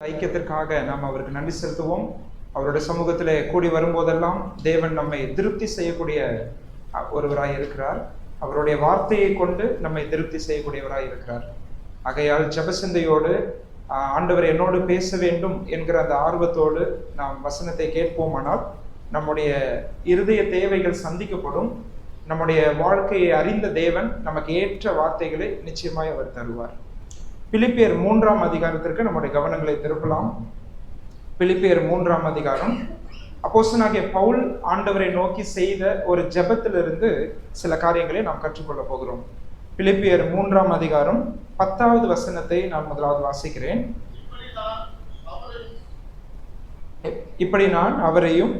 ஐக்கியத்திற்காக நாம் அவருக்கு நன்றி செலுத்துவோம். அவருடைய சமூகத்தில் கூடி வரும்போதெல்லாம் தேவன் நம்மை திருப்தி செய்யக்கூடிய ஒருவராய் இருக்கிறார். அவருடைய வார்த்தையை கொண்டு நம்மை திருப்தி செய்யக்கூடியவராய் இருக்கிறார். ஆகையால் ஜெபசிந்தையோடு ஆண்டவர் என்னோடு பேச வேண்டும் என்கிற அந்த ஆர்வத்தோடு நாம் வசனத்தை கேட்போமானால் நம்முடைய இருதய தேவைகள் சந்திக்கப்படும். நம்முடைய வாழ்க்கையை அறிந்த தேவன் நமக்கு ஏற்ற வார்த்தைகளை நிச்சயமாய் அவர் தருவார். பிலிப்பியர் 3ஆம் அதிகாரத்திற்கு நம்முடைய கவனங்களை திருப்பலாம். பிலிப்பியர் 3ஆம் அதிகாரம். அப்போஸ்தலனாகிய பவுல் ஆண்டவரை நோக்கி செய்த ஒரு ஜெபத்திலிருந்து சில காரியங்களை நாம் கற்றுக்கொள்ள போகிறோம். பிலிப்பியர் 3ஆம் அதிகாரம் 10வது வசனத்தை நான் முதலாவது வாசிக்கிறேன். இப்படி நான் அவரையும்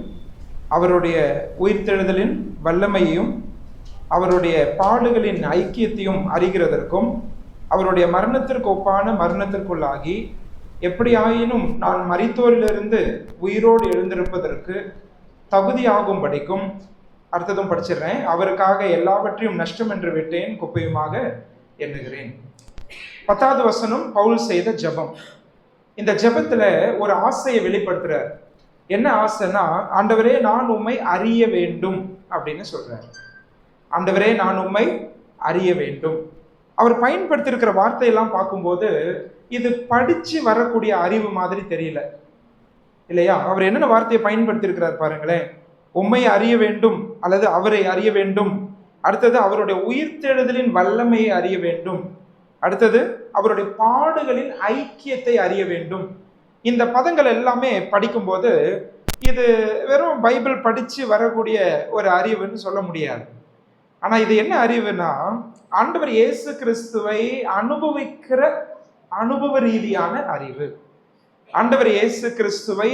அவருடைய உயிர்த்தெழுதலின் வல்லமையையும் அவருடைய பாடுகளின் ஐக்கியத்தையும் அறிகிறதற்கும் அவருடைய மரணத்திற்கு ஒப்பான மரணத்திற்குள்ளாகி எப்படியாயினும் நான் மரித்தோரிலிருந்து உயிரோடு எழுந்திருப்பதற்கு தகுதியாகும்படிக்கும், அடுத்ததும் படிச்சிடுறேன், அவருக்காக எல்லாவற்றையும் நஷ்டம் என்று விட்டேன், குப்பையுமாக எண்ணுகிறேன். 10வது வசனம் பவுல் செய்த ஜெபம். இந்த ஜெபத்துல ஒரு ஆசையை வெளிப்படுத்துறார். என்ன ஆசைன்னா, ஆண்டவரே நான் உம்மை அறிய வேண்டும் அப்படின்னு சொல்றார். ஆண்டவரே நான் உம்மை அறிய வேண்டும். அவர் பயன்படுத்தியிருக்கிற வார்த்தையெல்லாம் பார்க்கும்போது இது படிச்சு வரக்கூடிய அறிவு மாதிரி தெரியல, இல்லையா? அவர் என்னென்ன வார்த்தையை பயன்படுத்தியிருக்கிறார் பாருங்களேன். உம்மை அறிய வேண்டும் அல்லது அவரை அறிய வேண்டும். அடுத்தது அவருடைய உயிர்த்தெழுதலின் வல்லமையை அறிய வேண்டும். அடுத்தது அவருடைய பாடுகளின் ஐக்கியத்தை அறிய வேண்டும். இந்த பதங்கள் எல்லாமே படிக்கும்போது இது வெறும் பைபிள் படிச்சு வரக்கூடிய ஒரு அறிவுன்னு சொல்ல முடியாது. ஆனா இது என்ன அறிவுனா, ஆண்டவர் இயேசு கிறிஸ்துவை அனுபவிக்கிற அனுபவ ரீதியான அறிவு. ஆண்டவர் இயேசு கிறிஸ்துவை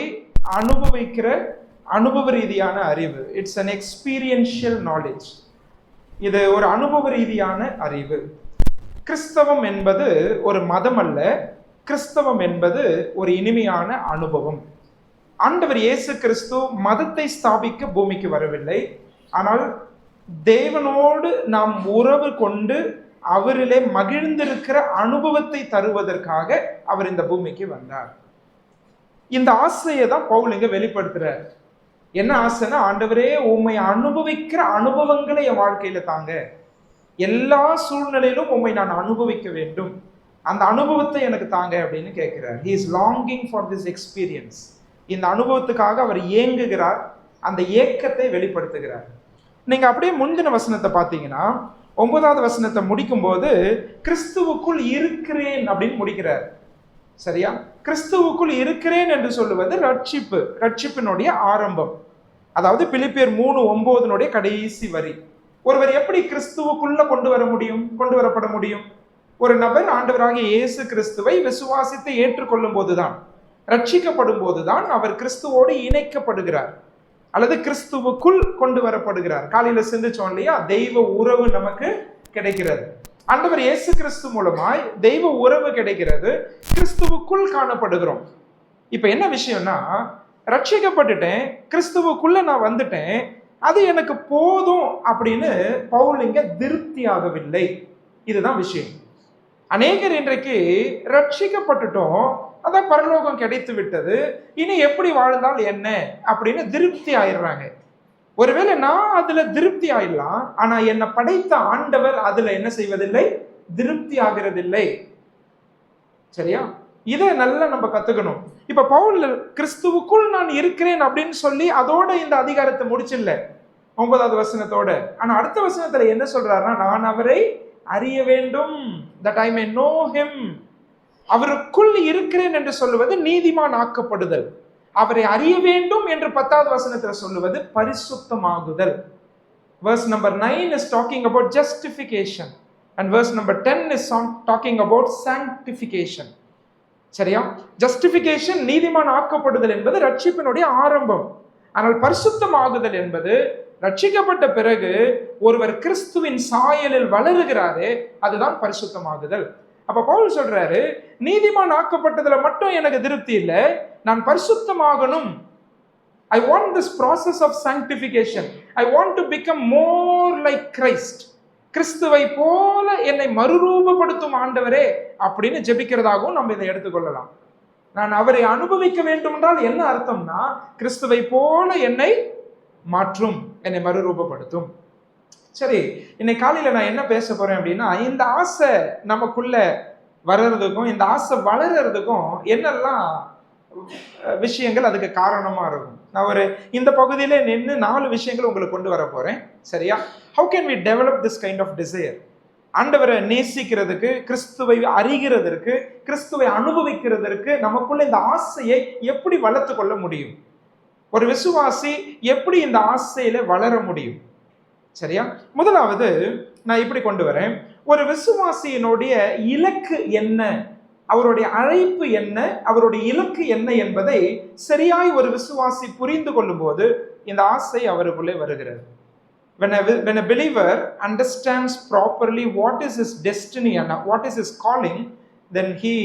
அனுபவிக்கிற அனுபவ ரீதியான அறிவு. It's an experiential knowledge. இது ஒரு அனுபவ ரீதியான அறிவு. கிறிஸ்தவம் என்பது ஒரு மதம் அல்ல. கிறிஸ்தவம் என்பது ஒரு இனிமையான அனுபவம். ஆண்டவர் இயேசு கிறிஸ்து மதத்தை ஸ்தாபிக்க பூமிக்கு வரவில்லை. ஆனால் தேவனோடு நாம் உறவு கொண்டு அவரிலே மகிழ்ந்திருக்கிற அனுபவத்தை தருவதற்காக அவர் இந்த பூமிக்கு வந்தார். இந்த ஆசையை தான் பவுல் இங்க வெளிப்படுத்துறார். என்ன ஆசைன்னா, ஆண்டவரே உம்மை அனுபவிக்கிற அனுபவங்களை என் வாழ்க்கையில தாங்க. எல்லா சூழ்நிலையிலும் உம்மை நான் அனுபவிக்க வேண்டும், அந்த அனுபவத்தை எனக்கு தாங்க அப்படின்னு கேட்கிறார். he is longing for this experience. இந்த அனுபவத்துக்காக அவர் ஏங்குகிறார், அந்த ஏக்கத்தை வெளிப்படுத்துகிறார். நீங்க அப்படியே முந்தின வசனத்தை பார்த்தீங்கன்னா 9வது வசனத்தை முடிக்கும் போது கிறிஸ்துவுக்குள் இருக்கிறேன் அப்படின்னு முடிக்கிறார். சரியா? கிறிஸ்துவுக்குள் இருக்கிறேன் என்று சொல்லுவது ரட்சிப்பு, ரட்சிப்பினுடைய ஆரம்பம். அதாவது பிலிப்பியர் 3:9 கடைசி வரி. ஒருவர் எப்படி கிறிஸ்துவுக்குள்ள கொண்டு வரப்பட முடியும்? ஒரு நபர் ஆண்டவராகிய இயேசு கிறிஸ்துவை விசுவாசித்து ஏற்றுக்கொள்ளும் போதுதான், ரட்சிக்கப்படும் போதுதான் அவர் கிறிஸ்துவோடு இணைக்கப்படுகிறார் அல்லது கிறிஸ்துவுக்குள் கொண்டு வரப்படுகிறார். காலையில சிந்திச்சோம் இல்லையா, தெய்வ உறவு நமக்கு கிடைக்கிறது. ஆண்டவர் இயேசு கிறிஸ்து மூலமாய் தெய்வ உறவு கிடைக்கிறது, கிறிஸ்துவுக்குள் காணப்படுகிறோம். இப்ப என்ன விஷயம்னா, ரட்சிக்கப்பட்டுட்டேன், கிறிஸ்துவுக்குள்ள நான் வந்துட்டேன், அது எனக்கு போதும் அப்படின்னு பவுல் இங்க திருப்தி ஆகவில்லை. இதுதான் விஷயம். அநேகர் இன்றைக்கு ரட்சிக்கப்பட்டுட்டோம், அதான் பரலோகம் கிடைத்து விட்டது, இனி எப்படி வாழ்ந்தால் என்ன அப்படின்னு திருப்தி ஆயிடுறாங்க. ஒருவேளை நான் அதுல திருப்தி ஆயிடலாம், ஆனா என்னை படைத்த ஆண்டவர் அதுல என்ன செய்வதில்லை? திருப்தி ஆகிறதில்லை. சரியா? இதை நல்லா நம்ம கத்துக்கணும். இப்ப பவுல் கிறிஸ்துவுக்குள் நான் இருக்கிறேன் அப்படின்னு சொல்லி அதோட இந்த அதிகாரத்தை முடிச்சில்ல 9வது வசனத்தோட. ஆனா அடுத்த வசனத்துல என்ன சொல்றாருன்னா, நான் அவரை அறிய வேண்டும், that I may know him. அவருக்குள் இருக்கிறேன் என்று சொல்லுவது நீதிமான் ஆக்கப்படுதல். அவரை அறிய வேண்டும் என்று 10வது வசனத்தில் சொல்லுவது பரிசுத்தமாகுதல். verse number 9 is talking about justification and verse number 10 is talking about sanctification. சரியா? justification நீதிமான் ஆக்கப்படுதல் என்பது ரட்சிப்பினுடைய ஆரம்பம். ஆனால் பரிசுத்தமாகுதல் என்பது ரட்சிக்கப்பட்ட பிறகு ஒருவர் கிறிஸ்துவின் சாயலில் வளருகிறாரே, அதுதான் பரிசுத்தமாகுதல். அப்ப பவுல் சொல்றாரு, நீதிமான் ஆக்கப்பட்டதுல மட்டும் எனக்கு திருப்தி இல்லை, நான் பரிசுத்தமாகணும். I want this process of sanctification. I want to become more like Christ. கிறிஸ்துவை போல என்னை மறுரூபப்படுத்தும் ஆண்டவரே அப்படின்னு ஜெபிக்கிறதாகவும் நம்ம இதை எடுத்துக்கொள்ளலாம். நான் அவரை அனுபவிக்க வேண்டும் என்றால் என்ன அர்த்தம்னா, கிறிஸ்துவை போல என்னை மாற்றும், என்னை மறுரூபப்படுத்தும். சரி, இன்னைக்கு காலையில நான் என்ன பேச போறேன் அப்படின்னா, இந்த ஆசை நமக்குள்ள வர்றதுக்கும் இந்த ஆசை வளர்றதுக்கும் என்னெல்லாம் விஷயங்கள் அதுக்கு காரணமா இருக்கும். நான் இந்த பகுதியில நின்று 4 விஷயங்கள் உங்களுக்கு கொண்டு வர போறேன். சரியா? How can we develop this kind of desire? ஆண்டவரை நேசிக்கிறதுக்கு, கிறிஸ்துவை அறிகிறதற்கு, கிறிஸ்துவை அனுபவிக்கிறதற்கு நமக்குள்ள இந்த ஆசையை எப்படி வளர்த்து கொள்ள முடியும்? ஒரு விசுவாசி எப்படி இந்த ஆசையில வளர முடியும்? சரியா? முதலாவது நான் இப்படி கொண்டு வரேன். ஒரு விசுவாசியினுடைய இலக்கு என்ன, அவருடைய அழைப்பு என்ன, அவருடைய இலக்கு என்ன என்பதை சரியாய் ஒரு விசுவாசி புரிந்து கொள்ளும் போது இந்த ஆசை அவருக்குள்ளே வருகிறது. When a believer understands properly what is his destiny and what is his calling, then he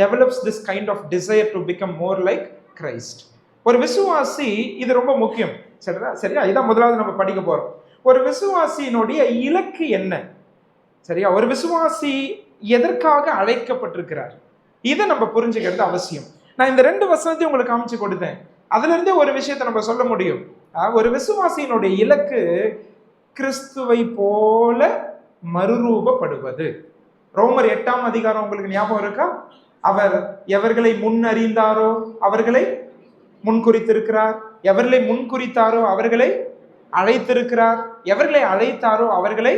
develops this kind of desire to become more like Christ. ஒரு விசுவாசி, இது ரொம்ப முக்கியம். சரியா? இதான் முதலாவது நம்ம படிக்க போறோம். ஒரு விசுவாசியினுடைய இலக்கு என்ன? சரியா? ஒரு விசுவாசி எதற்காக அழைக்கப்பட்டிருக்கிறார், இதை நம்ம புரிஞ்சுக்கிறது அவசியம். நான் இந்த 2 வசனத்தையும் உங்களுக்கு காமிச்சு கொடுத்தேன். அதுல இருந்தே ஒரு விஷயத்தை நம்ம சொல்ல முடியும். ஒரு விசுவாசியினுடைய இலக்கு கிறிஸ்துவை போல மறுரூபப்படுவது. ரோமர் 8ஆம் அதிகாரம் உங்களுக்கு ஞாபகம் இருக்கா? அவர் எவர்களை முன்னறிந்தாரோ அவர்களை முன்குறித்திருக்கிறார், எவர்களை முன்குறித்தாரோ அவர்களை அழைத்திருக்கிறார், எவர்களை அழைத்தாரோ அவர்களை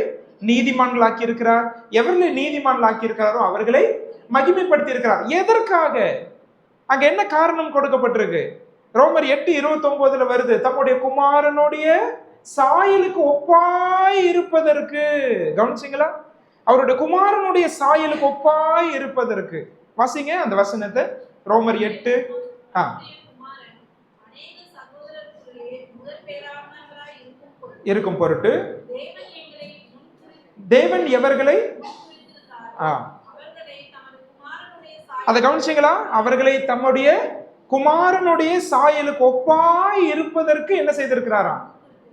நீதிமான்களாக்கி இருக்கிறார், எவர்களை நீதிமான்களாக்கி இருக்கிறாரோ அவர்களை மகிமைப்படுத்தி இருக்கிறார். எதற்காக? அங்க என்ன காரணம் கொடுக்கப்பட்டிருக்கு? ரோமர் 8:29 வருது, தம்முடைய குமாரனுடைய சாயலுக்கு ஒப்பாய் இருப்பதற்கு. கவனிச்சிங்களா? அவருடைய குமாரனுடைய சாயலுக்கு ஒப்பாய் இருப்பதற்கு. வாசிங்க அந்த வசனத்தை. ரோமர் 8 இருக்கும் பொருட்டு தேவன் எவர்களை, அதை கவனிச்சிங்களா? அவர்களை தம்முடைய குமாரனுடைய சாயலுக்கு ஒப்பாய் இருப்பதற்கு என்ன செய்திருக்கிறாராம்?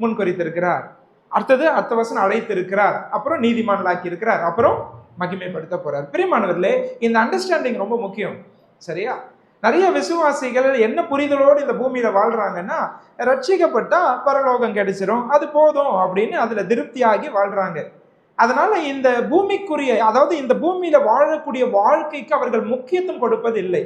முன்குறித்திருக்கிறார். அடுத்த வசனம் அழைத்திருக்கிறார், அப்புறம் நீதிமான்களாக்கி இருக்கிறார், அப்புறம் மகிமைப்படுத்த போறார். பிரியமானவர்களே, இந்த அண்டர்ஸ்டாண்டிங் ரொம்ப முக்கியம். சரியா? நிறைய விசுவாசிகள் என்ன புரிதலோடு இந்த பூமியில வாழ்றாங்கன்னா, ரட்சிக்கப்பட்டா பரலோகம் கிடைச்சிரும், அது போதும் அப்படின்னு அதுல திருப்தியாகி வாழ்றாங்க. அதனால இந்த பூமிக்குரிய, அதாவது இந்த பூமியில வாழக்கூடிய வாழ்க்கைக்கு அவர்கள் முக்கியத்துவம் கொடுப்பது இல்லை.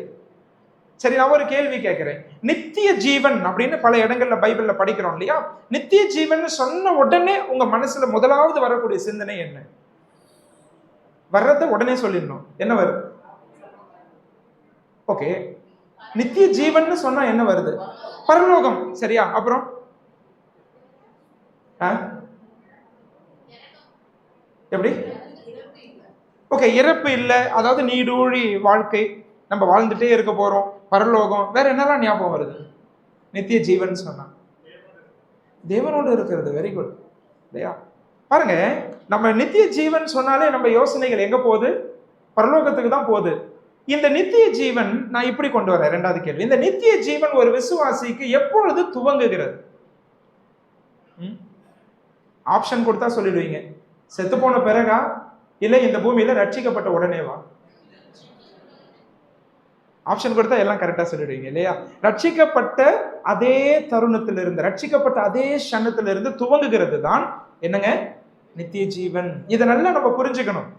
சரி, நான் ஒரு கேள்வி கேட்கிறேன். நித்திய ஜீவன் அப்படின்னு பல இடங்கள்ல பைபிள்ல படிக்கிறோம் இல்லையா? நித்திய ஜீவன் சொன்ன உடனே உங்க மனசுல முதலாவது வரக்கூடிய சிந்தனை என்ன? வர்றத உடனே சொல்லிடணும். என்ன வருது? ஓகே, நித்திய ஜீவன் சொன்னா என்ன வருது? பரலோகம். சரியா? அப்புறம் எப்படி? ஓகே, இறப்பு இல்லை, அதாவது நீடூழி வாழ்க்கை, நம்ம வாழ்ந்துட்டே இருக்க போறோம், பரலோகம். வேற என்னெல்லாம் ஞாபகம் வருது? நித்திய ஜீவன் சொன்னா தேவனோடு இருக்கிறது. வெரி குட் இல்லையா? பாருங்க, நம்ம நித்திய ஜீவன் சொன்னாலே நம்ம யோசனைகள் எங்க போகுது? பரலோகத்துக்கு தான் போகுது. இந்த நித்திய ஜீவன் நான் இப்படி கொண்டு வரேன். 2வது கேள்வி, இந்த நித்திய ஜீவன் ஒரு விசுவாசிக்கு எப்பொழுது துவங்குகிறது? ஆப்ஷன் கொடுத்தா சொல்லிடுவீங்க. செத்து போன பிறகா, இல்லை இந்த பூமியில ரட்சிக்கப்பட்ட உடனேவா? ஆப்ஷன் கொடுத்தா எல்லாம் கரெக்டா சொல்லிடுவீங்க இல்லையா? ரட்சிக்கப்பட்ட அதே தருணத்திலிருந்து, ரட்சிக்கப்பட்ட அதே க்ஷணத்திலிருந்து துவங்குகிறது தான் என்னங்க? நித்திய ஜீவன். இதை நல்லா நம்ம புரிஞ்சுக்கணும்.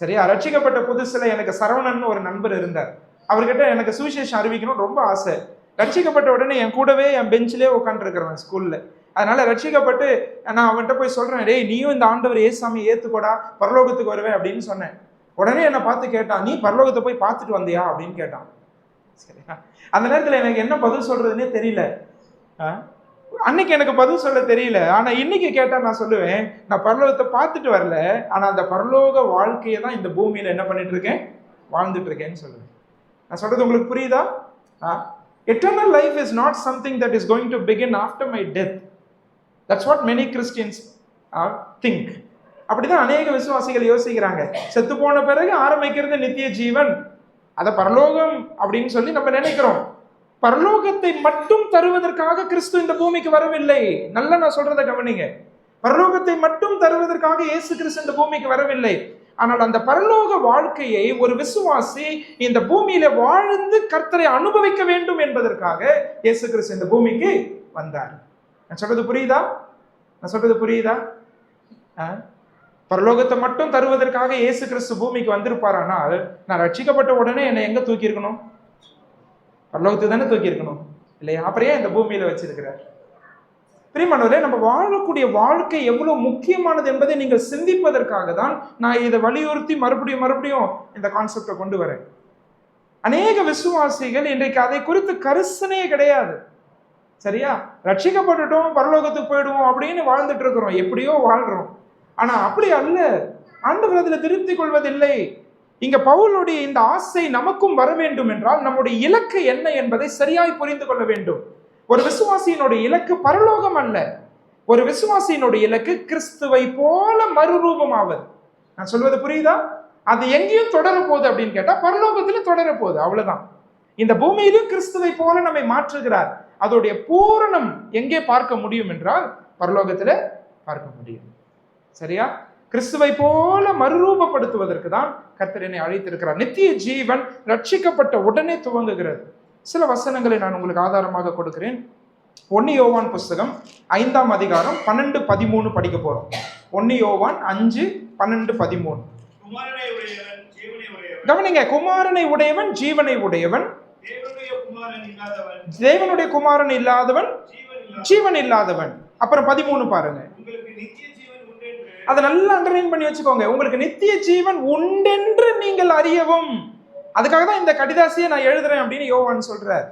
சரியா? ரட்சிக்கப்பட்ட புதுசுல எனக்கு சரவணன் ஒரு நண்பர் இருந்தார். அவர்கிட்ட எனக்கு சுவிசேஷம் அறிவிக்கணும் ரொம்ப ஆசை. ரட்சிக்கப்பட்ட உடனே என் கூடவே என் பெஞ்சிலே உட்காந்துருக்கிறேன் ஸ்கூல்ல. அதனால ரட்சிக்கப்பட்டு நான் அவன்கிட்ட போய் சொல்றேன், டேய் நீயும் இந்த ஆண்டவர் ஏசாமி ஏத்துக்கோடா, பரலோகத்துக்கு வருவேன் அப்படின்னு சொன்னேன். உடனே என்னை பார்த்து கேட்டான், நீ பரலோகத்தை போய் பார்த்துட்டு வந்தியா அப்படின்னு கேட்டான். சரியா? அந்த நேரத்தில் எனக்கு என்ன பதில் சொல்றதுன்னே தெரியல. அன்னைக்கு எனக்கு பதில் சொல்ல தெரியல. ஆனா இன்னைக்கு கேட்டா நான் சொல்லுவேன், நான் பரலோகத்தை பார்த்துட்டு வரல, ஆனா அந்த பரலோக வாழ்க்கையை தான் இந்த பூமியில என்ன பண்ணிட்டு இருக்கேன், வாழ்ந்துட்டு இருக்கேன்னு சொல்லுவேன். நான் சொல்றது உங்களுக்கு புரியுதா? Eternal life is not something that is going to begin after my death. That's what many Christians think. அப்படிதான் அநேக விசுவாசிகள் யோசிக்கிறாங்க. செத்து போன பிறகு ஆரம்பிக்கிறது நித்திய ஜீவன், அத பரலோகம் அப்படின்னு சொல்லி நம்ம நினைக்கிறோம். பரலோகத்தை மட்டும் தருவதற்காக கிறிஸ்து இந்த பூமிக்கு வரவில்லை. நல்லா நான் சொல்றதை கவனிங்க. பரலோகத்தை மட்டும் தருவதற்காக இயேசு கிறிஸ்து இந்த பூமிக்கு வரவில்லை. ஆனால் அந்த பரலோக வாழ்க்கையை ஒரு விசுவாசி இந்த பூமியில வாழ்ந்து கர்த்தரை அனுபவிக்க வேண்டும் என்பதற்காக இயேசு கிறிஸ்து இந்த பூமிக்கு வந்தார். நான் சொல்றது புரியுதா? பரலோகத்தை மட்டும் தருவதற்காக இயேசு கிறிஸ்து பூமிக்கு வந்திருப்பாரானால் நான் ரட்சிக்கப்பட்ட உடனே என்னை எங்க தூக்கி இருக்கணும்? பரலோகத்துக்கு தானே தூக்கி இருக்கணும் இல்லையா? அப்புறம் ஏன் இந்த பூமியில வச்சிருக்கிறார்? பிரியமானவரே, நம்ம வாழக்கூடிய வாழ்க்கை எவ்வளவு முக்கியமானது என்பதை நீங்கள் சிந்திப்பதற்காக தான் நான் இதை வலியுறுத்தி மறுபடியும் இந்த கான்செப்டை கொண்டு வரேன். அநேக விசுவாசிகள் இன்றைக்கு அதை குறித்து கரிசனையே கிடையாது. சரியா? ரட்சிக்கப்பட்டுட்டோம், பரலோகத்துக்கு போயிடுவோம் அப்படின்னு வாழ்ந்துட்டு இருக்கிறோம், எப்படியோ வாழ்றோம். ஆனா அப்படி அல்ல. ஆண்டவர் அதில் திருப்தி கொள்வதில்லை. இங்க பவுலுடைய இந்த ஆசை நமக்கும் வர வேண்டும் என்றால் நம்முடைய இலக்கு என்ன என்பதை சரியாய் புரிந்து கொள்ள வேண்டும். ஒரு விசுவாசியினுடைய இலக்கு பரலோகம் அல்ல. ஒரு விசுவாசியினுடைய இலக்கு கிறிஸ்துவை போல மறுரூபமாவது. நான் சொல்வது புரியுதா? அது எங்கேயும் தொடர போகுது அப்படின்னு கேட்டா பரலோகத்திலும் தொடர போகுது, அவ்வளவுதான். இந்த பூமியிலும் கிறிஸ்துவை போல நம்மை மாற்றுகிறார். அதோடைய பூரணம் எங்கே பார்க்க முடியும் என்றால் பரலோகத்துல பார்க்க முடியும். சரியா? கிறிஸ்துவை போல மறுரூபப்படுத்துவதற்கு தான் கர்த்தர் என்னை அழைத்திருக்கிறார். நித்திய ஜீவன் ரட்சிக்கப்பட்ட உடனே துவங்குகிறது. சில வசனங்களை நான் உங்களுக்கு ஆதாரமாக கொடுக்கிறேன். 1 யோவான் புஸ்தகம் 5ஆம் அதிகாரம் 12-13 படிக்க போறோம். 1 யோவான் 5:12-13. கவனிங்க, குமாரனை உடையவன் ஜீவனை உடையவன், தேவனுடைய குமாரன் இல்லாதவன் ஜீவன் இல்லாதவன். அப்புறம் 13 பாருங்க. அதை நல்லா அண்டர்லைன் பண்ணி வச்சுக்கோங்க. உங்களுக்கு நித்திய ஜீவன் உண்டென்று நீங்கள் அறியவும். அதுக்காக தான் இந்த கடிதாசியை நான் எழுதுறேன் அப்படின்னு யோவான் சொல்றார்.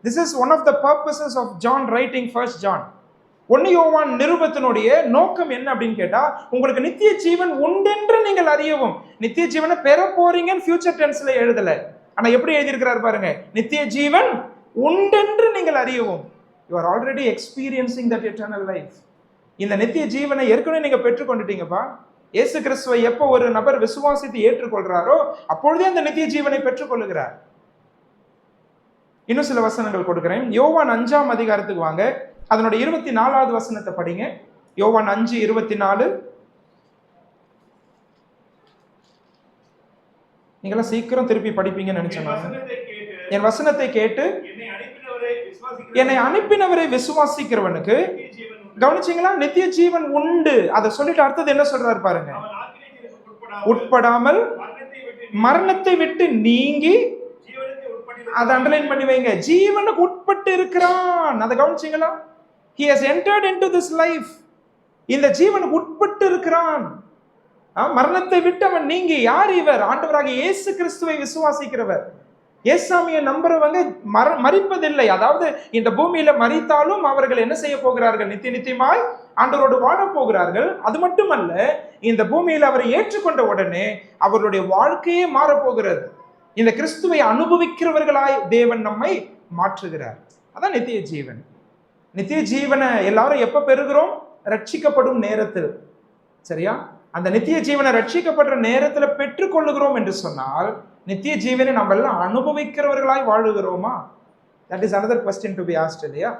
This is one of the purposes of John writing First John. 1 யோவான் நிருபத்தினுடைய நோக்கம் என்ன அப்படின்னு கேட்டா, உங்களுக்கு நித்திய ஜீவன் உண்டென்று நீங்கள் அறியவும். நித்திய ஜீவனை பெற போறீங்கன்னு ஃபியூச்சர் டென்ஸ்ல எழுதல. ஆனா எப்படி எழுதியிருக்கிறார் பாருங்க, நித்திய ஜீவன் உண்டென்று நீங்கள் அறியவும். You are already experiencing that eternal life. இந்த நித்திய ஜீவனை ஏற்கனவே நீங்க பெற்றுக்கொண்டுட்டீங்கப்பா. இயேசு கிறிஸ்துவை எப்போ ஒரு நபர் விசுவாசித்து ஏற்றுக்கொள்றாரோ அப்பொழுதே அந்த நித்திய ஜீவனை பெற்றுக்கொள்ளுகிறார். இன்னும் சில வசனங்கள் கொடுக்கிறேன். யோவான் 5ஆம் அதிகாரத்துக்கு வாங்க. அதனுடைய 24வது வசனத்தை படிங்க. யோவான் 5:24. நீங்களாம் சீக்கிரம் திருப்பி படிப்பீங்கன்னு நினைச்சேன். என் வசனத்தை கேட்டு என்னை அனுப்பினவரை விசுவாசிக்கிறவனுக்கு, கவனிச்சீங்களா, நித்திய ஜீவன் உண்டு. அதை சொல்லிட்டு அடுத்தது என்ன சொல்றாரு பாருங்க, உட்படாமல் மரணத்தை விட்டு நீங்கி. அதை அண்டர்லைன் பண்ணி வைங்க, ஜீவனுக்கு உட்பட்டு இருக்கிறான். அதை கவனிச்சீங்களா? He has entered into this life. இந்த ஜீவனுக்கு உட்பட்டு இருக்கிறான். மரணத்தை விட்டு அவன் நீங்கி. யார் இவர்? ஆண்டவராகிய இயேசு கிறிஸ்துவை விசுவாசிக்கிறவர். இயேசுவை நம்புறவங்க மரிப்பதில்லை. அதாவது இந்த பூமியில மரித்தாலும் அவர்கள் என்ன செய்ய போகிறார்கள்? நித்தியமாய் ஆண்டவரோடு வாழ போகிறார்கள். அது மட்டுமல்ல, இந்த பூமியில அவரை ஏற்றுக்கொண்ட உடனே அவர்களுடைய வாழ்க்கையே மாறப்போகிறது. இந்த கிறிஸ்துவை அனுபவிக்கிறவர்களாய் தேவன் நம்மை மாற்றுகிறார். அதான் நித்திய ஜீவன். நித்திய ஜீவனை எல்லாரும் எப்ப பெறுகிறோம்? ரட்சிக்கப்படும் நேரத்தில். சரியா? அந்த நித்திய ஜீவனை ரட்சிக்கப்படுற நேரத்துல பெற்றுக்கொள்ளுகிறோம் என்று சொன்னால் நித்திய ஜீவனை நம்ம எல்லாம் அனுபவிக்கிறவர்களாய் வாழுகிறோமா? That is another question to be asked. இல்லையா?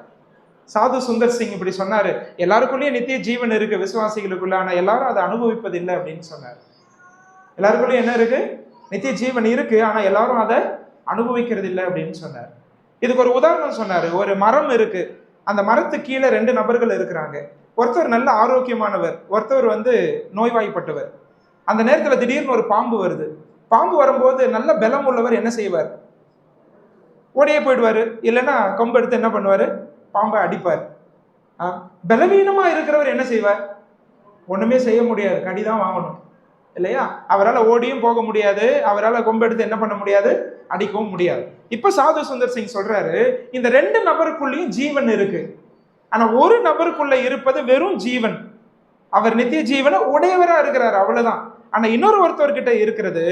சாது சுந்தர் சிங் இப்படி சொன்னாரு, எல்லாருக்குள்ளேயும் நித்திய ஜீவன் இருக்கு விசுவாசிகளுக்குள்ள, ஆனா எல்லாரும் அதை அனுபவிப்பது இல்லை அப்படின்னு சொன்னார். எல்லாருக்குள்ளேயும் என்ன இருக்கு? நித்திய ஜீவன் இருக்கு, ஆனா எல்லாரும் அதை அனுபவிக்கிறது இல்லை அப்படின்னு சொன்னார். இதுக்கு ஒரு உதாரணம் சொன்னாரு. ஒரு மரம் இருக்கு, அந்த மரத்துக்கு கீழே 2 நபர்கள் இருக்கிறாங்க. ஒருத்தர் நல்ல ஆரோக்கியமானவர், ஒருத்தவர் நோய்வாய்ப்பட்டவர். அந்த நேரத்துல திடீர்னு ஒரு பாம்பு வருது. பாம்பு வரும்போது நல்ல பலம் உள்ளவர் என்ன செய்வார்? ஓடியே போயிடுவாரு. இல்லைன்னா கொம்பு எடுத்து என்ன பண்ணுவாரு? பாம்பை அடிப்பார். பலவீனமா இருக்கிறவர் என்ன செய்வார்? ஒண்ணுமே செய்ய முடியாது, கடிதான் வாங்கணும் இல்லையா? அவரால் ஓடியும் போக முடியாது, அவரால் கொம்பு எடுத்து என்ன பண்ண முடியாது? அடிக்கவும் முடியாது. இப்ப சாது சுந்தர் சிங் சொல்றாரு, இந்த 2 நபருக்குள்ளேயும் ஜீவன் இருக்கு, ஆனா ஒரு நபருக்குள்ள இருப்பது வெறும் ஜீவன். அவர் நித்திய ஜீவனை உடையவரா இருக்கிறார், அவ்வளவுதான். ஆனா ஒருத்தவர்கிட்ட இருக்கிறது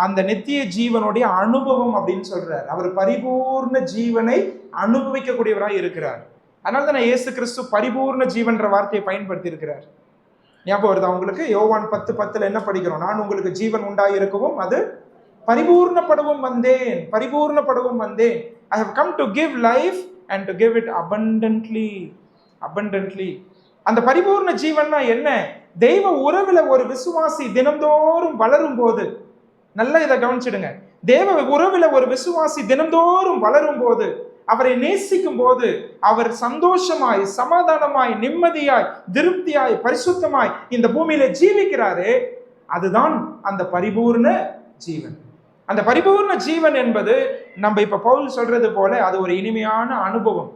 அந்த நித்திய ஜீவனுடைய அனுபவம் அப்படின்னு சொல்றார். அவர் பரிபூர்ண ஜீவனை அனுபவிக்கக்கூடியவராய் இருக்கிறார். அதனாலதான் இயேசு கிறிஸ்து பரிபூர்ண ஜீவன்ற வார்த்தையை பயன்படுத்தி இருக்கிறார். ஞாபகம் வருதா உங்களுக்கு? யோவான் 10:10 என்ன படிக்கிறோம்? நான் உங்களுக்கு ஜீவன் உண்டாயிருக்கவும் அது பரிபூர்ணப்படவும் வந்தேன், பரிபூர்ணப்படவும் வந்தேன். I have come to give life and to give it abundantly. அந்த பரிபூர்ண ஜீவன்னா என்ன? தெய்வ உறவுல ஒரு விசுவாசி தினந்தோறும் வளரும் போது, நல்லா இதை கவனிச்சிடுங்க, தேவ உறவுல ஒரு விசுவாசி தினந்தோறும் வளரும் போது, அவரை நேசிக்கும் போது, அவர் சந்தோஷமாய், சமாதானமாய், நிம்மதியாய், திருப்தியாய், பரிசுத்தமாய் இந்த பூமியில ஜீவிக்கிறாரே, அதுதான் அந்த பரிபூர்ண ஜீவன். அந்த பரிபூர்ண ஜீவன் என்பது நம்ம இப்ப பவுல் சொல்றது போல அது ஒரு இனிமையான அனுபவம்.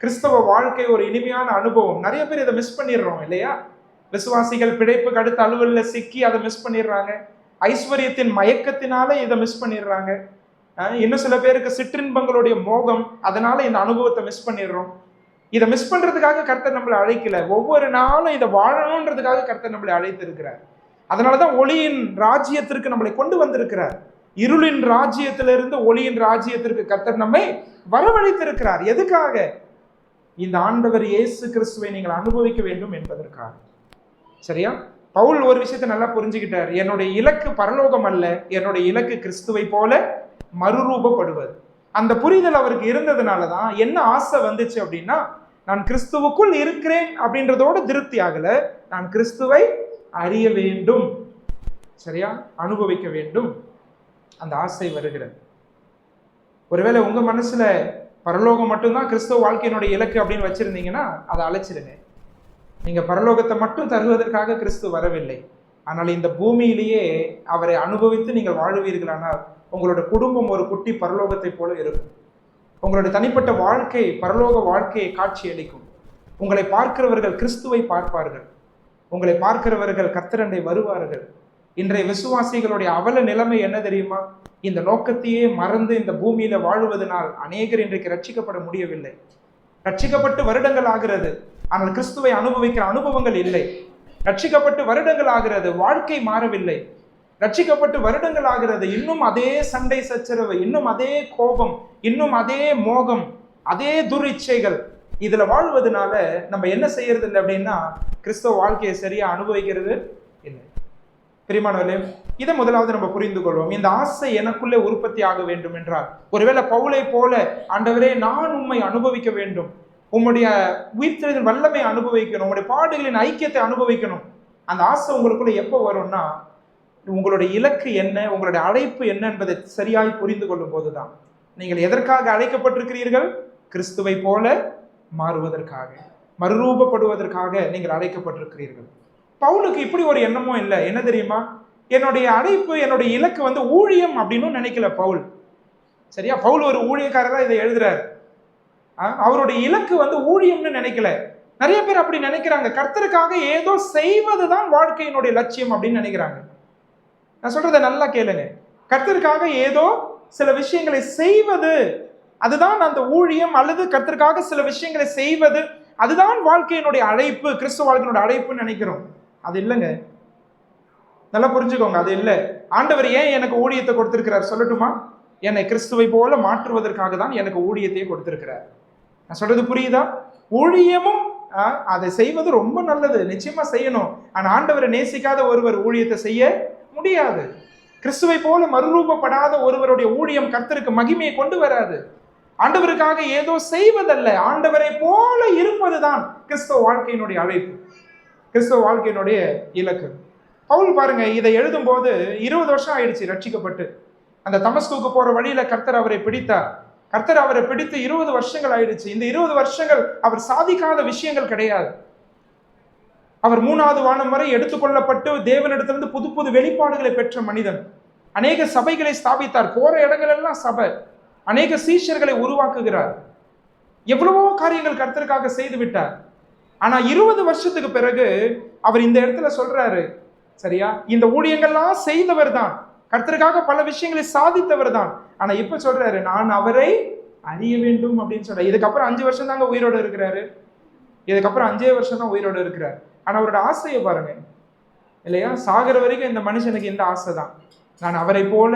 கிறிஸ்தவ வாழ்க்கை ஒரு இனிமையான அனுபவம். நிறைய பேர் இதை மிஸ் பண்ணிடுறோம் இல்லையா? விசுவாசிகள் பிழைப்புக்கு அடுத்த அலுவல்ல சிக்கி அதை மிஸ் பண்ணிடுறாங்க. ஐஸ்வர்யத்தின் மயக்கத்தினால இதை மிஸ் பண்ணிடுறாங்க. இன்னும் சில பேருக்கு சிற்றின்பங்களுடைய மோகம், அதனால இந்த அனுபவத்தை மிஸ் பண்ணிடுறோம். இதை மிஸ் பண்றதுக்காக கர்த்தர் நம்மளை அழைக்கல. ஒவ்வொரு நாளும் இதை வாழணுன்றதுக்காக கர்த்தர் நம்மளை அழைத்திருக்கிறார். அதனாலதான் ஒளியின் ராஜ்யத்திற்கு நம்மளை கொண்டு வந்திருக்கிறார். இருளின் ராஜ்யத்திலிருந்து ஒளியின் ராஜ்யத்திற்கு கர்த்தர் நம்மை வரவழைத்திருக்கிறார். எதுக்காக? இந்த ஆண்டவர் இயேசு கிறிஸ்துவை நீங்கள் அனுபவிக்க வேண்டும் என்பதற்காக. சரியா? பவுல் ஒரு விஷயத்தை நல்லா புரிஞ்சுக்கிட்டார். என்னுடைய இலக்கு பரலோகம் அல்ல, என்னுடைய இலக்கு கிறிஸ்துவை போல மறுரூபப்படுவது. அந்த புரிதல் அவருக்கு இருந்ததுனாலதான் என்ன ஆசை வந்துச்சு அப்படின்னா, நான் கிறிஸ்துவுக்குள் இருக்கிறேன் அப்படின்றதோட திருப்தி ஆகல, நான் கிறிஸ்துவை அறிய வேண்டும், சரியா, அனுபவிக்க வேண்டும், அந்த ஆசை வருகிறது. ஒருவேளை உங்க மனசுல பரலோகம் மட்டும்தான் கிறிஸ்துவ வாழ்க்கையினுடைய இலக்கு அப்படின்னு வச்சிருந்தீங்கன்னா அதை அழைச்சிருங்க. நீங்க பரலோகத்தை மட்டும் தருவதற்காக கிறிஸ்து வரவில்லை. ஆனால் இந்த பூமியிலேயே அவரை அனுபவித்து நீங்கள் வாழ்வீர்களானால் உங்களோட குடும்பம் ஒரு குட்டி பரலோகத்தை போல இருக்கும். உங்களுடைய தனிப்பட்ட வாழ்க்கை பரலோக வாழ்க்கையை காட்சி அளிக்கும். உங்களை பார்க்கிறவர்கள் கிறிஸ்துவை பார்ப்பார்கள். உங்களை பார்க்கிறவர்கள் கர்த்தரண்டை வருவார்கள். இன்றைய விசுவாசிகளுடைய அவல நிலைமை என்ன தெரியுமா? இந்த நோக்கத்தையே மறந்து இந்த பூமியில வாழுவதனால் அநேகர் இன்றைக்கு ரட்சிக்கப்பட முடியவில்லை. ரட்சிக்கப்பட்டு வருடங்கள் ஆகிறது, ஆனால் கிறிஸ்துவை அனுபவிக்கிற அனுபவங்கள் இல்லை. ரட்சிக்கப்பட்டு வருடங்கள் ஆகிறது, வாழ்க்கை மாறவில்லை. ரட்சிக்கப்பட்டு வருடங்கள் ஆகிறது, இன்னும் அதே சண்டை சச்சரவு, இன்னும் அதே கோபம், இன்னும் அதே மோகம், அதே துரிச்சைகள். இதுல வாழ்வதனால நம்ம என்ன செய்யறது இல்லை அப்படின்னா, கிறிஸ்தவ வாழ்க்கையை சரியா அனுபவிக்கிறது இல்லை. பிரியமானவர்களே, இதை முதலாவது நம்ம புரிந்து கொள்வோம். இந்த ஆசை எனக்குள்ளே உற்பத்தி ஆக வேண்டும் என்றால், ஒருவேளை பவுலை போல ஆண்டவரே நான் உம்மை அனுபவிக்க வேண்டும், உம்முடைய உயிர்த்தெழுதலின் வல்லமை அனுபவிக்கணும், உங்களுடைய பாடுகளின் ஐக்கியத்தை அனுபவிக்கணும். அந்த ஆசை உங்களுக்குள்ள எப்போ வரும்னா, உங்களுடைய இலக்கு என்ன, உங்களுடைய அழைப்பு என்ன என்பதை சரியாய் புரிந்து கொள்ளும் போதுதான். நீங்கள் எதற்காக அழைக்கப்பட்டிருக்கிறீர்கள்? கிறிஸ்துவை போல மாறுவதற்காக, மறுரூபப்படுவதற்காக நீங்கள் அழைக்கப்பட்டிருக்கிறீர்கள். பவுலுக்கு இப்படி ஒரு எண்ணமும் இல்லை. என்ன தெரியுமா? என்னுடைய அழைப்பு, என்னுடைய இலக்கு ஊழியம் அப்படின்னு நினைக்கல பவுல். சரியா? பவுல் ஒரு ஊழியக்காரரா இதை எழுதுறாரு. அவருடைய இலக்கு ஊழியம்னு நினைக்கல. நிறைய பேர் அப்படி நினைக்கிறாங்க. கர்த்தருக்காக ஏதோ செய்வதுதான் வாழ்க்கையினுடைய லட்சியம் அப்படின்னு நினைக்கிறாங்க. நான் சொல்றதை நல்லா கேளுங்க. கர்த்தருக்காக ஏதோ சில விஷயங்களை செய்வது அதுதான் அந்த ஊழியம், அல்லது கர்த்தருக்காக சில விஷயங்களை செய்வது அதுதான் வாழ்க்கையினுடைய அழைப்பு, கிறிஸ்துவ வாழ்க்கையினுடைய அழைப்புன்னு நினைக்கிறோம். அது இல்லைங்க. நல்லா புரிஞ்சுக்கோங்க, அது இல்லை. ஆண்டவர் ஏன் எனக்கு ஊழியத்தை கொடுத்திருக்கிறார் சொல்லட்டுமா? என்னை கிறிஸ்துவை போல மாற்றுவதற்காக தான் எனக்கு ஊழியத்தையே கொடுத்திருக்கிறார். நான் சொல்றது புரியுதா? ஊழியமும் அதை செய்வது ரொம்ப நல்லது, நிச்சயமா செய்யணும். ஆனா ஆண்டவரை நேசிக்காத ஒருவர் ஊழியத்தை செய்ய முடியாது. கிறிஸ்துவை போல மறுரூபப்படாத ஒருவருடைய ஊழியம் கர்த்தருக்கு மகிமையை கொண்டு வராது. ஆண்டவருக்காக ஏதோ செய்வதல்ல, ஆண்டவரை போல இருப்பதுதான் கிறிஸ்தவ வாழ்க்கையினுடைய அழைப்பு, கிறிஸ்தவ வாழ்க்கையினுடைய இலக்கு. பவுல் பாருங்க, இதை எழுதும் போது 20 வருஷம் ஆயிடுச்சு ரட்சிக்கப்பட்டு. அந்த தமஸ்குக்கு போற வழியில கர்த்தர் அவரை பிடித்தார். கர்த்தர் அவரை பிடித்து 20 வருஷங்கள் ஆயிடுச்சு. இந்த 20 வருஷங்கள் அவர் சாதிக்காத விஷயங்கள் கிடையாது. அவர் 3வது வானம் வரை எடுத்துக்கொள்ளப்பட்டு தேவனிடத்திலிருந்து புது புது வெளிப்பாடுகளை பெற்ற மனிதன். அநேக சபைகளை ஸ்தாபித்தார். போற இடங்கள் எல்லாம் சபை. அநேக சீஷர்களை உருவாக்குகிறார். எவ்வளவோ காரியங்கள் கர்த்தருக்காக செய்து விட்டார். ஆனா 20 வருஷத்துக்கு பிறகு அவர் இந்த இடத்துல சொல்றாரு, சரியா, இந்த ஊழியங்கள்லாம் செய்தவர் தான், கர்த்தருக்காக பல விஷயங்களை சாதித்தவர் தான். ஆனா இப்ப சொல்றாரு, நான் அவரை அறிய வேண்டும் அப்படின்னு சொல்ற. இதுக்கப்புறம் 5 வருஷம் தாங்க உயிரோடு இருக்கிறாரு. இதுக்கப்புறம் 5 வருஷம் தான் உயிரோடு இருக்கிறார். ஆனா அவரோட ஆசையை பாருங்க இல்லையா? சாகிற வரைக்கும் இந்த மனுஷனுக்கு இந்த ஆசை தான், நான் அவரை போல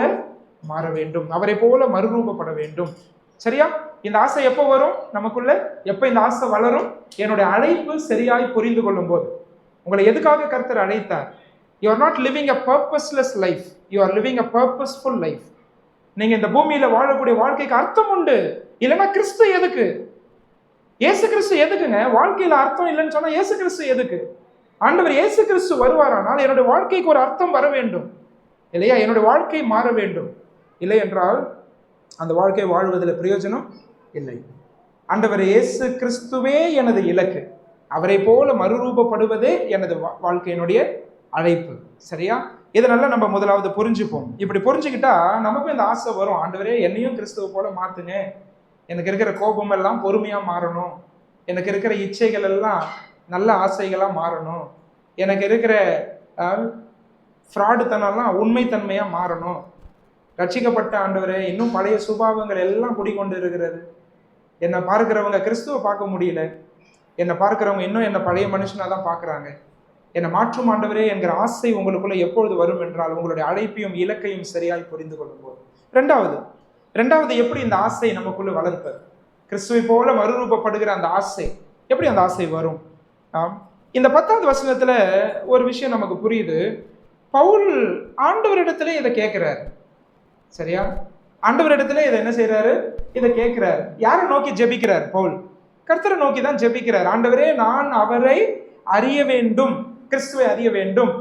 மாற வேண்டும், அவரை போல மறுரூபப்பட வேண்டும். சரியா? இந்த ஆசை எப்போ வரும் நமக்குள்ள? எப்ப இந்த ஆசை வளரும்? என்னுடைய அழைப்பு சரியாய் புரிந்து கொள்ளும் போது. உங்களை எதுக்காக கர்த்தர் அழைத்தார்? You are not living a purposeless life, you are living a purposeful life. நீங்க இந்த பூமியில வாழக்கூடிய வாழ்க்கைக்கு அர்த்தம் உண்டு. இல்லைன்னா கிறிஸ்து எதுக்கு? இயேசு கிறிஸ்து எதுக்குங்க? வாழ்க்கையில அர்த்தம் இல்லைன்னு சொன்னா இயேசு கிறிஸ்து எதுக்கு? ஆண்டவர் இயேசு கிறிஸ்து வருவாரானால் என்னுடைய வாழ்க்கைக்கு ஒரு அர்த்தம் வர வேண்டும் இல்லையா? என்னுடைய வாழ்க்கை மாற வேண்டும். இல்லை என்றால் அந்த வாழ்க்கை வாழ்வதில் பிரயோஜனம் இல்லை. ஆண்டவர் இயேசு கிறிஸ்துவே எனது இலக்கு. அவரை போல மறுரூபப்படுவதே எனது வாழ்க்கையினுடைய அழைப்பு. சரியா? இதனால நம்ம முதலாவது புரிஞ்சுப்போம். இப்படி புரிஞ்சுக்கிட்டா நமக்கும் இந்த ஆசை வரும், ஆண்டவரே என்னையும் கிறிஸ்துவ போல மாத்துங்க, எனக்கு இருக்கிற கோபம் எல்லாம் பொறுமையா மாறணும், எனக்கு இருக்கிற இச்சைகள் எல்லாம் நல்ல ஆசைகளா மாறணும், எனக்கு இருக்கிற ஃப்ராடுத்தனம்லாம் உண்மைத்தன்மையா மாறணும், ரட்சிக்கப்பட்ட ஆண்டவரே இன்னும் பழைய சுபாவங்கள் எல்லாம் குடிக்கொண்டு இருக்கிறது, என்னை பார்க்கிறவங்க கிறிஸ்துவ பார்க்க முடியல, என்னை பார்க்கிறவங்க இன்னும் என்னை பழைய மனுஷனா தான் பார்க்குறாங்க, என்னை மாற்றும் ஆண்டவரே என்கிற ஆசை உங்களுக்குள்ள எப்பொழுது வரும் என்றால் உங்களுடைய அழைப்பையும் இலக்கையும் சரியாய் புரிந்து கொள்ளும் போது. ரெண்டாவது எப்படி இந்த ஆசை நமக்குள்ள வளர்ப்பது? கிறிஸ்துவை போல மறுரூபப்படுகிற அந்த ஆசை, எப்படி அந்த ஆசை வரும்? இந்த 10வது வசனத்துல ஒரு விஷயம் நமக்கு புரியுது. பவுல் ஆண்டவரிடத்துல இதை கேட்கிறார். சரியா? ஆண்டவரிடத்துல இதை என்ன செய்யறாரு? இதை கேட்கிறார். யாரை நோக்கி ஜெபிக்கிறார்? பவுல் கர்த்தரை நோக்கி தான் ஜெபிக்கிறார். ஆண்டவரே நான் அவரை அறிய வேண்டும், கிறிஸ்துவை அறிய வேண்டும்.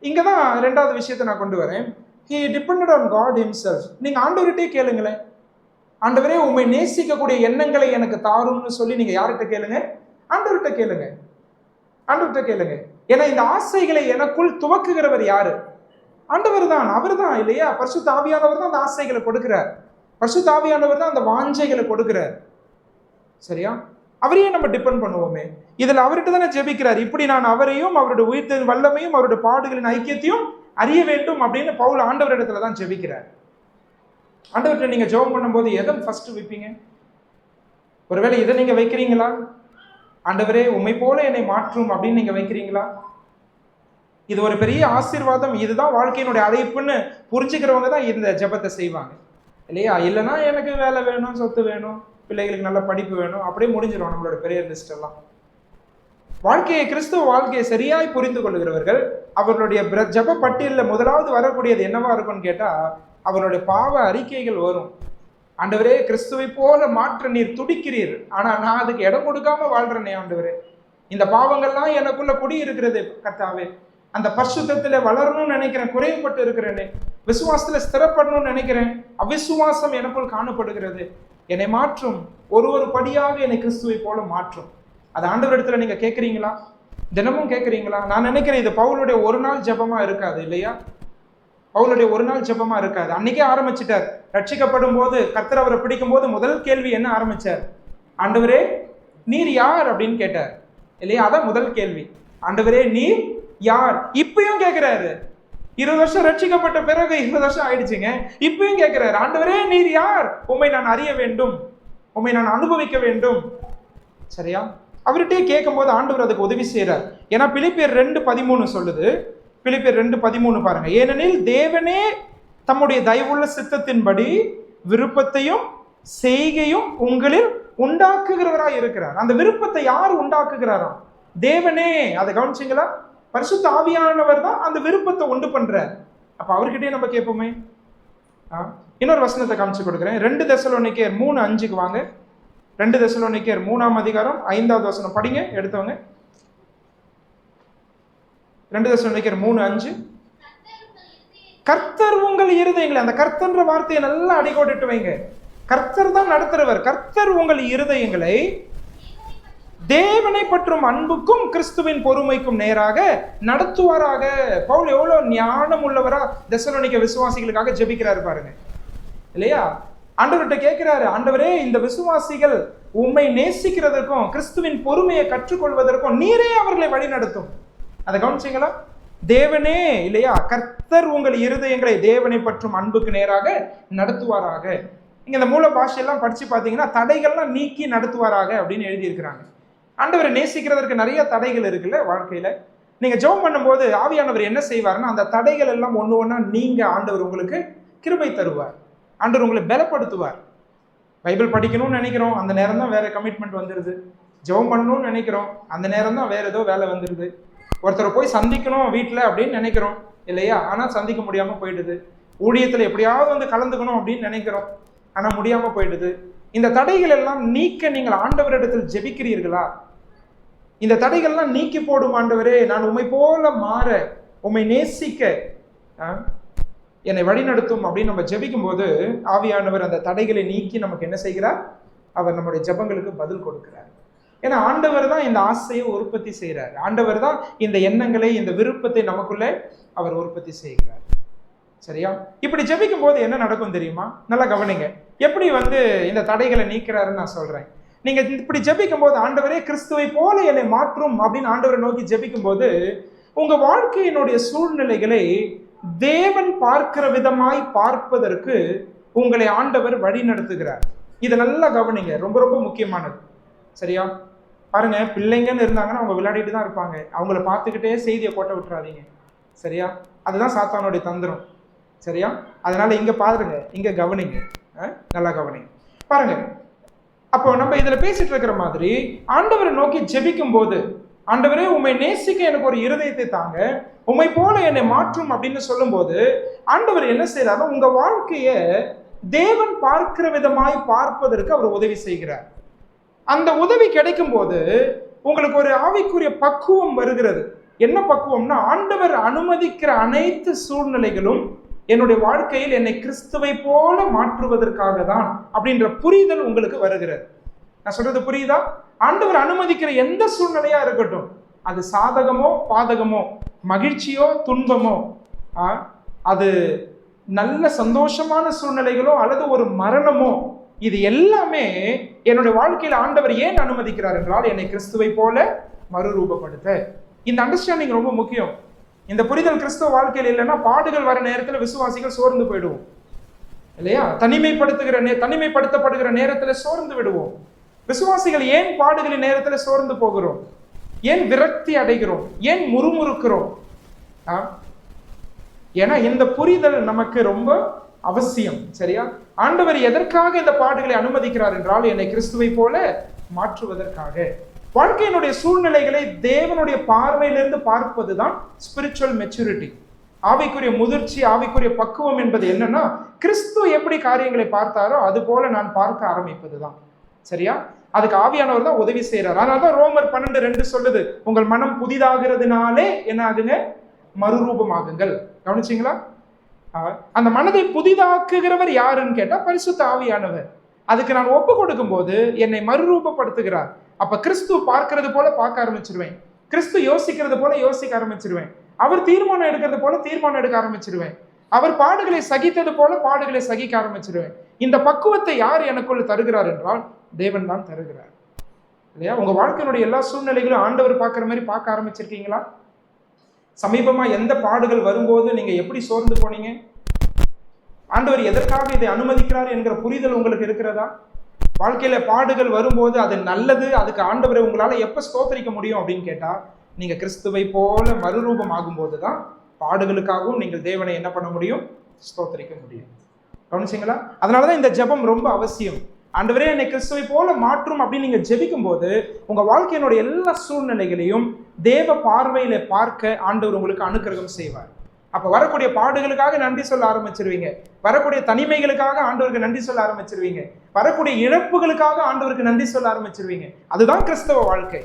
இங்கதான் 2வது விஷயத்தை நான் கொண்டு வரேன். He depended on God himself. நீங்க ஆண்டவர்கிட்டே கேளுங்களேன், ஆண்டவரே உம்மை நேசிக்கக்கூடிய எண்ணங்களை எனக்கு தாரும்னு சொல்லி நீங்க யார்கிட்ட கேளுங்க? ஆண்டவர்கிட்ட கேளுங்க. ஆண்டவர்கிட்ட கேளுங்க. ஏன்னா இந்த ஆசைகளை எனக்குள் துவக்குகிறவர் யாரு? ஆண்டவர் தான். அவர் தான் இல்லையா? பரிசுத்த ஆவியானவர் தான் அந்த ஆசைகளை கொடுக்கிறார். பரிசுத்த ஆவியானவர் தான் அந்த வாஞ்சைகளை கொடுக்கிறார். சரியா? அவரையே நம்ம டிபெண்ட் பண்ணுவோமே. இதுல அவர்கிட்ட தானே ஜெபிக்கிறார். இப்படி நான் அவரையும் அவருடைய உயிர்த்தெழுதலின் வல்லமையும் அவருடைய பாடுகளின் ஐக்கியத்தையும் அறிய வேண்டும் அப்படின்னு பவுல் ஆண்டவர் இடத்துல தான் ஜெபிக்கிறார். ஆண்டவர்கிட்ட நீங்க ஜெபம் பண்ணும்போது எதை ஃபர்ஸ்ட் வைப்பீங்க? ஒருவேளை இதை நீங்க வைக்கிறீங்களா? ஆண்டவரே உம்மை போல என்னை மாற்றும் அப்படின்னு நீங்க வைக்கிறீங்களா? இது ஒரு பெரிய ஆசீர்வாதம், இதுதான் வாழ்க்கையினுடைய அழைப்புன்னு புரிஞ்சுக்கிறவங்க தான் இந்த ஜெபத்தை செய்வாங்க இல்லையா? இல்லைன்னா எனக்கு வேலை வேணும், சொத்து வேணும், பிள்ளைகளுக்கு நல்ல படிப்பு வேணும், அப்படியே முடிஞ்சிடும் நம்மளோட பெரிய லிஸ்ட் எல்லாம். வாழ்க்கையை, கிறிஸ்துவ வாழ்க்கையை சரியாய் புரிந்து கொள்ளுகிறவர்கள் அவர்களுடைய ஜெப பட்டியலில் முதலாவது வரக்கூடியது என்னவா இருக்கும்னு கேட்டா அவருடைய பாவ அறிக்கைகள் வரும். ஆண்டவரே கிறிஸ்துவை போல மாற்ற நீர் துடிக்கிறீர், ஆனா நான் அதுக்கு இடம் கொடுக்காம வாழ்றேனே ஆண்டவரே, இந்த பாவங்கள்லாம் எனக்குள்ள குடி இருக்கிறது கர்த்தாவே, அந்த பரிசுத்தத்துல வளரணும்னு நினைக்கிறேன், குறைவுபட்டு இருக்கிறேனே, விசுவாசத்துல ஸ்திரப்படணும்னு நினைக்கிறேன், அவிசுவாசம் எனக்குள் காணப்படுகிறது, என்னை மாற்றும், ஒரு படியாக என்னை கிறிஸ்துவை போல மாற்றும். அது ஆண்டவரிடத்துல நீங்க கேட்குறீங்களா? தினமும் கேட்குறீங்களா? நான் நினைக்கிறேன் இது பவுலுடைய ஒரு நாள் ஜெபமா இருக்காது இல்லையா? பவுலுடைய ஒரு நாள் ஜெபமா இருக்காது. அன்னைக்கே ஆரம்பிச்சிட்டார். ரட்சிக்கப்படும் போது கர்த்தர் அவரை பிடிக்கும் போது முதல் கேள்வி என்ன ஆரம்பிச்சார்? ஆண்டவரே நீர் யார் அப்படின்னு கேட்டார் இல்லையா? அதான் முதல் கேள்வி. ஆண்டவரே நீர் யார்? இப்பயும் கேட்கிறாரு. 20 வருஷம் ரட்சிக்கப்பட்ட பிறகு 20 வருஷம் ஆயிடுச்சுங்க, இப்பயும் கேட்கிறாரு, ஆண்டவரே நீர் யார்? உம்மை நான் அறிய வேண்டும், உம்மை நான் அனுபவிக்க வேண்டும். சரியா? அவர்கிட்டே கேட்கும் போது ஆண்டவர் அதுக்கு உதவி செய்யறார். ஏன்னா பிலிப்பியர் 2:13 சொல்லுது. பிலிப்பியர் 2:13 பாருங்க. ஏனெனில் தேவனே தம்முடைய தயவுள்ள சித்தத்தின்படி விருப்பத்தையும் செய்கையும் உங்களில் உண்டாக்குகிறவராய் இருக்கிறார். அந்த விருப்பத்தை யார் உண்டாக்குகிறாராம்? தேவனே. அதை கவனிச்சிங்களா? பரிசுத்த ஆவியானவர் தான் அந்த விருப்பத்தை உண்டு பண்றார். அப்ப அவர்கிட்டயே நம்ம கேட்போமே. இன்னொரு வசனத்தை காமிச்சு கொடுக்குறேன். 2 தெசலோனிக்கேயர் 3:5 வாங்க. 2 தெசலோனிக்கேயர் 3ஆம் அதிகாரம் 5வது வசனம் படிங்க எடுத்தவங்க. 2 தெசலோனிக்கேயர் 3:5. கர்த்தர் உங்கள் இருதயங்களை, அந்த கர்த்தன்ற வார்த்தையை நல்லா அடிக்கோடிட்டு வைங்க. கர்த்தர் தான் நடத்துறவர். கர்த்தர் உங்கள் இருதயங்களை தேவனை பற்றும் அன்புக்கும் கிறிஸ்துவின் பொறுமைக்கும் நேராக நடத்துவாராக. பவுல் எவ்வளவு ஞானம் உள்ளவரா தெசலோனிக்க விசுவாசிகளுக்காக ஜெபிக்கிறாரு பாருங்க இல்லையா? ஆண்டவர்கிட்ட கேட்கிறாரு, ஆண்டவரே இந்த விசுவாசிகள் உம்மை நேசிக்கிறதற்கும் கிறிஸ்துவின் பொறுமையை கற்றுக்கொள்வதற்கும் நீரே அவர்களை வழி நடத்தும். அதை கவனிச்சிங்களா? தேவனே இல்லையா? கர்த்தர் உங்கள் இருதயங்களை தேவனை பற்றும் அன்புக்கு நேராக நடத்துவாராக. இங்க இந்த மூல பாஷையெல்லாம் படிச்சு பார்த்தீங்கன்னா தடைகள்லாம் நீக்கி நடத்துவாராக அப்படின்னு எழுதியிருக்கிறாங்க. ஆண்டவரை நேசிக்கிறதற்கு நிறைய தடைகள் இருக்குல்ல வாழ்க்கையில. நீங்க ஜெபம் பண்ணும்போது ஆவியானவர் என்ன செய்வார்னா அந்த தடைகள் எல்லாம் ஒன்று ஒன்றா நீங்க ஆண்டவர் உங்களுக்கு கிருபை தருவார். ஆண்டவர் உங்களை பலப்படுத்துவார். பைபிள் படிக்கணும்னு நினைக்கிறோம், அந்த நேரம் தான் வேற கமிட்மெண்ட் வந்துடுது. ஜெபம் பண்ணணும்னு நினைக்கிறோம், அந்த நேரம் தான் வேற ஏதோ வேலை வந்துடுது. ஒருத்தரை போய் சந்திக்கணும் வீட்டில் அப்படின்னு நினைக்கிறோம் இல்லையா? ஆனால் சந்திக்க முடியாமல் போயிடுது. ஊழியத்தில் எப்படியாவது வந்து கலந்துக்கணும் அப்படின்னு நினைக்கிறோம், ஆனால் முடியாமல் போயிடுது. இந்த தடைகள் எல்லாம் நீக்க நீங்கள் ஆண்டவரிடத்தில் ஜெபிக்கிறீர்களா? இந்த தடைகள்லாம் நீக்கி போடும் ஆண்டவரே, நான் உம்மை போல மாற, உம்மை நேசிக்க என்னை வழிநடத்தும் அப்படின்னு நம்ம ஜெபிக்கும் போது ஆவியானவர் அந்த தடைகளை நீக்கி நமக்கு என்ன செய்கிறார்? அவர் நம்முடைய ஜெபங்களுக்கு பதில் கொடுக்கிறார். ஏன்னா ஆண்டவர் தான் இந்த ஆசையை உற்பத்தி செய்கிறார். ஆண்டவர் தான் இந்த எண்ணங்களை, இந்த விருப்பத்தை நமக்குள்ளே அவர் உற்பத்தி செய்கிறார். சரியா? இப்படி ஜெபிக்கும் போது என்ன நடக்கும் தெரியுமா? நல்லா கவனிங்க. எப்படி இந்த தடைகளை நீக்கிறாருன்னு நான் சொல்றேன். நீங்க இப்படி ஜெபிக்கும் போது, ஆண்டவரே கிறிஸ்துவை போல என்னை மாற்றும் அப்படின்னு ஆண்டவரை நோக்கி ஜெபிக்கும் போது, உங்க வாழ்க்கையினுடைய சூழ்நிலைகளை தேவன் பார்க்கிற விதமாய் பார்ப்பதற்கு உங்களை ஆண்டவர் வழி நடத்துகிறார். இதை நல்லா கவனிங்க, ரொம்ப ரொம்ப முக்கியமானது. சரியா? பாருங்க, பிள்ளைங்கன்னு இருந்தாங்கன்னா அவங்க விளையாடிட்டு தான் இருப்பாங்க. அவங்கள பார்த்துக்கிட்டே செய்தியை போட்ட விட்டுறாதீங்க. சரியா? அதுதான் சாத்தானுடைய தந்திரம். சரியா? அதனால இங்க பாருங்க, இங்க கவனிங்க, நல்லா கவனிங்க. பாருங்க, அப்போ நம்ம இதுல பேசிட்டு இருக்கிற மாதிரி ஆண்டவரை நோக்கி ஜெபிக்கும் போது, ஆண்டவரே உம்மை நேசிக்க எனக்கு ஒரு இருதயத்தை தாங்க, உம்மை போல என்னை மாற்றும் அப்படின்னு சொல்லும் போது ஆண்டவர் என்ன செய்யறாரு? உங்க வாழ்க்கைய தேவன் பார்க்கிற விதமாய் பார்ப்பதற்கு அவர் உதவி செய்கிறார். அந்த உதவி கிடைக்கும் போது உங்களுக்கு ஒரு ஆவிக்குரிய பக்குவம் வருகிறது. என்ன பக்குவம்னா, ஆண்டவர் அனுமதிக்கிற அனைத்து சூழ்நிலைகளும் என்னுடைய வாழ்க்கையில் என்னை கிறிஸ்துவை போல மாற்றுவதற்காக தான் அப்படின்ற புரிதல் உங்களுக்கு வருகிறது. நான் சொல்றது புரியுதா? ஆண்டவர் அனுமதிக்கிற எந்த சூழ்நிலையா இருக்கட்டும், அது சாதகமோ பாதகமோ, மகிழ்ச்சியோ துன்பமோ, அது நல்ல சந்தோஷமான சூழ்நிலைகளோ அல்லது ஒரு மரணமோ, இது எல்லாமே என்னுடைய வாழ்க்கையில் ஆண்டவர் ஏன் அனுமதிக்கிறார் என்றால் என்னை கிறிஸ்துவை போல மறுரூபப்படுத்த. இந்த அண்டர்ஸ்டாண்டிங் ரொம்ப முக்கியம். இந்த புரிதல் கிறிஸ்துவ வாழ்க்கையில் இல்லைன்னா பாடுகள் வர நேரத்தில் விசுவாசிகள் சோர்ந்து போயிடுவோம் இல்லையா? தனிமைப்படுத்தப்படுகிற நேரத்தில் சோர்ந்து விடுவோம். விசுவாசிகள் ஏன் பாடுகளின் நேரத்தில் சோர்ந்து போகிறோம்? ஏன் விரக்தி அடைகிறோம்? ஏன் முறுமுறுக்கிறோம்? ஏன்னா இந்த புரிதல் நமக்கு ரொம்ப அவசியம். சரியா? ஆண்டவர் எதற்காக இந்த பாடுகளை அனுமதிக்கிறார் என்றால் என்னை கிறிஸ்துவை போல மாற்றுவதற்காக. வாழ்க்கையினுடைய சூழ்நிலைகளை தேவனுடைய பார்வையிலிருந்து பார்ப்பதுதான் ஸ்பிரிச்சுவல் மெச்சூரிட்டி. ஆவிக்குரிய முதிர்ச்சி, ஆவிக்குரிய பக்குவம் என்பது என்னன்னா, கிறிஸ்து எப்படி காரியங்களை பார்த்தாரோ அது போல நான் பார்க்க ஆரம்பிப்பதுதான். சரியா? அதுக்கு ஆவியானவர் தான் உதவி செய்யறார். அதனாலதான் ரோமர் 12:2 சொல்லுது, உங்கள் மனம் புதிதாகிறதுனாலே என்ன ஆகுங்க? மறுரூபமாகுங்கள். கவனிச்சிங்களா? அந்த மனதை புதிதாக்குகிறவர் யாருன்னு கேட்டா பரிசுத்த ஆவியானவர். அதுக்கு நான் ஒப்பு கொடுக்கும் போது என்னை மறுரூபப்படுத்துகிறார். அப்ப கிறிஸ்து பார்க்கிறது போல பார்க்க ஆரம்பிச்சிருவேன். கிறிஸ்து யோசிக்கிறது போல யோசிக்க ஆரம்பிச்சிருவேன். அவர் தீர்மானம் எடுக்கிறது போல தீர்மானம் எடுக்க ஆரம்பிச்சிருவேன். அவர் பாடுகளை சகித்தது போல பாடுகளை சகிக்க ஆரம்பிச்சிருவேன். இந்த பக்குவத்தை யார் எனக்குள்ள தருகிறார் என்றால் தேவன் தான் தருகிறார். இல்லையா? உங்க வாழ்க்கையினுடைய எல்லா சூழ்நிலைகளும் ஆண்டவர் பார்க்கிற மாதிரி பார்க்க ஆரம்பிச்சிருக்கீங்களா? சமீபமா எந்த பாடுகள் வரும்போது நீங்க எப்படி சோர்ந்து போனீங்க? ஆண்டவர் எதற்காக இதை அனுமதிக்கிறார் என்கிற புரிதல் உங்களுக்கு இருக்கிறதா? வாழ்க்கையில பாடுகள் வரும்போது அது நல்லது, அதுக்கு ஆண்டவரை உங்களால எப்ப ஸ்தோத்தரிக்க முடியும் அப்படின்னு கேட்டா, நீங்க கிறிஸ்துவை போல மறுரூபம் ஆகும் போதுதான் பாடுகளுக்காகவும் நீங்கள் தேவனை என்ன பண்ண முடியும்? ஸ்தோத்தரிக்க முடியும். கவனிச்சிங்களா? அதனாலதான் இந்த ஜெபம் ரொம்ப அவசியம். ஆண்டவரே என்னை கிறிஸ்துவை போல மாற்றும் அப்படின்னு நீங்க ஜெபிக்கும் போது உங்க வாழ்க்கையினுடைய எல்லா சூழ்நிலைகளையும் தேவ பார்வையில பார்க்க ஆண்டவர் உங்களுக்கு அனுக்கிரகம் செய்வார். அப்ப வரக்கூடிய பாடுகளுக்காக நன்றி சொல்ல ஆரம்பிச்சிருவீங்க. வரக்கூடிய தனிமைகளுக்காக ஆண்டவருக்கு நன்றி சொல்ல ஆரம்பிச்சிருவீங்க. வரக்கூடிய இழப்புகளுக்காக ஆண்டவருக்கு நன்றி சொல்ல ஆரம்பிச்சிருவீங்க. அதுதான் கிறிஸ்தவ வாழ்க்கை.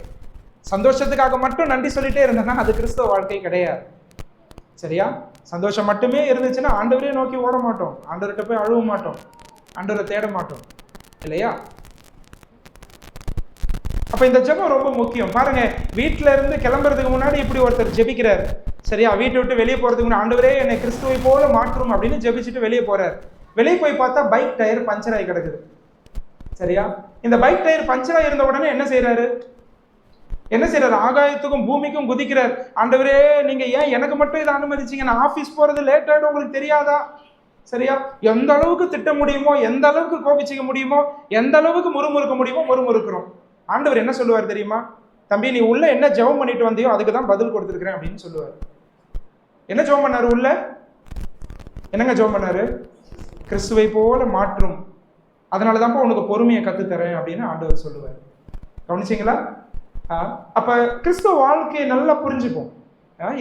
சந்தோஷத்துக்காக மட்டும் நன்றி சொல்லிட்டே இருந்தேன்னா அது கிறிஸ்தவ வாழ்க்கை கிடையாது. சரியா? சந்தோஷம் மட்டுமே இருந்துச்சுன்னா ஆண்டவரே நோக்கி ஓட மாட்டோம், ஆண்டவர்கிட்ட போய் அழுவ மாட்டோம், ஆண்டவரை தேட மாட்டோம் இல்லையா? அப்ப இந்த ஜெபம் ரொம்ப முக்கியம். பாருங்க, வீட்டுல இருந்து கிளம்புறதுக்கு முன்னாடி இப்படி ஒருத்தர் ஜெபிக்கிறார். சரியா? வீட்டை விட்டு வெளியே போறதுக்கு முன்னாடி ஆண்டவரே என்னை கிறிஸ்துவை போல மாற்றும் அப்படின்னு ஜெபிச்சுட்டு வெளியே போறார். வெளியே போய் பார்த்தா பைக் டயர் பஞ்சர் ஆகி கிடக்குது. சரியா? இந்த பைக் டயர் பஞ்சர் ஆகி இருந்த உடனே என்ன செய்யறாரு? ஆகாயத்துக்கும் பூமிக்கும் குதிக்கிறார். ஆண்டவரே நீங்க ஏன் எனக்கு மட்டும் இதை அனுமதிச்சீங்க? நான் ஆபீஸ் போறது லேட் ஆயிடும், உங்களுக்கு தெரியாதா? சரியா? எந்த அளவுக்கு திட்ட முடியுமோ, எந்த அளவுக்கு கோபிச்சிக்க முடியுமோ, எந்த அளவுக்கு முறுமுறுக்க முடியுமோ முறுமுறுக்கிறோம். ஆண்டவர் என்ன சொல்லுவார் தெரியுமா? தம்பி, நீ உள்ள என்ன ஜெபம் பண்ணிட்டு வந்தியோ அதுக்கு தான் பதில் கொடுத்துருக்கிறேன் அப்படின்னு சொல்லுவார். என்ன ஜெபம் பண்ணாரு? உள்ள என்னங்க ஜெபம் பண்ணாரு? கிறிஸ்துவை போல மாற்றும், அதனாலதான்ப்பா உனக்கு பொறுமையை கத்துத்தரேன் அப்படின்னு ஆண்டவர் சொல்லுவார். கவனிச்சிங்களா? அப்ப கிறிஸ்துவ வாழ்க்கையை நல்லா புரிஞ்சுப்போம்.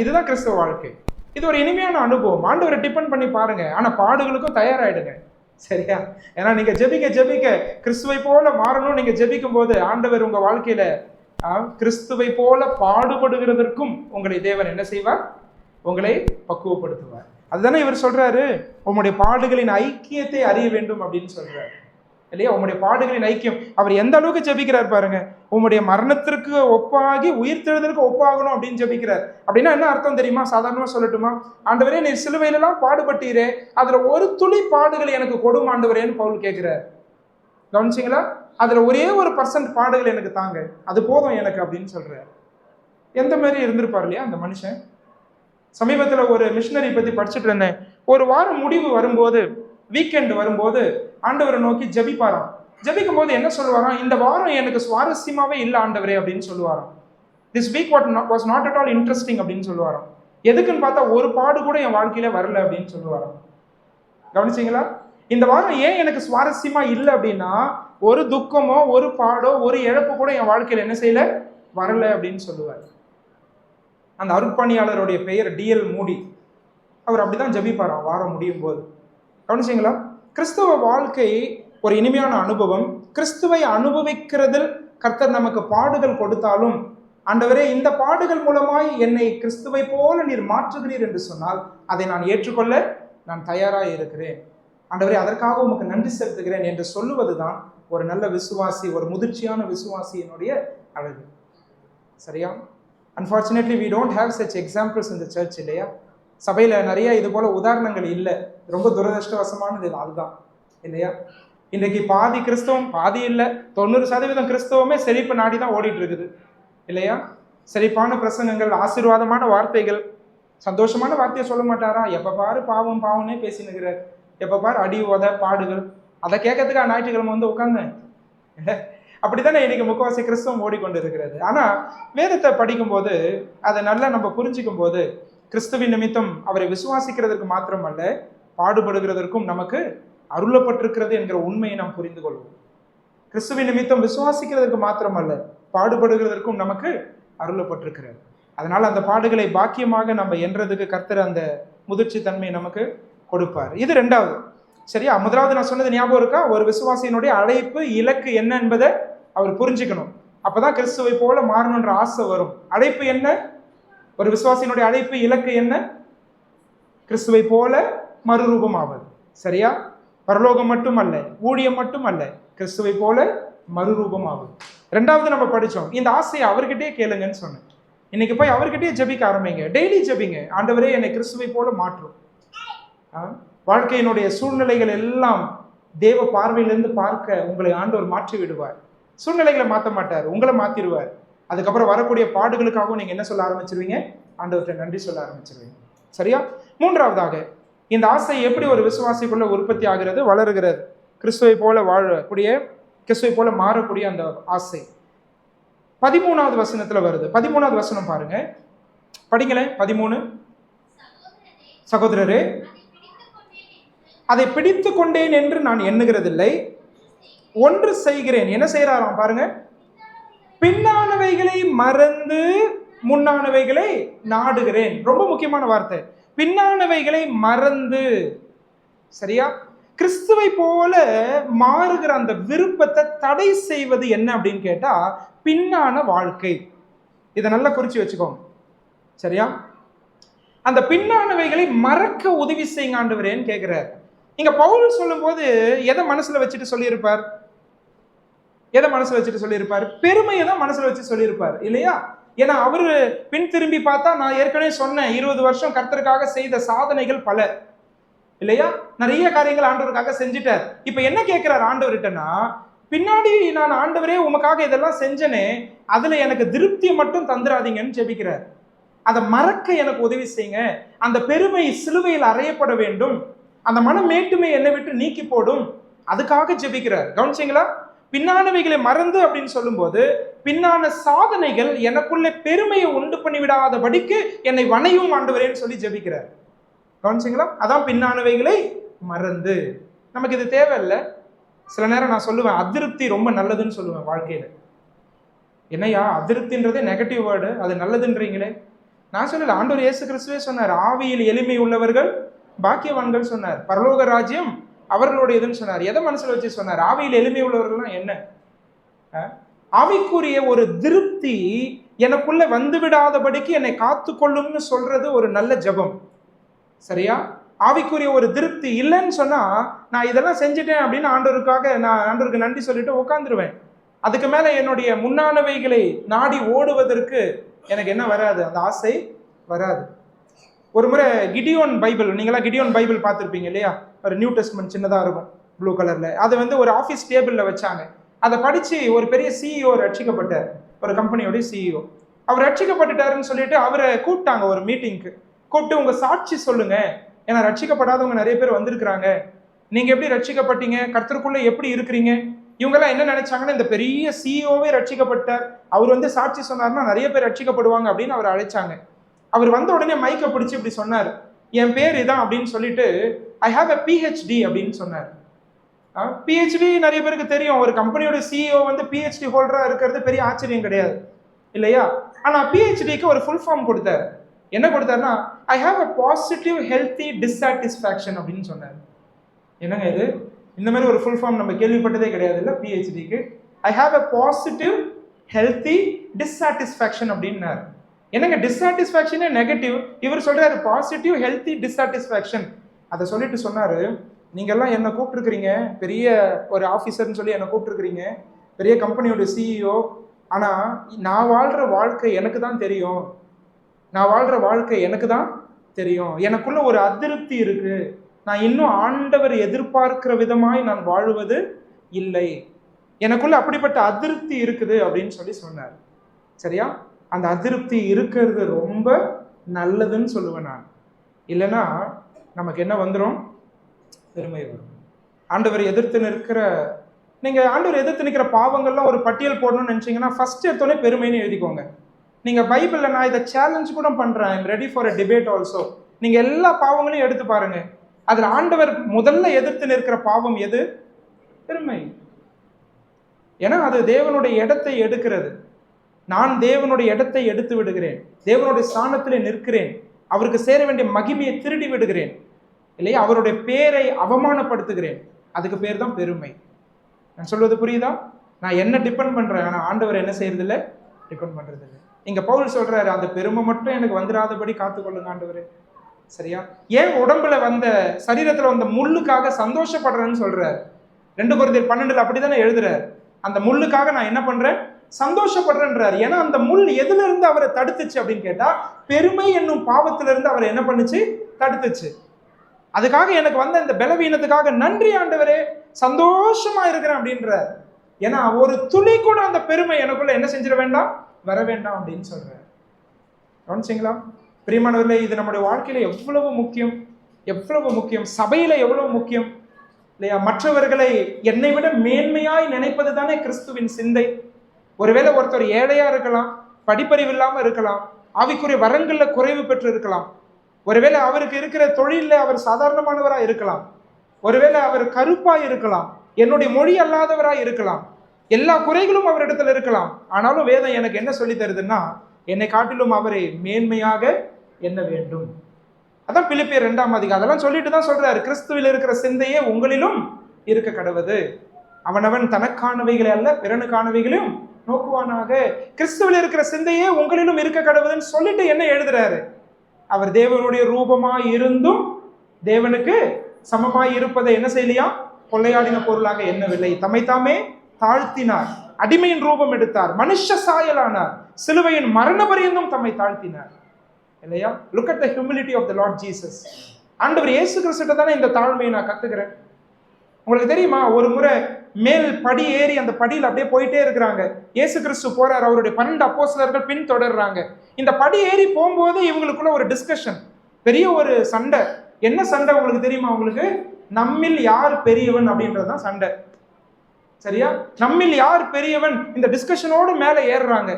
இதுதான் கிறிஸ்துவ வாழ்க்கை. இது ஒரு இனிமையான அனுபவம். ஆண்டவரை டிபெண்ட் பண்ணி பாருங்க, ஆனா பாடுகளுக்கும் தயாராயிடுங்க. சரியா? ஏன்னா நீங்க ஜெபிக்க ஜெபிக்க கிறிஸ்துவை போல மாறணும். நீங்க ஜெபிக்கும் போது ஆண்டவர் உங்க வாழ்க்கையில கிறிஸ்துவை போல பாடுபடுகிறதற்கும் உங்களை தேவன் என்ன செய்வார்? உங்களை பக்குவப்படுத்துவார். அதுதானே இவர் சொல்றாரு, உங்களுடைய பாடுகளின் ஐக்கியத்தை அறிய வேண்டும் அப்படின்னு சொல்றாரு இல்லையா? உங்களுடைய பாடுகளின் ஐக்கியம். அவர் எந்த அளவுக்கு ஜெபிக்கிறார் பாருங்க. உங்களுடைய மரணத்திற்கு ஒப்பாகி உயிர்த்தெழுதலுக்கு ஒப்பாகணும் அப்படின்னு ஜெபிக்கிறார். அப்படின்னா என்ன அர்த்தம் தெரியுமா? சாதாரணமா சொல்லட்டுமா? ஆண்டவரே, நீ சிலுவையிலலாம் பாடுபட்டீரே, அதுல ஒரு துளி பாடுகள் எனக்கு கொடும் ஆண்டவரேன்னு பவுல் கேட்கிறார். கவனிச்சிங்களா? அதுல ஒரே ஒரு % பாடுகள் எனக்கு தாங்க, அது போதும் எனக்கு அப்படின்னு சொல்றாரு. எந்த மாதிரி இருந்திருப்பார் இல்லையா அந்த மனுஷன்? சமீபத்துல ஒரு மிஷினரி பத்தி படிச்சுட்டு இருந்தேன். ஒரு வாரம் முடிவு வரும்போது, வீக்கெண்ட் வரும்போது ஆண்டவரை நோக்கி ஜெபிப்பாராம். ஜெபிக்கும் போது என்ன சொல்லுவாராம்? இந்த வாரம் எனக்கு சுவாரஸ்யமாவே இல்லை ஆண்டவரே அப்படின்னு சொல்லுவாராம். This week was not at all interesting அப்படின்னு சொல்லுவாராம். எதுக்குன்னு பார்த்தா ஒரு பாடு கூட என் வாழ்க்கையில வரல அப்படின்னு சொல்லுவாராம். கவனிச்சிங்களா? இந்த வாரம் ஏன் எனக்கு சுவாரஸ்யமா இல்லை அப்படின்னா, ஒரு துக்கமோ ஒரு பாடோ ஒரு இழப்பு கூட என் வாழ்க்கையில என்ன செய்யல, வரல அப்படின்னு சொல்லுவார். அந்த அருட்பணியாளருடைய பெயர் டிஎல் மூடி. அவர் அப்படிதான் ஜெபிப்பாராம் வாரம் முடியும் போது. கவனிச்சிங்களா? கிறிஸ்தவ வாழ்க்கை ஒரு இனிமையான அனுபவம். கிறிஸ்துவை அனுபவிக்கிறதில் கர்த்தர் நமக்கு பாடுகள் கொடுத்தாலும், ஆண்டவரே, இந்த பாடுகள் மூலமாய் என்னை கிறிஸ்துவை போல நீர் மாற்றுகிறீர் என்று சொன்னால் அதை நான் ஏற்றுக்கொள்ள நான் தயாராக இருக்கிறேன். ஆண்டவரே, அதற்காக உமக்கு நன்றி செலுத்துகிறேன் என்று சொல்லுவதுதான் ஒரு நல்ல விசுவாசி, ஒரு முதிர்ச்சியான விசுவாசியினுடைய அழகு. சரியா? Unfortunately we don't have such examples in the church இல்லையா? சபையில் நிறைய இது போல உதாரணங்கள் இல்லை. ரொம்ப துரதிருஷ்டவசமானது அதுதான் இல்லையா? இன்றைக்கு பாதி கிறிஸ்தவம், பாதி இல்லை 90% கிறிஸ்தவமே செழிப்பு நாடி தான் ஓடிட்டு இருக்குது இல்லையா? செழிப்பான பிரசங்கங்கள், ஆசீர்வாதமான வார்த்தைகள், சந்தோஷமான வார்த்தையை சொல்ல மாட்டாரா? எப்போ பாரு பாவம் பாவம்னே பேசினுக்கிறார். எப்போ பாரு அடி உத பாடுகள். அதை கேட்கறதுக்கு ஞாயிற்றுக்கிழமை வந்து உட்கார்ந்தேன். அப்படித்தானே இன்னைக்கு முக்கவாசி கிறிஸ்தவம் ஓடிக்கொண்டு இருக்கிறது. ஆனா வேதத்தை படிக்கும்போது அதை நல்லா நம்ம புரிஞ்சுக்கும் போது, கிறிஸ்துவின் நிமித்தம் அவரை விசுவாசிக்கிறதுக்கு மாத்திரமல்ல, பாடுபடுகிறதற்கும் நமக்கு அருளப்பட்டிருக்கிறது என்கிற உண்மையை நாம் புரிந்து கொள்வோம். கிறிஸ்துவின் நிமித்தம் விசுவாசிக்கிறதுக்கு மாத்திரமல்ல, பாடுபடுகிறதற்கும் நமக்கு அருளப்பட்டிருக்கிறது. அதனால அந்த பாடுகளை பாக்கியமாக நம்ம எண்றதுக்கு கர்த்தர் அந்த முதிர்ச்சி தன்மையை நமக்கு கொடுப்பார். இது 2வது. சரியா? முதலாவது நான் சொன்னது ஞாபகம் இருக்கா? ஒரு விசுவாசியினுடைய அழைப்பு, இலக்கு என்ன என்பதை அவர் புரிஞ்சுக்கணும். அப்பதான் கிறிஸ்துவை போல மாறணுன்ற ஆசை வரும். அழைப்பு என்ன? ஒரு விசுவாசியினுடைய அழைப்பு, இலக்கு என்ன? கிறிஸ்துவை போல மறுரூபம் ஆவது. சரியா? பரலோகம் மட்டும் அல்ல, ஊழியம் மட்டும் அல்ல, கிறிஸ்துவை போல மறுரூபம் ஆகுது. 2வது நம்ம படிச்சோம், இந்த ஆசையை அவர்கிட்டயே கேளுங்கன்னு சொன்னேன். இன்னைக்கு போய் அவர்கிட்டயே ஜெபிக்க ஆரம்பிங்க. டெய்லி ஜெபிங்க, ஆண்டவரே என்னை கிறிஸ்துவை போல மாற்றும். வாழ்க்கையினுடைய சூழ்நிலைகள் எல்லாம் தேவ பார்வையிலிருந்து பார்க்க உங்களை ஆண்டவர் மாற்றி விடுவார். சூழ்நிலைகளை மாற்ற மாட்டார், உங்களை மாத்திடுவார். அதுக்கப்புறம் வரக்கூடிய பாடுகளுக்காகவும் நீங்க என்ன சொல்ல ஆரம்பிச்சிருவீங்க? ஆண்டவர்கிட்ட நன்றி சொல்ல ஆரம்பிச்சிருவீங்க. சரியா? 3வதாக, இந்த ஆசை எப்படி ஒரு விசுவாசிக்குள்ள உற்பத்தி ஆகிறது, வளருகிறது? கிறிஸ்துவை போல வாழக்கூடிய, கிறிஸ்துவை போல மாறக்கூடிய அந்த ஆசை 13வது வசனத்துல வருது. 13வது வசனம் பாருங்க, படிங்களேன். 13, சகோதரரே, அதை பிடித்து கொண்டேன் என்று நான் எண்ணுகிறதில்லை, ஒன்று செய்கிறேன். என்ன செய்யறாராம் பாருங்க, பின்னானவைகளை மறந்து முன்னானவைகளை நாடுகிறேன். ரொம்ப முக்கியமான வார்த்தை, பின்னானவைகளை மறந்து. சரியா? கிறிஸ்துவை போல மாறுகிற அந்த விருப்பத்தை தடை செய்வது என்ன அப்படின்னு கேட்டா, பின்னான வாழ்க்கை. இதை நல்லா குறிச்சு வச்சுக்கோங்க. சரியா? அந்த பின்னானவைகளை மறக்க உதவி செய்யுங்க ஆண்டவரேன்னு கேட்கிறார். இங்க பவுல் சொல்லும் போது எதை மனசுல வச்சுட்டு சொல்லியிருப்பார்? எதை மனசுல வச்சுட்டு சொல்லியிருப்பார்? பெருமையை தான் மனசுல வச்சு சொல்லியிருப்பார் இல்லையா? ஏன்னா அவரு பின் திரும்பி பார்த்தா, நான் ஏற்கனவே சொன்னேன், 20 வருஷம் கர்த்தருக்காக செய்த சாதனைகள் பல இல்லையா? நிறைய காரியங்கள் ஆண்டவருக்காக செஞ்சுட்டார். இப்ப என்ன கேட்கிறார் ஆண்டவர்கிட்டனா, பின்னாடி நான் ஆண்டவரே உமக்காக இதெல்லாம் செஞ்சனே, அதுல எனக்கு திருப்தியை மட்டும் தந்துடாதீங்கன்னு ஜெபிக்கிறார். அதை மறக்க எனக்கு உதவி செய்யுங்க. அந்த பெருமை சிலுவையில் அறையப்பட வேண்டும். அந்த மனம் மேட்டுமை என்னை விட்டு நீக்கி போடும். அதுக்காக ஜெபிக்கிறார். கவனிச்சிங்களா? பின்னானவைகளை மறந்து அப்படின்னு சொல்லும் போது, பின்னான சாதனைகள் எனக்குள்ள பெருமையை உண்டு பண்ணி விடாதபடிக்கு என்னை வணையும் ஆண்டவரேன்னு சொல்லி ஜெபிக்கிறார். கவனிச்சிங்களா? அதான் பின்னானவைகளை மறந்து. நமக்கு இது தேவையில்லை. சில நேரம் நான் சொல்லுவேன், அதிருப்தி ரொம்ப நல்லதுன்னு சொல்லுவேன் வாழ்க்கையில. என்னையா அதிருப்தின்றதே நெகட்டிவ் வேர்டு, அது நல்லதுன்றீங்களே. நான் சொல்லல, ஆண்டவர் இயேசு கிறிஸ்துவே சொன்னார், ஆவியில் எளிமை உள்ளவர்கள் பாக்கியவான்கள் சொன்னார், பரலோக ராஜ்யம் அவர்களுடைய இதுன்னு சொன்னார். எதை மனசுல வச்சு சொன்னார்? ஆவியில் எளிமை உள்ளவர்கள்லாம் என்ன? ஆவிக்குரிய ஒரு திருப்தி எனக்குள்ள வந்து விடாதபடிக்கு என்னை காத்து கொள்ளும்னு சொல்றது ஒரு நல்ல ஜெபம். சரியா? ஆவிக்குரிய ஒரு திருப்தி இல்லைன்னு சொன்னா, நான் இதெல்லாம் செஞ்சுட்டேன் அப்படின்னு நான் ஆண்டவருக்கு நன்றி சொல்லிட்டு உட்காந்துருவேன். அதுக்கு மேல என்னுடைய முன்னானவைகளை நாடி ஓடுவதற்கு எனக்கு என்ன வராது, அந்த ஆசை வராது. ஒரு முறை கிடியோன் பைபிள், நீங்களாம் கிடியோன் பைபிள் பார்த்துருப்பீங்க இல்லையா? ஒரு நியூ டெஸ்ட்மெண்ட் சின்னதாக இருக்கும், ப்ளூ கலர்ல. அதை ஒரு ஆஃபீஸ் டேபிளில் வச்சாங்க. அதை படிச்சு ஒரு பெரிய சிஇஓ ரட்சிக்கப்பட்டார், ஒரு கம்பெனியோடைய சிஇஓ. அவர் ரட்சிக்கப்பட்டுட்டாருன்னு சொல்லிட்டு அவரை கூப்பிட்டாங்க ஒரு மீட்டிங்க்கு. கூப்பிட்டு உங்க சாட்சி சொல்லுங்க, ஏன்னா ரட்சிக்கப்படாதவங்க நிறைய பேர் வந்திருக்கிறாங்க, நீங்க எப்படி ரட்சிக்கப்பட்டீங்க, கர்த்தருக்குள்ள எப்படி இருக்கிறீங்க. இவங்கெல்லாம் என்ன நினைச்சாங்கன்னா, இந்த பெரிய சிஇஓவே ரட்சிக்கப்பட்டார், அவர் சாட்சி சொன்னார்னா நிறைய பேர் ரட்சிக்கப்படுவாங்க அப்படின்னு அவர் அழைச்சாங்க. அவர் வந்த உடனே மைக்கை பிடிச்சி இப்படி சொன்னார், என் பேர் இதான் அப்படின்னு சொல்லிட்டு, ஐ ஹாவ் அ பிஹெச்டி அப்படின்னு சொன்னார். பிஹெச்டி நிறைய பேருக்கு தெரியும், ஒரு கம்பெனியோட சிஇஓ பிஹெச்டி ஹோல்டரா இருக்கிறது பெரிய ஆச்சரியம் கிடையாது இல்லையா? ஆனா பிஹெச்டிக்கு ஒரு ஃபுல் ஃபார்ம் கொடுத்தார். என்ன கொடுத்தாருன்னா, I have a positive healthy dissatisfaction அப்படின்னு சொன்னார். என்னங்க இது? இந்த மாதிரி ஒரு ஃபுல் ஃபார்ம் நம்ம கேள்விப்பட்டதே கிடையாது இல்லை பிஹெச்டிக்கு. I have a positive healthy dissatisfaction அப்படின்னாரு. என்னங்க டிஸ்சாட்டிஸ்ஃபேக்ஷனே நெகட்டிவ், இவர் சொல்றாரு பாசிட்டிவ் ஹெல்த்தி டிஸ்சாட்டிஸ்ஃபேக்ஷன். அதை சொல்லிட்டு சொன்னாரு, நீங்கெல்லாம் என்னை கூப்பிட்டுருக்கிறீங்க, பெரிய ஒரு ஆஃபீஸர்னு சொல்லி என்னை கூப்பிட்டுருக்கிறீங்க, பெரிய கம்பெனியோட சிஇஓ. ஆனால் நான் வாழ்கிற வாழ்க்கை எனக்கு தான் தெரியும், நான் வாழ்கிற வாழ்க்கை எனக்கு தான் தெரியும். எனக்குள்ள ஒரு அதிருப்தி இருக்கு, நான் இன்னும் ஆண்டவர் எதிர்பார்க்கிற விதமாய் நான் வாழுவது இல்லை, எனக்குள்ள அப்படிப்பட்ட அதிருப்தி இருக்குது அப்படின்னு சொல்லி சொன்னார். சரியா? அந்த அதிருப்தி இருக்கிறது ரொம்ப நல்லதுன்னு சொல்லுவேன் நான். இல்லைன்னா நமக்கு என்ன வந்துடும், பெருமை வரும். ஆண்டவர் எதிர்த்து நிற்கிற, நீங்கள் ஆண்டவர் எதிர்த்து நிற்கிற பாவங்கள்லாம் ஒரு பட்டியல் போடணும்னு நினச்சிங்கன்னா ஃபர்ஸ்ட் எடுத்தோடனே பெருமைன்னு எழுதிக்கோங்க. நீங்கள் பைபிளில், நான் இதை சேலஞ்ச் கூட பண்ணுறேன், I'm ready for a debate also. நீங்கள் எல்லா பாவங்களையும் எடுத்து பாருங்க, அதில் ஆண்டவர் முதல்ல எதிர்த்து நிற்கிற பாவம் எது? பெருமை. ஏன்னா அது தேவனுடைய இடத்தை எடுக்கிறது. நான் தேவனுடைய இடத்தை எடுத்து விடுகிறேன், தேவனுடைய ஸ்தானத்திலே நிற்கிறேன், அவருக்கு சேர வேண்டிய மகிமையை திருடி விடுகிறேன் இல்லையா? அவருடைய பேரை அவமானப்படுத்துகிறேன். அதுக்கு பேர் தான் பெருமை. நான் சொல்வது புரியுதா? நான் என்ன டிபெண்ட் பண்றேன், ஆனால் ஆண்டவர் என்ன செய்யறது இல்லை, டிபெண்ட் பண்றது இல்லை. இங்க பவுல் சொல்றாரு, அந்த பெருமை மட்டும் எனக்கு வந்துடாதபடி காத்துக்கொள்ளுங்க ஆண்டவரே. சரியா? ஏன் உடம்புல வந்த, சரீரத்துல வந்த முள்ளுக்காக சந்தோஷப்படுறேன்னு சொல்றாரு. 2 கொரிந்தியர் 12 அப்படித்தானே எழுதுறாரு. அந்த முள்ளுக்காக நான் என்ன பண்றேன், சந்தோஷப்படுறேன்றார். ஏன்னா அந்த முள் எதுல இருந்து அவரை தடுத்துச்சு அப்படின்னு கேட்டா, பெருமை என்னும் பாவத்திலிருந்து அவரை என்ன பண்ணுச்சு, தடுத்துச்சு. அதுக்காக எனக்கு வந்த இந்த பலவீனத்துக்காக நன்றி ஆண்டவரே, சந்தோஷமா இருக்கிறேன் அப்படின்றார். ஏன்னா ஒரு துளி கூட அந்த பெருமை எனக்குள்ள என்ன செஞ்சிட வேண்டாம், வர வேண்டாம் அப்படின்னு சொல்றார். கவனிச்சிங்களா பிரியமானவர்களே? இது நம்முடைய வாழ்க்கையில எவ்வளவு முக்கியம், எவ்வளவு முக்கியம், சபையில எவ்வளவு முக்கியம் இல்லையா? மற்றவர்களை என்னை விட மேன்மையாய் நினைப்பது தானே கிறிஸ்துவின் சிந்தை. ஒருவேளை ஒருத்தர் ஏழையா இருக்கலாம், படிப்பறிவு இல்லாம இருக்கலாம், ஆவிக்குரிய வரங்கள்ல குறைவு பெற்று இருக்கலாம், ஒருவேளை அவருக்கு இருக்கிற தொழில அவர் சாதாரணமானவரா இருக்கலாம், ஒருவேளை அவர் கருப்பா இருக்கலாம், என்னுடைய மொழி அல்லாதவரா இருக்கலாம், எல்லா குறைகளும் அவரிடத்துல இருக்கலாம். ஆனாலும் வேதம் எனக்கு என்ன சொல்லி தருதுன்னா, என்னை காட்டிலும் அவரை மேன்மையாக எண்ண வேண்டும். அதான் பிலிப்பியர் 2ஆம் அதிகாரம் அதெல்லாம் சொல்லிட்டு தான் சொல்றாரு, கிறிஸ்துவில் இருக்கிற சிந்தையே உங்களிலும் இருக்க கடவுது, அவனவன் தனக்கானவைகளை அல்ல பிறனுக்கானவைகளையும் நோக்குவானாக. கிறிஸ்துவில் இருக்கிற சிந்தையே உங்களிலும் இருக்க கடவுதுன்னு சொல்லிட்டு என்ன எழுதுறாரு, அவர் தேவனுடைய ரூபமாய் இருந்தும் தேவனுக்கு சமமாய் இருப்பதை என்ன செய்யலையா, கொள்ளையாடின பொருளாக எண்ணவில்லை, தம்மைத்தாமே தாழ்த்தினார், அடிமையின் ரூபம் எடுத்தார், மனுஷ சாயலானார், சிலுவையின் மரண பரியந்தம் தம்மை தாழ்த்தினார் இல்லையா? Look at the humility of the Lord Jesus. ஆண்டவர் இயேசு கிறிஸ்துட்ட தானே இந்த தாழ்மையை நான் கத்துக்கிறேன். உங்களுக்கு தெரியுமா, ஒரு முறை மேல் படி ஏறி அந்த படியில் அப்படியே போயிட்டே இருக்கிறாங்க, இயேசு கிறிஸ்து போறார், அவருடைய 12 அப்போஸ்தலர்கள் பின் தொடர்றாங்க. இந்த படி ஏறி போகும்போது இவங்களுக்குள்ள ஒரு டிஸ்கஷன், பெரிய ஒரு சண்டை. என்ன சண்டை உங்களுக்கு தெரியுமா? உங்களுக்கு நம்மில் யார் பெரியவன் அப்படின்றதுதான் சண்டை. சரியா? நம்மில் யார் பெரியவன், இந்த டிஸ்கஷனோடு மேலே ஏறுறாங்க.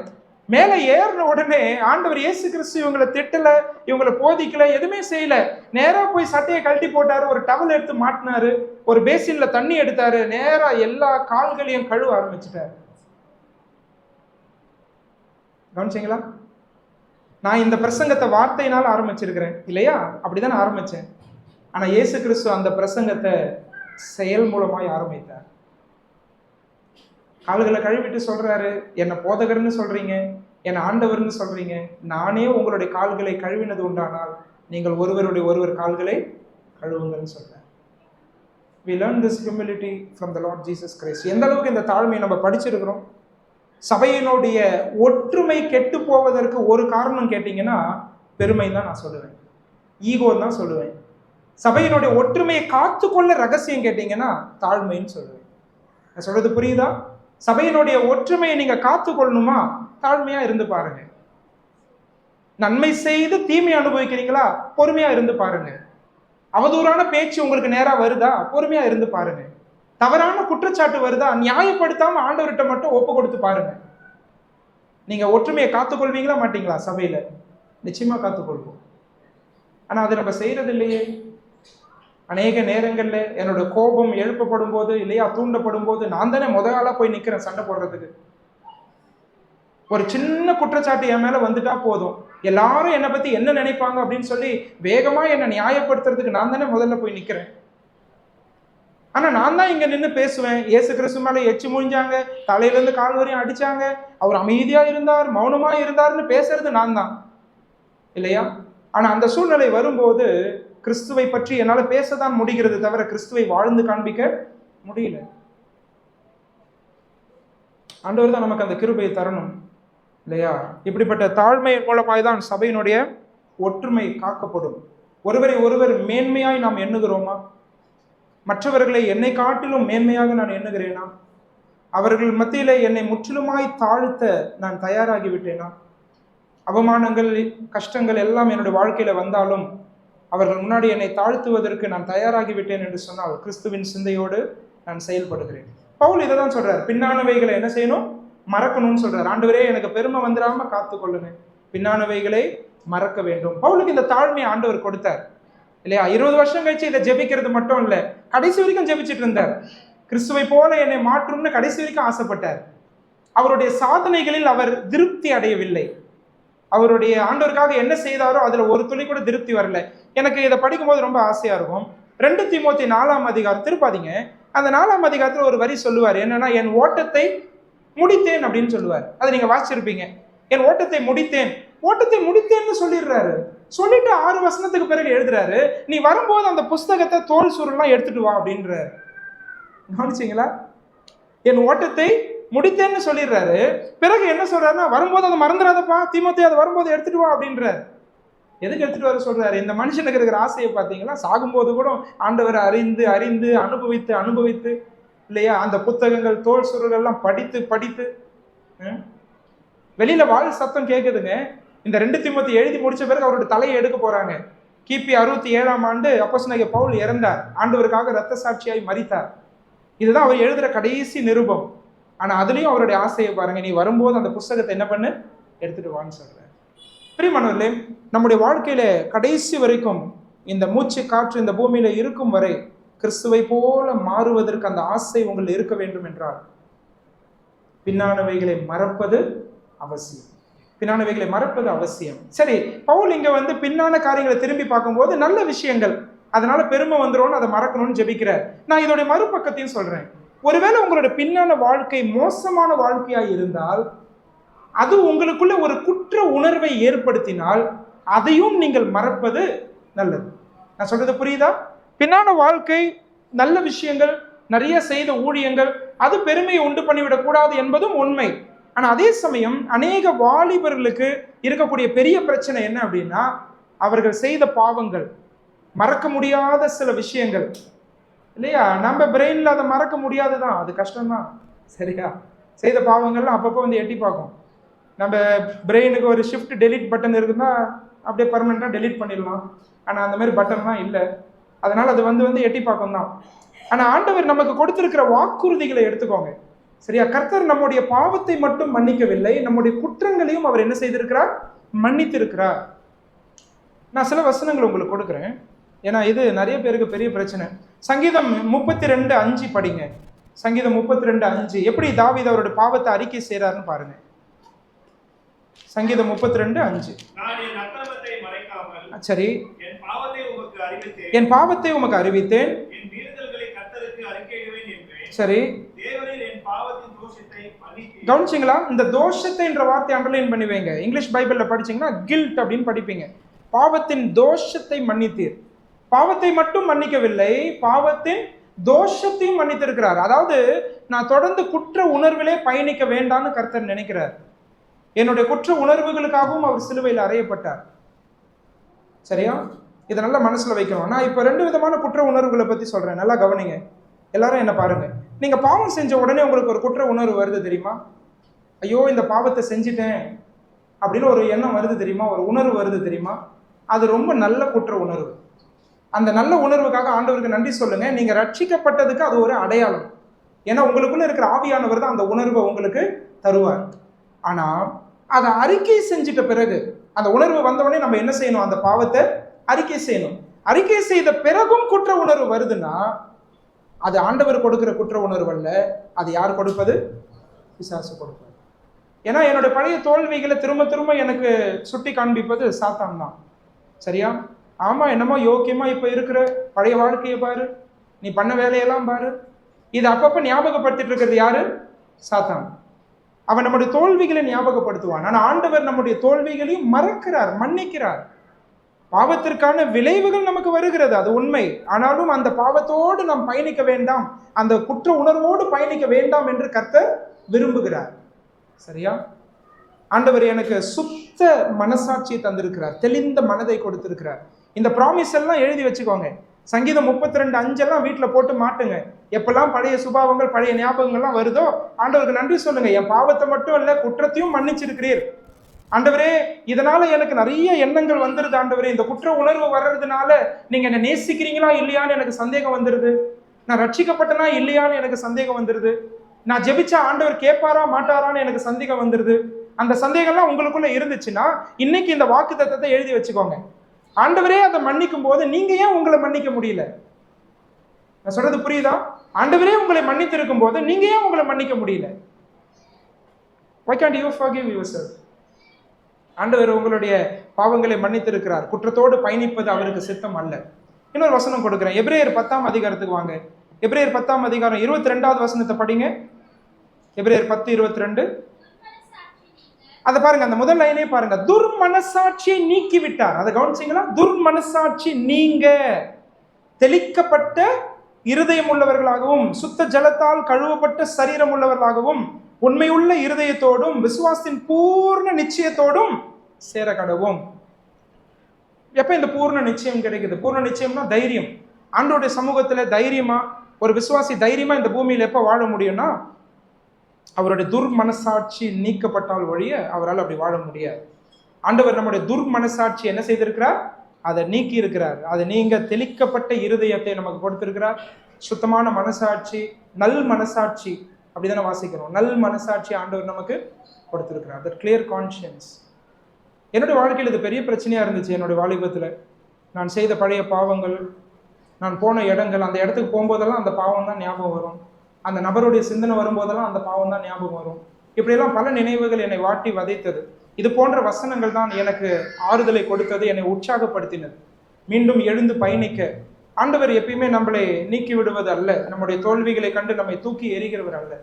மேலே ஏறின உடனே ஆண்டவர் இயேசு கிறிஸ்து இவங்களை திட்டல, இவங்களை போதிக்கல, எதுவுமே செய்யல. நேரா போய் சட்டையை கழட்டி போட்டாரு, ஒரு டவல் எடுத்து மாட்டினாரு, ஒரு பேசின்ல தண்ணி எடுத்தாரு, நேரா எல்லா கால்களையும் கழுவ ஆரம்பிச்சுட்டாரு. கவனிச்சிங்களா? நான் இந்த பிரசங்கத்தை வார்த்தையினால ஆரம்பிச்சிருக்கிறேன் இல்லையா? அப்படிதான் ஆரம்பிச்சேன். ஆனா இயேசு கிறிஸ்து அந்த பிரசங்கத்தை செயல் மூலமாய் ஆரம்பித்தார். கால்களை கழுவிட்டு சொல்றாரு, என்ன போதகர்னு சொல்றீங்க, என்ன ஆண்டவர்னு சொல்றீங்க, நானே உங்களுடைய கால்களை கழுவினது உண்டானால் நீங்கள் ஒருவர் கால்களை கழுவுங்கன்னு சொல்றேன். We learn this humility from the Lord Jesus Christ. எந்த அளவுக்கு இந்த தாழ்மையை நம்ம படிச்சிருக்கிறோம். சபையினுடைய ஒற்றுமை கெட்டு போவதற்கு ஒரு காரணம் கேட்டீங்கன்னா பெருமை தான் நான் சொல்லுவேன், ஈகோ தான் சொல்லுவேன். சபையினுடைய ஒற்றுமையை காத்துக்கொள்ள ரகசியம் கேட்டீங்கன்னா தாழ்மைன்னு சொல்லுவேன். நான் சொல்றது புரியுதா? சபையினுடைய ஒற்றுமையை நீங்க காத்துக்கொள்ளணுமா, தாழ்மையா இருந்து பாருங்க. நன்மை செய்து தீமை அனுபவிக்கிறீங்களா, பொறுமையா இருந்து பாருங்க. அவதூறான பேச்சு உங்களுக்கு நேரா வருதா, பொறுமையா இருந்து பாருங்க. தவறான குற்றச்சாட்டு வருதா, நியாயப்படுத்தாம ஆண்டவர்கிட்ட மட்டும் ஒப்பு கொடுத்து பாருங்க. நீங்க ஒற்றுமையை காத்துக்கொள்வீங்களா மாட்டீங்களா? சபையில நிச்சயமா காத்துக்கொள்வோம். ஆனா அது நம்ம செய்யறது இல்லையே. அநேக நேரங்கள்ல என்னோட கோபம் எழுப்பப்படும் போது இல்லையா, தூண்டப்படும் போது நான் தானே முதலாளா போய் நிக்கிறேன் சண்டை போடுறதுக்கு. ஒரு சின்ன குற்றச்சாட்டு என் மேல வந்துட்டா போதும், எல்லாரும் என்னை பத்தி என்ன நினைப்பாங்க அப்படின்னு சொல்லி வேகமா என்னை நியாயப்படுத்துறதுக்கு நான் தானே முதல்ல போய் நிக்கிறேன். ஆனா நான் தான் இங்க நின்று பேசுவேன். இயேசு கிறிஸ்து மேல எச்சு முழிஞ்சாங்க, தலையில இருந்து கால் வரையும் அடிச்சாங்க, அவர் அமைதியா இருந்தார், மௌனமா இருந்தார்னு பேசுறது நான் தான் இல்லையா? ஆனா அந்த சூழ்நிலை வரும்போது கிறிஸ்துவை பற்றி என்னால பேசதான் முடிகிறது தவிர கிறிஸ்துவை வாழ்ந்து காண்பிக்க முடியல. ஆண்டவர் தான் நமக்கு அந்த கிருபையை தரணும் இல்லையா? இப்படிப்பட்ட தாழ்மை மூலமாய் தான் சபையினுடைய ஒற்றுமை காக்கப்படும். ஒருவரை ஒருவர் மேன்மையாய் நாம் எண்ணுகிறோமா? மற்றவர்களை என்னை காட்டிலும் மேன்மையாக நான் எண்ணுகிறேனா? அவர்கள் மத்தியிலே என்னை முற்றிலுமாய் தாழ்த்த நான் தயாராகி விட்டேனா? அவமானங்கள், கஷ்டங்கள் எல்லாம் என்னுடைய வாழ்க்கையில வந்தாலும் அவர்கள் முன்னாடி என்னை தாழ்த்துவதற்கு நான் தயாராகி விட்டேன் என்று சொன்னால் கிறிஸ்துவின் சிந்தையோடு நான் செயல்படுகிறேன். பவுல் இதை தான் சொல்றார், பின்னானவைகளை என்ன செய்யணும், மறக்கணும்னு சொல்றாரு. ஆண்டவரே எனக்கு பெருமை வந்துடாம காத்துக்கொள்ளுங்க, பின்னானவைகளை மறக்க வேண்டும். பவுலுக்கு இந்த தாழ்மையை ஆண்டவர் கொடுத்தார் இல்லையா? 20 வருஷம் கழிச்சு இதை ஜெபிக்கிறது மட்டும் இல்ல, கடைசி வரைக்கும் ஜெபிச்சுட்டு இருந்தார். கிறிஸ்துவை போல என்னை மாற்றும்னு கடைசி வரைக்கும் ஆசைப்பட்டார். அவருடைய சாதனைகளில் அவர் திருப்தி அடையவில்லை. அவருடைய ஆண்டவருக்காக என்ன செய்தாரோ அதுல ஒரு துளி கூட திருப்தி வரல. எனக்கு இதை படிக்கும்போது ரொம்ப ஆசையா இருக்கும். 2 தீமோத்தேயு 4ஆம் அதிகாரம் திருப்பாதீங்க. அந்த 4ஆம் அதிகாரத்துல ஒரு வரி சொல்லுவார், என்னன்னா என் ஓட்டத்தை முடித்தேன் அப்படின்னு சொல்லுவார். அதை நீங்க வாசிச்சிருப்பீங்க. என் ஓட்டத்தை முடித்தேன், ஓட்டத்தை முடித்தேன்னு சொல்லிடுறாரு. சொல்லிட்டு 6 வசனத்துக்கு பிறகு எழுதுறாரு, நீ வரும்போது அந்த புஸ்தகத்தை தோல் சுருள்லாம் எடுத்துட்டு வா அப்படின்றாரு. கவனிச்சீங்களா? என் ஓட்டத்தை முடித்தேன்னு சொல்லிடுறாரு. பிறகு என்ன சொல்றாருன்னா, வரும்போது அதை மறந்துடாதப்பா தீமோத்தேயு, அதை வரும்போது எடுத்துட்டு வா அப்படின்றார். எதுக்கு எடுத்துட்டு வர சொல்றாரு? இந்த மனுஷனுக்கு இருக்கிற ஆசையை பார்த்தீங்களா? சாகும்போது கூட ஆண்டவரை அறிந்து அறிந்து அனுபவித்து அனுபவித்து இல்லையா, அந்த புத்தகங்கள் தோல் சுருள்கள்லாம் படித்து படித்து வெளியில வாழ் சத்தம் கேட்குதுங்க. இந்த 2 தீமோத்தேயு எழுதி முடிச்ச பிறகு அவருடைய தலையை எடுக்க போறாங்க. கிபி 67ஆம் ஆண்டு அப்போஸ்தலனாகிய பவுல் இறந்தார், ஆண்டவருக்காக இரத்த சாட்சியாய் மரித்தார். இதுதான் அவர் எழுதுற கடைசி நிருபம். ஆனா அதுலயும் அவருடைய ஆசையை பாருங்க, நீ வரும்போது அந்த புஸ்தகத்தை என்ன பண்ணு, எடுத்துட்டு வான்னு சொல்ற. பிரியமானவர்களே, நம்முடைய வாழ்க்கையில கடைசி வரைக்கும் இந்த மூச்சு காற்று இந்த பூமியில இருக்கும் வரை கிறிஸ்துவை போல மாறுவதற்கு அந்த ஆசை உங்கள் இருக்க வேண்டும் என்றால் பின்னானவைகளை மறப்பது அவசியம். பின்னானவைகளை மறப்பது அவசியம். சரி, பவுல் இங்க பின்னான காரியங்களை திரும்பி பார்க்கும்போது நல்ல விஷயங்கள், அதனால பெருமை வந்துடும், அதை மறக்கணும்னு ஜெபிக்கிறார். நான் இதோடைய மறுபக்கத்தையும் சொல்றேன். ஒருவேளை உங்களோட பின்னான வாழ்க்கை மோசமான வாழ்க்கையா இருந்தால், அது உங்களுக்குள்ள ஒரு குற்ற உணர்வை ஏற்படுத்தினால் அதையும் நீங்கள் மறப்பது நல்லது. நான் சொல்றது புரியுதா? பின்னான வாழ்க்கை, நல்ல விஷயங்கள், நிறைய செய்த ஊழியங்கள், அது பெருமையை உண்டு பண்ணிவிடக் கூடாது என்பதும் உண்மை. ஆனா அதே சமயம் அநேக வாலிபர்களுக்கு இருக்கக்கூடிய பெரிய பிரச்சனை என்ன அப்படின்னா, அவர்கள் செய்த பாவங்கள், மறக்க முடியாத சில விஷயங்கள் இல்லையா? நம்ம பிரெயின்ல அதை மறக்க முடியாதுதான், அது கஷ்டம்தான் சரியா? செய்த பாவங்கள்லாம் அப்பப்போ எட்டி பார்க்கும். நம்ம பிரெயினுக்கு ஒரு ஷிஃப்ட் டெலிட் பட்டன் இருக்குன்னா அப்படியே பர்மனெண்ட்டாக டெலிட் பண்ணிடலாம். ஆனால் அந்த மாதிரி பட்டன்லாம் இல்லை, அதனால் அது எட்டி பார்க்கும் தான். ஆனால் ஆண்டவர் நமக்கு கொடுத்திருக்கிற வாக்குறுதிகளை எடுத்துக்கோங்க சரியா? கர்த்தர் நம்முடைய பாவத்தை மட்டும் மன்னிக்கவில்லை, நம்முடைய குற்றங்களையும் அவர் என்ன செய்திருக்கிறார், மன்னித்திருக்கிறார். நான் சில வசனங்கள் உங்களுக்கு கொடுக்குறேன், ஏன்னா இது நிறைய பேருக்கு பெரிய பிரச்சனை. சங்கீதம் 32:5 படிங்க. சங்கீதம் 32:5 எப்படி தாவீது அவருடைய பாவத்தை அறிக்கை செய்றாருன்னு பாருங்க. சங்கீதம் 32:5. சரி, என் பாவத்தை உமக்கு அறிவித்தேன், சரி, கவனிச்சிங்களா? இந்த தோஷத்தை என்ற வார்த்தை அண்டர்லைன் பண்ணி வைங்க. இங்கிலீஷ் பைபிள்ல படிச்சீங்கன்னா கில்ட் அப்படின்னு படிப்பீங்க. பாவத்தின் தோஷத்தை மன்னித்தீர். பாவத்தை மட்டும் மன்னிக்கவில்லை, பாவத்தின் தோஷத்தையும் மன்னித்திருக்கிறார். அதாவது நான் தொடர்ந்து குற்ற உணர்விலே பயணிக்க வேண்டாம்னு கர்த்தர் நினைக்கிறார். என்னுடைய குற்ற உணர்வுகளுக்காகவும் அவர் சிலுவையில் அறையப்பட்டார். சரியா? இதை நல்லா மனசுல வைக்கணும். நான் இப்ப 2 விதமான குற்ற உணர்வுகளை பத்தி சொல்றேன், நல்லா கவனிங்க. எல்லாரும் என்ன பாருங்க. நீங்க பாவம் செஞ்ச உடனே உங்களுக்கு ஒரு குற்ற உணர்வு வருது தெரியுமா? ஐயோ இந்த பாவத்தை செஞ்சிட்டேன் அப்படின்னு ஒரு எண்ணம் வருது தெரியுமா? ஒரு உணர்வு வருது தெரியுமா? அது ரொம்ப நல்ல குற்ற உணர்வு. அந்த நல்ல உணர்வுக்காக ஆண்டவருக்கு நன்றி சொல்லுங்க. நீங்க ரட்சிக்கப்பட்டதுக்கு அது ஒரு அடையாளம். ஏன்னா உங்களுக்குள்ள இருக்கிற ஆவியானவர் தான் அந்த உணர்வை உங்களுக்கு தருவார். ஆனா அதை அறிக்கை செஞ்சிட்ட பிறகு, அந்த உணர்வு வந்தவொடனே நம்ம என்ன செய்யணும்? அந்த பாவத்தை அறிக்கை செய்யணும். அறிக்கை செய்த பிறகும் குற்ற உணர்வு வருதுன்னா அது ஆண்டவர் கொடுக்கிற குற்ற உணர்வு அல்ல. அது யார் கொடுப்பது? பிசாசு கொடுப்பது. ஏன்னா என்னோட பழைய தோல்விகளை திரும்ப திரும்ப எனக்கு சுட்டி காண்பிப்பது சாத்தான் தான். சரியா? ஆமா, என்னமோ யோக்கியமா இப்ப இருக்கிற பழைய வாழ்க்கையை பாரு, நீ பண்ண வேலையெல்லாம் பாரு. இது அப்பப்ப ஞாபகப்படுத்திட்டு இருக்கிறது யாரு? சாத்தான். அவன் நம்முடைய தோல்விகளை ஞாபகப்படுத்துவான். ஆனா ஆண்டவர் நம்முடைய தோல்விகளையும் மறக்கிறார், மன்னிக்கிறார். பாவத்திற்கான விளைவுகள் நமக்கு வருகிறது, அது உண்மை. ஆனாலும் அந்த பாவத்தோடு நாம் பயணிக்க வேண்டாம், அந்த குற்ற உணர்வோடு பயணிக்க வேண்டாம் என்று கர்த்தர் விரும்புகிறார். சரியா? ஆண்டவர் எனக்கு சுத்த மனசாட்சியை தந்திருக்கிறார், தெளிந்த மனதை கொடுத்திருக்கிறார். இந்த ப்ராமிஸ் எல்லாம் எழுதி வச்சுக்கோங்க. சங்கீதம் 32:5 வீட்டுல போட்டு மாட்டுங்க. எப்பெல்லாம் பழைய சுபாவங்கள், பழைய ஞாபகங்கள்லாம் வருதோ ஆண்டவருக்கு நன்றி சொல்லுங்க. என் பாவத்தை மட்டும் இல்ல, குற்றத்தையும் மன்னிச்சிருக்கிறீர் ஆண்டவரே. இதனால எனக்கு நிறைய எண்ணங்கள் வந்துருது ஆண்டவரே. இந்த குற்ற உணர்வு வர்றதுனால நீங்க என்ன நேசிக்கிறீங்களா இல்லையான்னு எனக்கு சந்தேகம் வந்துருது. நான் ரட்சிக்கப்பட்டனா இல்லையான்னு எனக்கு சந்தேகம் வந்துருது. நான் ஜெபிச்சா ஆண்டவர் கேட்பாரா மாட்டாரான்னு எனக்கு சந்தேகம் வந்துருது. அந்த சந்தேகம்லாம் உங்களுக்குள்ள இருந்துச்சுன்னா இன்னைக்கு இந்த வாக்கு தத்தத்தை எழுதி வச்சுக்கோங்க. ஆண்டவரே அதை மன்னிக்கும் போது நீங்க ஏன் உங்களை மன்னிக்க முடியல? நான் சொல்றது புரியுதா? ஆண்டவரே உங்களை மன்னித்திருக்கும் போது நீங்க ஏன் உங்களை மன்னிக்க முடியல? Why can't you forgive yourself? ஆண்டவர் உங்களுடைய பாவங்களை மன்னித்திருக்கிறார். குற்றத்தோடு பயணிப்பது அவருக்கு சித்தம் அல்ல. இன்னொரு வசனம் கொடுக்கிறேன். எபிரேயர் 10ஆம் அதிகாரத்துக்கு வாங்க. எபிரேயர் 10ஆம் அதிகாரம் 22வது வசனத்தை படிங்க. எபிரேயர் 10:22. அதை பாருங்க, அந்த முதல் லைனே பாருங்க. துர்மனசாட்சியை நீக்கி விட்டார். அதை கவனிச்சீங்களா? துர்மனசாட்சி நீங்க தெளிக்கப்பட்ட இருதயம் உள்ளவர்களாகவும் சுத்த ஜலத்தால் கழுவப்பட்ட சரீரம் உள்ளவர்களாகவும் உண்மையுள்ள இருதயத்தோடும் விசுவாசத்தின் பூர்ண நிச்சயத்தோடும் சேர கடவும். எப்ப இந்த பூர்ண நிச்சயம் கிடைக்குது? பூர்ண நிச்சயம்னா தைரியம். ஆண்டவருடைய சமூகத்துல தைரியமா ஒரு விசுவாசி தைரியமா இந்த பூமியில் எப்ப வாழ முடியும்னா அவருடைய துர்மனசாட்சி நீக்கப்பட்டால் ஒழிய அவரால் அப்படி வாழ முடியாது. ஆண்டவர் நம்முடைய துர்மனசாட்சி என்ன செய்திருக்கிறார்? அதை நீக்கி இருக்கிறார். அதை நீங்க தெளிக்கப்பட்ட இருதயத்தை நமக்கு கொடுத்திருக்கிறார். சுத்தமான மனசாட்சி, நல் மனசாட்சி, அப்படிதானே வாசிக்கிறோம். நல் மனசாட்சி ஆண்டவர் நமக்கு கொடுத்திருக்கிறார். That clear conscience. என்னுடைய வாழ்க்கையில் இது பெரிய பிரச்சனையா இருந்துச்சு. என்னுடைய வாலிபத்தில் நான் செய்த பழைய பாவங்கள், நான் போன இடங்கள், அந்த இடத்துக்கு போகும்போதெல்லாம் அந்த பாவம் தான் ஞாபகம் வரும். அந்த நபருடைய சிந்தனை வரும்போதெல்லாம் அந்த பாவம் தான் ஞாபகம் வரும். இப்படியெல்லாம் பல நினைவுகள் என்னை வாட்டி வதைத்தது. இது போன்ற வசனங்கள் தான் எனக்கு ஆறுதலை கொடுத்தது, என்னை உற்சாகப்படுத்தினது. மீண்டும் எழுந்து பயணிக்க ஆண்டவர் எப்பயுமே நம்மளை நீக்கி விடுவது அல்ல. நம்முடைய தோல்விகளை கண்டு நம்மை தூக்கி எறிகிறவர் அல்ல.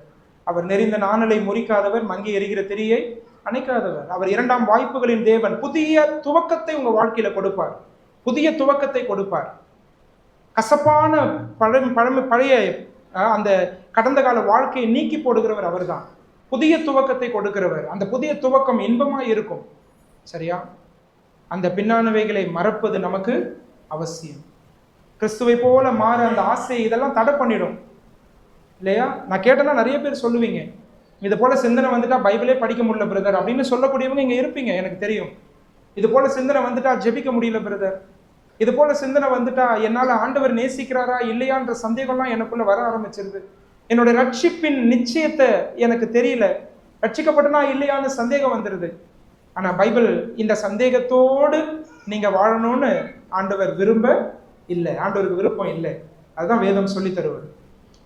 அவர் நெறிந்த நாணலை முறிக்காதவர், மங்கி எரிகிற திரியை அணைக்காதவர். அவர் 2ஆம் வாய்ப்புகளின் தேவன். புதிய துவக்கத்தை உங்க வாழ்க்கையில கொடுப்பார். புதிய துவக்கத்தை கொடுப்பார். கசப்பான பழைய அந்த கடந்த கால வாழ்க்கையை நீக்கி போடுகிறவர் அவர் தான். புதிய துவக்கத்தை கொடுக்கிறவர். அந்த புதிய துவக்கம் இன்பமாய் இருக்கும். சரியா? அந்த பின்னானவைகளை மறப்பது நமக்கு அவசியம். கிறிஸ்துவை போல மாற அந்த ஆசையை இதெல்லாம் தடை பண்ணிடும் இல்லையா? நான் கேட்டேன்னா நிறைய பேர் சொல்லுவீங்க, இது போல சிந்தனை வந்துட்டா பைபிளே படிக்க முடியல பிரதர் அப்படின்னு சொல்லக்கூடியவங்க இங்க இருப்பீங்க, எனக்கு தெரியும். இது போல சிந்தனை வந்துட்டா ஜெபிக்க முடியல பிரதர், இது போல சிந்தனை வந்துட்டா என்னால ஆண்டவர் நேசிக்கிறாரா இல்லையான்ற சந்தேகம்லாம் எனக்குள்ள வர ஆரம்பிச்சிருது. என்னுடைய ரட்சிப்பின் நிச்சயத்தை எனக்கு தெரியல, ரட்சிக்கப்பட்டனா இல்லையான்னு சந்தேகம் வந்துடுது. ஆனா பைபிள் இந்த சந்தேகத்தோடு நீங்க வாழணும்னு ஆண்டவர் விரும்ப இல்லை, ஆண்டவருக்கு விருப்பம் இல்லை. அதுதான் வேதம் சொல்லி தருவது.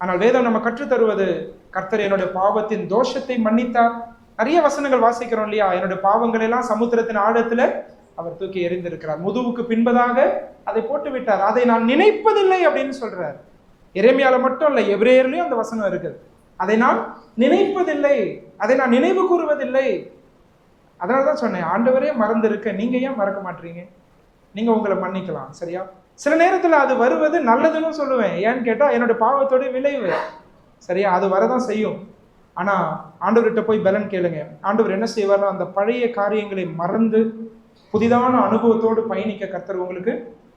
ஆனால் வேதம் நம்ம கற்றுத்தருவது, கர்த்தர் என்னுடைய பாவத்தின் தோஷத்தை மன்னித்தார். நிறைய வசனங்கள் வாசிக்கிறோம் இல்லையா? என்னுடைய பாவங்கள் எல்லாம் சமுத்திரத்தின் ஆழத்துல அவர் தூக்கி எறிந்திருக்கிறார், முதுகுக்கு பின்பதாக அதை போட்டு விட்டார், அதை நான் நினைப்பதில்லை அப்படின்னு சொல்றார். எரேமியால மட்டும் இல்ல, எபிரேயர்லயும் அந்த வசனம் இருக்குது. அதை நான் நினைப்பதில்லை, அதை நான் நினைவு கூறுவதில்லை. அதனாலதான் சொன்னேன், ஆண்டவரே மறந்து இருக்க நீங்க ஏன் மறக்க மாட்டீங்க? நீங்க உங்களை மன்னிக்கலாம். சரியா? சில நேரத்துல அது வருவது நல்லதுன்னு சொல்லுவேன். ஏன்னு கேட்டா என்னோட பாவத்தோட விளைவு. சரியா? அது வரதான் செய்யும். ஆனா ஆண்டவர்கிட்ட போய் பலன் கேளுங்க. ஆண்டவர் என்ன செய்வார்னா, அந்த பழைய காரியங்களை மறந்து புதிதான அனுபவத்தோடு பயணிக்க கர்த்தர் உங்களுக்கு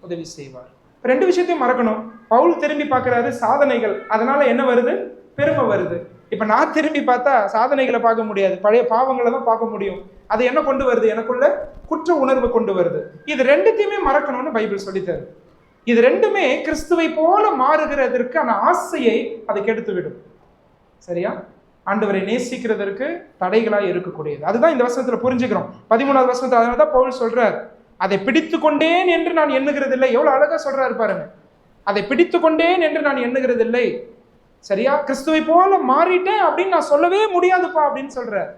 உதவி செய்வார். ரெண்டு விஷயத்தையும் மறக்கணும். பவுல் திரும்பி பார்க்கிறாரு, சாதனைகள், அதனால என்ன வருது? பெருமை வருது. இப்ப நான் திரும்பி பார்த்தா சாதனைகளை பார்க்க முடியாது, பழைய பாவங்களை தான் பார்க்க முடியும். அது என்ன கொண்டு வருது? எனக்குள்ள குற்ற உணர்வு கொண்டு வருது. இது ரெண்டுத்தையுமே மறக்கணும்னு பைபிள் சொல்லித்தரு. இது ரெண்டுமே கிறிஸ்துவை போல மாறுகிறதற்கான ஆசையை அதை கெடுத்து விடும். சரியா? ஆண்டவரை நேசிக்கிறதற்கு தடைகளாய் இருக்கக்கூடியது. அதுதான் இந்த வசனத்துல புரிஞ்சுக்கிறோம். 13வது வசனத்துல அதனாலதான் பவுல் சொல்றார், அதை பிடித்து கொண்டேன் என்று நான் எண்ணுகிறதில்லை. எவ்வளவு அழகா சொல்றாரு பாருங்க. அதை பிடித்து கொண்டேன் என்று நான் எண்ணுகிறதில்லை. சரியா? கிறிஸ்துவை போல மாறிட்டேன் அப்படின்னு நான் சொல்லவே முடியாதுப்பா அப்படின்னு சொல்றார்.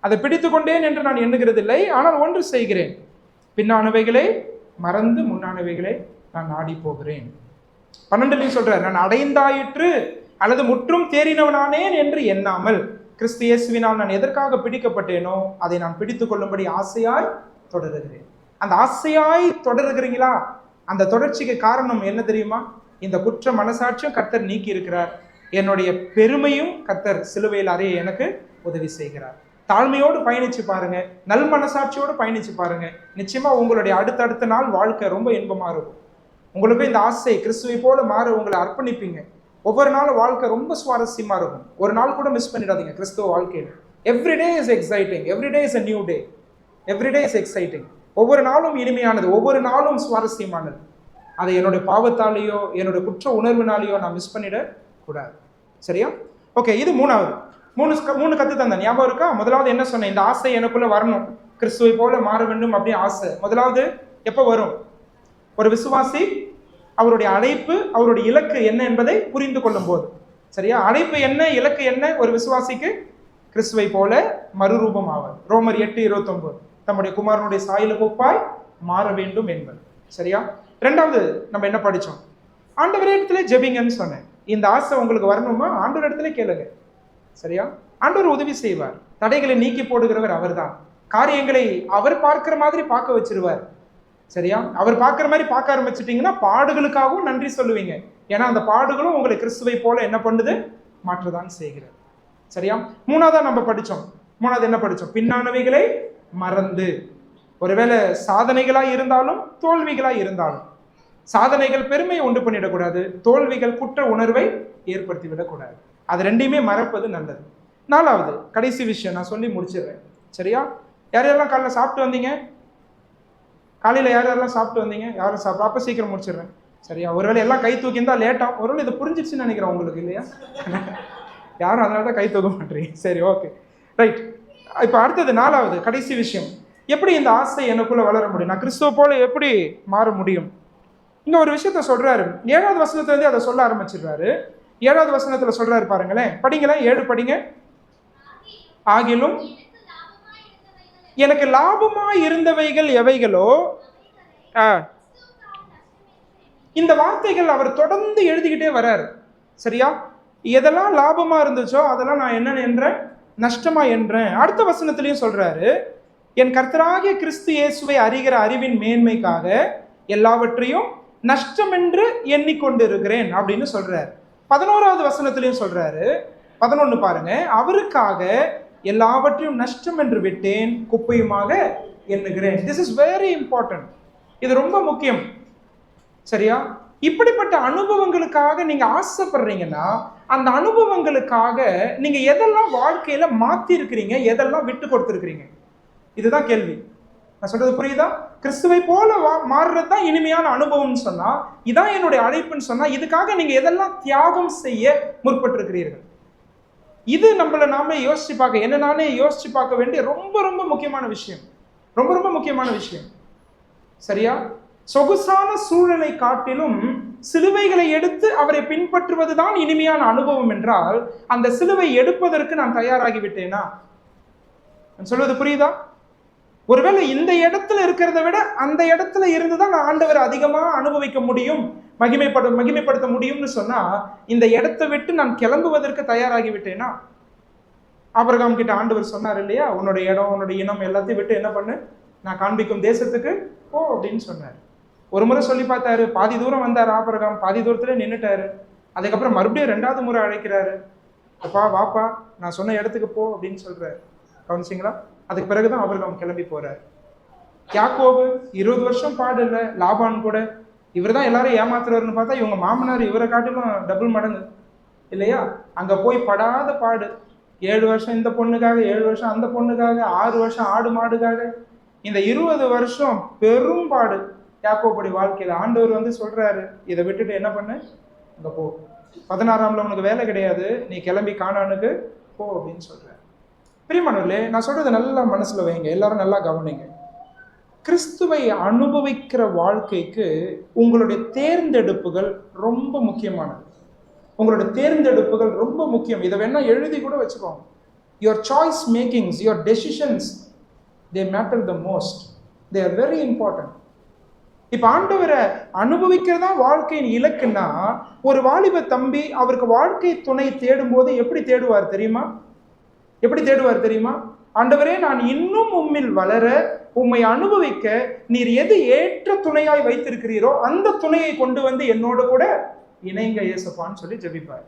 அதை பிடித்து கொண்டேன் என்று நான் எண்ணுகிறதில்லை, ஆனால் ஒன்று செய்கிறேன், பின்னானவைகளை மறந்து முன்னானவைகளை நான் நாடி போகிறேன். 12 சொல்றார், நான் அடைந்தாயிற்று அல்லது முற்றும் தேறினவனானேன் என்று எண்ணாமல் கிறிஸ்து இயேசுவினால் நான் எதற்காக பிடிக்கப்பட்டேனோ அதை நான் பிடித்துக் கொள்ளும்படி ஆசையாய் தொடருகிறேன். அந்த ஆசையாய் தொடருகிறீங்களா? அந்த தொடர்ச்சிக்கு காரணம் என்ன தெரியுமா? இந்த குற்ற மனசாட்சியும் கர்த்தர் நீக்கி இருக்கிறார். என்னுடைய பெருமையும் கர்த்தர் சிலுவையில் அறைய எனக்கு உதவி செய்கிறார். தாழ்மையோடு பயணிச்சு பாருங்க, நல் மனசாட்சியோடு பயணிச்சு பாருங்க. நிச்சயமா உங்களுடைய அடுத்தடுத்த நாள் வாழ்க்கை ரொம்ப இன்பமா இருக்கும். உங்களுக்கு இந்த ஆசை கிறிஸ்துவை போல மாற உங்களை அர்ப்பணிப்பீங்க. ஒவ்வொரு நாளும் வாழ்க்கை ரொம்ப சுவாரஸ்யமா இருக்கும். ஒரு நாள் கூட மிஸ் பண்ணிடாதீங்க கிறிஸ்துவ வாழ்க்கையில். Everyday is exciting, everyday is a new day, everyday is exciting. ஒவ்வொரு நாளும் இனிமையானது, ஒவ்வொரு நாளும் சுவாரஸ்யமானது. அதை என்னுடைய பாவத்தாலேயோ என்னுடைய குற்ற உணர்வினாலேயோ நான் மிஸ் பண்ணிட கூடாது. சரியா? ஓகே, இது மூணாவது. மூணு கத்து தந்தேன், ஞாபகம் இருக்கா? முதலாவது என்ன சொன்னேன்? இந்த ஆசை எனக்குள்ள வரணும், கிறிஸ்துவை போல மாற வேண்டும் அப்படி ஆசை. முதலாவது எப்போ வரும்? ஒரு விசுவாசி அவருடைய அழைப்பு, அவருடைய இலக்கு என்ன என்பதை புரிந்து கொள்ளும் போது. சரியா? அழைப்பு என்ன, இலக்கு என்ன? ஒரு விசுவாசிக்கு கிறிஸ்துவை போல மறுரூபம் ஆவார். ரோமர் 8:29 தம்முடைய குமாரனுடைய சாயலுக்கு ஒப்பாய் மாற வேண்டும் என்பது. சரியா? ரெண்டாவது நம்ம என்ன படிச்சோம்? ஆண்டவர் இடத்துல ஜெபிங்கன்னு சொன்னேன். இந்த ஆசை உங்களுக்கு வரணுமா? ஆண்டவர் இடத்துல கேளுங்க. சரியா? ஆண்டவர் உதவி செய்வார். தடைகளை நீக்கி போடுகிறவர் அவர் தான். காரியங்களை அவர் பார்க்கிற மாதிரி பார்க்க வச்சிருவார். சரியா? அவர் பார்க்கிற மாதிரி பார்க்க ஆரம்பிச்சிட்டீங்கன்னா பாடுகளுக்காகவும் நன்றி சொல்லுவீங்க. ஏன்னா அந்த பாடுகளும் உங்களை கிறிஸ்துவை போல என்ன பண்ணுது? மாற்றதான் செய்கிறது. சரியா? மூணாவதா நம்ம படிச்சோம். மூணாவது என்ன படிச்சோம்? பின்னானவைகளை மறந்து. ஒருவேளை சாதனைகளாய் இருந்தாலும் தோல்விகளாய் இருந்தாலும், சாதனைகள் பெருமையை உண்டு பண்ணிடக்கூடாது, தோல்விகள் குற்ற உணர்வை ஏற்படுத்தி விடக்கூடாது. அது ரெண்டையுமே மறப்பது நல்லது. நாலாவது கடைசி விஷயம் நான் சொல்லி முடிச்சிடுறேன். சரியா? யாரெல்லாம் காலைல சாப்பிட்டு வந்தீங்க? காலையில் யாரெல்லாம் சாப்பிட்டு வந்தீங்க? யாரும் சாப்பிட்டு? அப்போ சீக்கிரம் முடிச்சிடுறேன். சரியா? ஒருவேளை எல்லாம் கை தூக்கியிருந்தா லேட்டாக, ஒருவேளை இது புரிஞ்சிச்சுன்னு நினைக்கிறேன் உங்களுக்கு, இல்லையா? யாரும் அதனால தான் கை தூக்க மாட்டீங்க. சரி, ஓகே, ரைட். இப்போ அடுத்தது நாலாவது கடைசி விஷயம், எப்படி இந்த ஆசை எனக்குள்ள வளர முடியும்? நான் கிறிஸ்துவ போல எப்படி மாற முடியும்? இங்க ஒரு விஷயத்த சொல்றாரு. 7வது வசனத்துல அதை சொல்ல ஆரம்பிச்சிடுறாரு. 7வது வசனத்துல சொல்றாரு பாருங்களேன், படிங்களேன். 7 படிங்க. ஆகிலும் எனக்கு லாபமா இருந்தவைகள் எவைகளோ, இந்த வார்த்தைகள் அவர் தொடர்ந்து எழுதிக்கிட்டே வர்றாரு. சரியா? எதெல்லாம் லாபமா இருந்துச்சோ அதெல்லாம் நான் என்ன என்றேன்? நஷ்டமா என்றேன். அடுத்த வசனத்திலையும் சொல்றாரு, என் கர்த்தராகிய கிறிஸ்து இயேசுவை அறிகிற அறிவின் மேன்மைக்காக எல்லாவற்றையும் நஷ்டம் என்று எண்ணிக்கொண்டிருக்கிறேன் அப்படின்னு சொல்றாரு. 11வது வசனத்திலையும் சொல்றாரு, 11 பாருங்க, அவருக்காக எல்லாவற்றையும் நஷ்டம் என்று விட்டேன், குப்பையுமாக எண்ணுகிறேன். This is very important. இது ரொம்ப முக்கியம். சரியா? இப்படிப்பட்ட அனுபவங்களுக்காக நீங்க ஆசைப்படுறீங்கன்னா அந்த அனுபவங்களுக்காக நீங்க எதெல்லாம் வாழ்க்கையில மாத்தி இருக்கிறீங்க, எதெல்லாம் விட்டு கொடுத்துருக்கிறீங்க? இதுதான் கேள்வி. நான் சொல்றது புரியுதா? கிறிஸ்துவை போல மாறுறது தான் இனிமையான அனுபவம்னு சொன்னா, இதான் என்னுடைய அழைப்புன்னு சொன்னா, இதுக்காக நீங்க எதெல்லாம் தியாகம் செய்ய முற்பட்டிருக்கிறீர்கள்? இது நம்மளை நாமே யோசிச்சு பார்க்க, என்ன நானே யோசிச்சு பார்க்க வேண்டிய ரொம்ப ரொம்ப முக்கியமான விஷயம். ரொம்ப ரொம்ப முக்கியமான விஷயம். சரியா? சொகுசான சூழலை காட்டிலும் சிலுவைகளை எடுத்து அவரை பின்பற்றுவதுதான் இனிமையான அனுபவம் என்றால், அந்த சிலுவை எடுப்பதற்கு நான் தயாராகி விட்டேனா? நான் சொல்வது புரியுதா? ஒருவேளை இந்த இடத்துல இருக்கிறத விட அந்த இடத்துல இருந்துதான் நான் ஆண்டவரை அதிகமா அனுபவிக்க முடியும் மகிமைப்படுத்த முடியும்னு சொன்னா, இந்த இடத்தை விட்டு நான் கிளம்புவதற்கு தயாராகி விட்டேனா? ஆபிரகாம் கிட்ட ஆண்டவர் சொன்னார் இல்லையா, உன்னோட இடம், உன்னோட இனம் எல்லாத்தையும் விட்டு என்ன பண்ணு, நான் காண்பிக்கும் தேசத்துக்கு போ அப்படின்னு சொன்னார். ஒரு முறை சொல்லி பார்த்தாரு, பாதி தூரம் வந்தார் ஆபிரகாம், பாதி தூரத்துல நின்றுட்டாரு. அதுக்கப்புறம் மறுபடியும் 2வது முறை அழைக்கிறாரு, அப்பா வாப்பா, நான் சொன்ன இடத்துக்கு போ அப்படின்னு சொல்றாரு. கவனிச்சிங்களா? அதுக்கு பிறகுதான் ஆபிரகாம் கிளம்பி போறாரு. யாக்கோபு 20 வருஷம் பாடு இல்லை, லாபான் கூட இவர் தான் எல்லாரும் ஏமாத்துறவர்னு பார்த்தா இவங்க மாமனார் இவரை காட்டிலும் டபுள் மடங்கு இல்லையா? அங்க போய் படாத பாடு, 7 வருஷம் இந்த பொண்ணுக்காக, 7 வருஷம் அந்த பொண்ணுக்காக, 6 வருஷம் ஆடு மாடுக்காக, இந்த 20 வருஷம் பெரும் பாடு யாக்கோபுடைய வாழ்க்கையில. ஆண்டவர் வந்து சொல்றாரு, இதை விட்டுட்டு என்ன பண்ணு, அங்க போ, 16ஆம்ல உனக்கு வேலை கிடையாது, நீ கிளம்பி கானானுக்கு போ அப்படின்னு சொல்றாரு. பிரியமானவர்களே, நான் சொல்றதை நல்லா மனசுல வைங்க, எல்லாரும் நல்லா கவனிங்க. கிறிஸ்துவை அனுபவிக்கிற வாழ்க்கைக்கு உங்களுடைய தேர்ந்தெடுப்புகள் ரொம்ப முக்கியமானது. உங்களுடைய தேர்ந்தெடுப்புகள் ரொம்ப முக்கியம். இதை வேணா எழுதி கூட வச்சுக்கோங்க. Your choice makings, your decisions, they matter the most, they are very important. இப்ப ஆண்டவரை அனுபவிக்கிறதா வாழ்க்கையின் இலக்குன்னா, ஒரு வாலிப தம்பி அவருக்கு வாழ்க்கை துணை தேடும் போது எப்படி தேடுவார் தெரியுமா? ஆண்டவரே, நான் இன்னும் உம்மில் வளர, உம்மை அனுபவிக்க நீர் எது ஏற்ற துணையாய் வைத்திருக்கிறீரோ அந்த துணையை கொண்டு வந்து என்னோடு கூட இணைங்க இயேசுப்பான்னு சொல்லி ஜெபிப்பார்.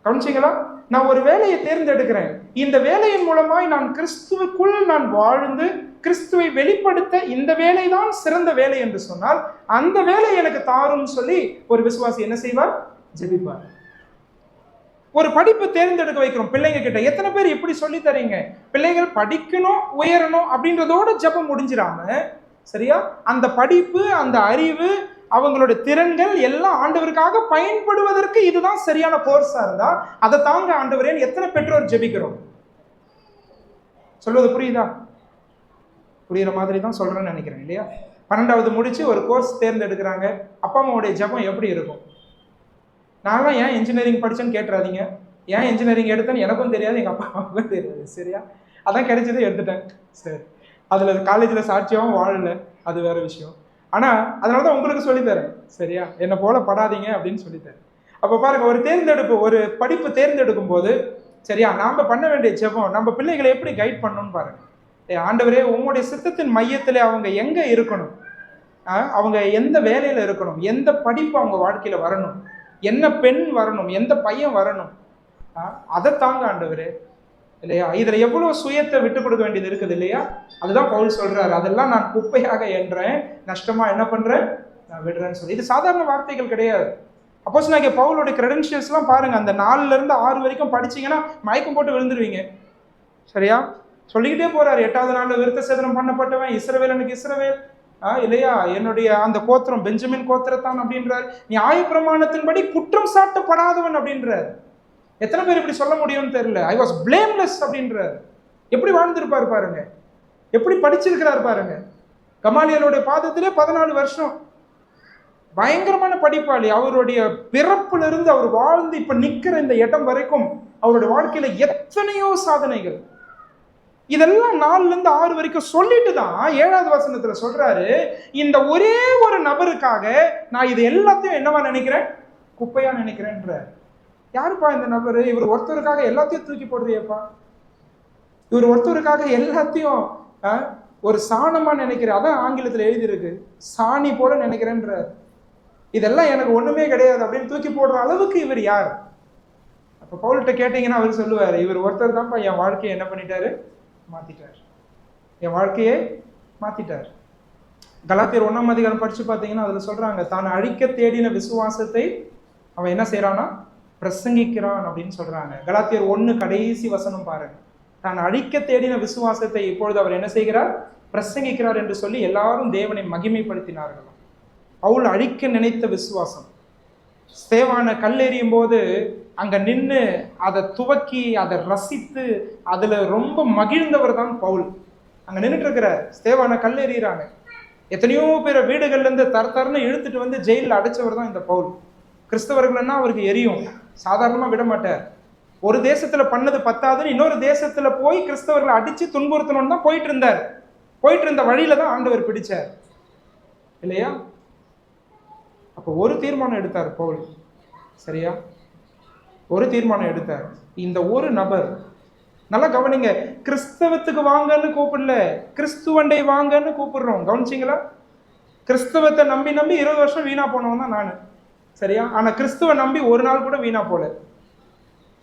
கவனிச்சிங்களா? நான் ஒரு வேலையை தேர்ந்தெடுக்கிறேன், இந்த வேலையின் மூலமாய் நான் கிறிஸ்துவுக்குள் நான் வாழ்ந்து கிறிஸ்துவை வெளிப்படுத்த இந்த வேலைதான் சிறந்த வேலை என்று சொன்னால் அந்த வேலை எனக்கு தாரும் சொல்லி ஒரு விசுவாசி என்ன செய்வார்? ஜெபிப்பார். ஒரு படிப்பு தேர்ந்தெடுக்க வைக்கிறோம் பிள்ளைங்க கிட்ட. எத்தனை பேர் இப்படி சொல்லி தரீங்க? பிள்ளைகள் படிக்கணும், உயரணும் அப்படின்றதோட ஜெபம் முடிஞ்சிடாம, சரியா, அந்த படிப்பு, அந்த அறிவு, அவங்களோட திறன்கள் எல்லாம் ஆண்டவருக்காக பயன்படுவதற்கு இதுதான் சரியான கோர்ஸா இருந்தா அதை தாங்க ஆண்டவரேன்னு எத்தனை பெற்றோர் ஜெபிக்கிறோம்? சொல்வது புரியுதா? புரியுற மாதிரி தான் சொல்றேன்னு நினைக்கிறேன் இல்லையா? 12வது முடிச்சு ஒரு கோர்ஸ் தேர்ந்தெடுக்கிறாங்க. அப்பா அம்மாவுடைய ஜெபம் எப்படி இருக்கும்? நான்லாம் ஏன் இன்ஜினியரிங் படிச்சேன்னு கேட்டுறாதீங்க. ஏன் இன்ஜினியரிங் எடுத்தேன்னு எனக்கும் தெரியாது, எங்கள் அப்பா அம்மாவுக்கும் தெரியாது. சரியா? அதான் கிடைச்சது, எடுத்துட்டேன். சரி, அதில் காலேஜில் சாட்சியாகவும் வாழலை, அது வேற விஷயம். ஆனால் அதனால தான் உங்களுக்கு சொல்லித்தரேன், சரியா? என்னை போல படாதீங்க அப்படின்னு சொல்லித்தரேன். அப்போ பாருங்க, ஒரு தேர்ந்தெடுப்பு, ஒரு படிப்பு தேர்ந்தெடுக்கும் போது, சரியா, நாம் பண்ண வேண்டிய ஜெபம், நம்ம பிள்ளைகளை எப்படி கைட் பண்ணணும்னு பாருங்க. ஆண்டவரே, உங்களுடைய சித்தத்தின் மையத்தில் அவங்க எங்கே இருக்கணும், அவங்க எந்த வேலையில் இருக்கணும், எந்த படிப்பு அவங்க வாழ்க்கையில் வரணும், என்ன பெண் வரணும், எந்த பையன் வரணும், அதை தாங்க ஆண்டவரே இல்லையா? இதுல எவ்வளவு சுயத்தை விட்டு கொடுக்க வேண்டியது இருக்குது இல்லையா? அதுதான் பவுல் சொல்றாரு, அதெல்லாம் நான் குப்பையாக என்றேன், நஷ்டமா என்ன பண்றேன், நான் விடுறேன்னு சொல்லி. இது சாதாரண வார்த்தைகள் கிடையாது. அப்போஸ்தலனாகிய பவுலுடைய கிரெடென்ஷியல்ஸ் எல்லாம் பாருங்க, அந்த 4ல இருந்து 6 வரைக்கும் படிச்சீங்கன்னா மயக்கம் போட்டு விழுந்துருவீங்க. சரியா? சொல்லிக்கிட்டே போறாரு. 8வது நாள்ல விருத்த சேதனம் பண்ணப்பட்டவன் இஸ்ரவேலனுக்கு இஸ்ரவேல், இல்லையா, என்னுடைய அந்த கோத்திரம் பெஞ்சமின் கோத்திரத்தான் அப்படின்றார். நியாயப்பிரமாணத்தின்படி குற்றம் சாட்டப்படாதவன் அப்படின்றார். எத்தனை பேர் இப்படி சொல்ல முடியும்னு தெரியல. ஐ வாஸ் பிளேம்லெஸ் அப்படின்றார். எப்படி வாழ்ந்திருப்பார் பாருங்க, எப்படி படிச்சிருக்கிறார் பாருங்க. கமாலியலுடைய பாதத்திலே 14 வருஷம், பயங்கரமான படிப்பாளி. அவருடைய பிறப்புல இருந்து அவர் வாழ்ந்து இப்ப நிக்கிற இந்த இடம் வரைக்கும் அவருடைய வாழ்க்கையில எத்தனையோ சாதனைகள். இதெல்லாம் 4ல இருந்து 6 வரைக்கும் சொல்லிட்டு தான் 7வது வசனத்துல சொல்றாரு, இந்த ஒரே ஒரு நபருக்காக நான் இது எல்லாத்தையும் என்னவா நினைக்கிறேன், குப்பையா நினைக்கிறேன்ற. யாருப்பா இந்த நபரு? இவர் ஒருத்தருக்காக எல்லாத்தையும் தூக்கி போடுறியப்பா, இவர் ஒருத்தருக்காக எல்லாத்தையும் ஒரு சாணமா நினைக்கிற. அதான் ஆங்கிலத்தில் எழுதியிருக்கு, சாணி போல நினைக்கிறேன்ற. இதெல்லாம் எனக்கு ஒண்ணுமே கிடையாது அப்படின்னு தூக்கி போடுற அளவுக்கு இவர் யார்? அப்ப பவுல்கிட்ட கேட்டீங்கன்னா அவர் சொல்லுவாரு, இவர் ஒருத்தர் தான்ப்பா என் வாழ்க்கையை என்ன பண்ணிட்டாரு, மாத்திட்டார், என் வாழ்க்கையை மாத்திட்டார். கலாத்தியர் 1ஆம் அதிகாரம் படிச்சு பார்த்தீங்கன்னா அதுல சொல்றாங்க, தான் அழிக்க தேடின விசுவாசத்தை அவன் என்ன செய்யறானா, பிரசங்கிக்கிறான் அப்படின்னு சொல்றாங்க. கலாத்தியர் 1 கடைசி வசனம் பாருங்க, தான் அழிக்க தேடின விசுவாசத்தை இப்பொழுது அவர் என்ன செய்கிறார், பிரசங்கிக்கிறார் என்று சொல்லி எல்லாரும் தேவனை மகிமைப்படுத்தினார்கள். பவுல் அழிக்க நினைத்த விசுவாசம். ஸ்தேவான கல்லெறியும் போது அங்க நின்று அதை துவக்கி அதை ரசித்து அதுல ரொம்ப மகிழ்ந்தவர் தான் பவுல். அங்க நின்றுட்டு இருக்கிற ஸ்தேவான கல்லெறிகிறாங்க, எத்தனையோ பேர் வீடுகள்ல இருந்து தரன்னு இழுத்துட்டு வந்து ஜெயிலில் அடைச்சவர் தான் இந்த பவுல். கிறிஸ்தவர்கள்னா அவருக்கு எரியும், சாதாரணமா விட மாட்டார். ஒரு தேசத்துல பண்ணது பத்தாதுன்னு இன்னொரு தேசத்துல போய் கிறிஸ்தவர்களை அடிச்சு துன்புறுத்தணும்னு தான் போயிட்டு இருந்தார். போயிட்டு இருந்த வழியில தான் ஆண்டவர் பிடிச்சார் இல்லையா? அப்போ ஒரு தீர்மானம் எடுத்தார் பவுல். சரியா? ஒரு தீர்மானம் எடுத்தார். இந்த ஒரு நபர், நல்லா கவனிங்க, கிறிஸ்தவத்துக்கு வாங்கன்னு கூப்பிடல, கிறிஸ்துவண்டை வாங்கன்னு கூப்பிடுறோம். கவனிச்சிங்களா? கிறிஸ்தவத்தை நம்பி 20 வருஷம் வீணா போனவன் தான் நான். சரியா? ஆனா கிறிஸ்துவ நம்பி ஒரு நாள் கூட வீணா போல.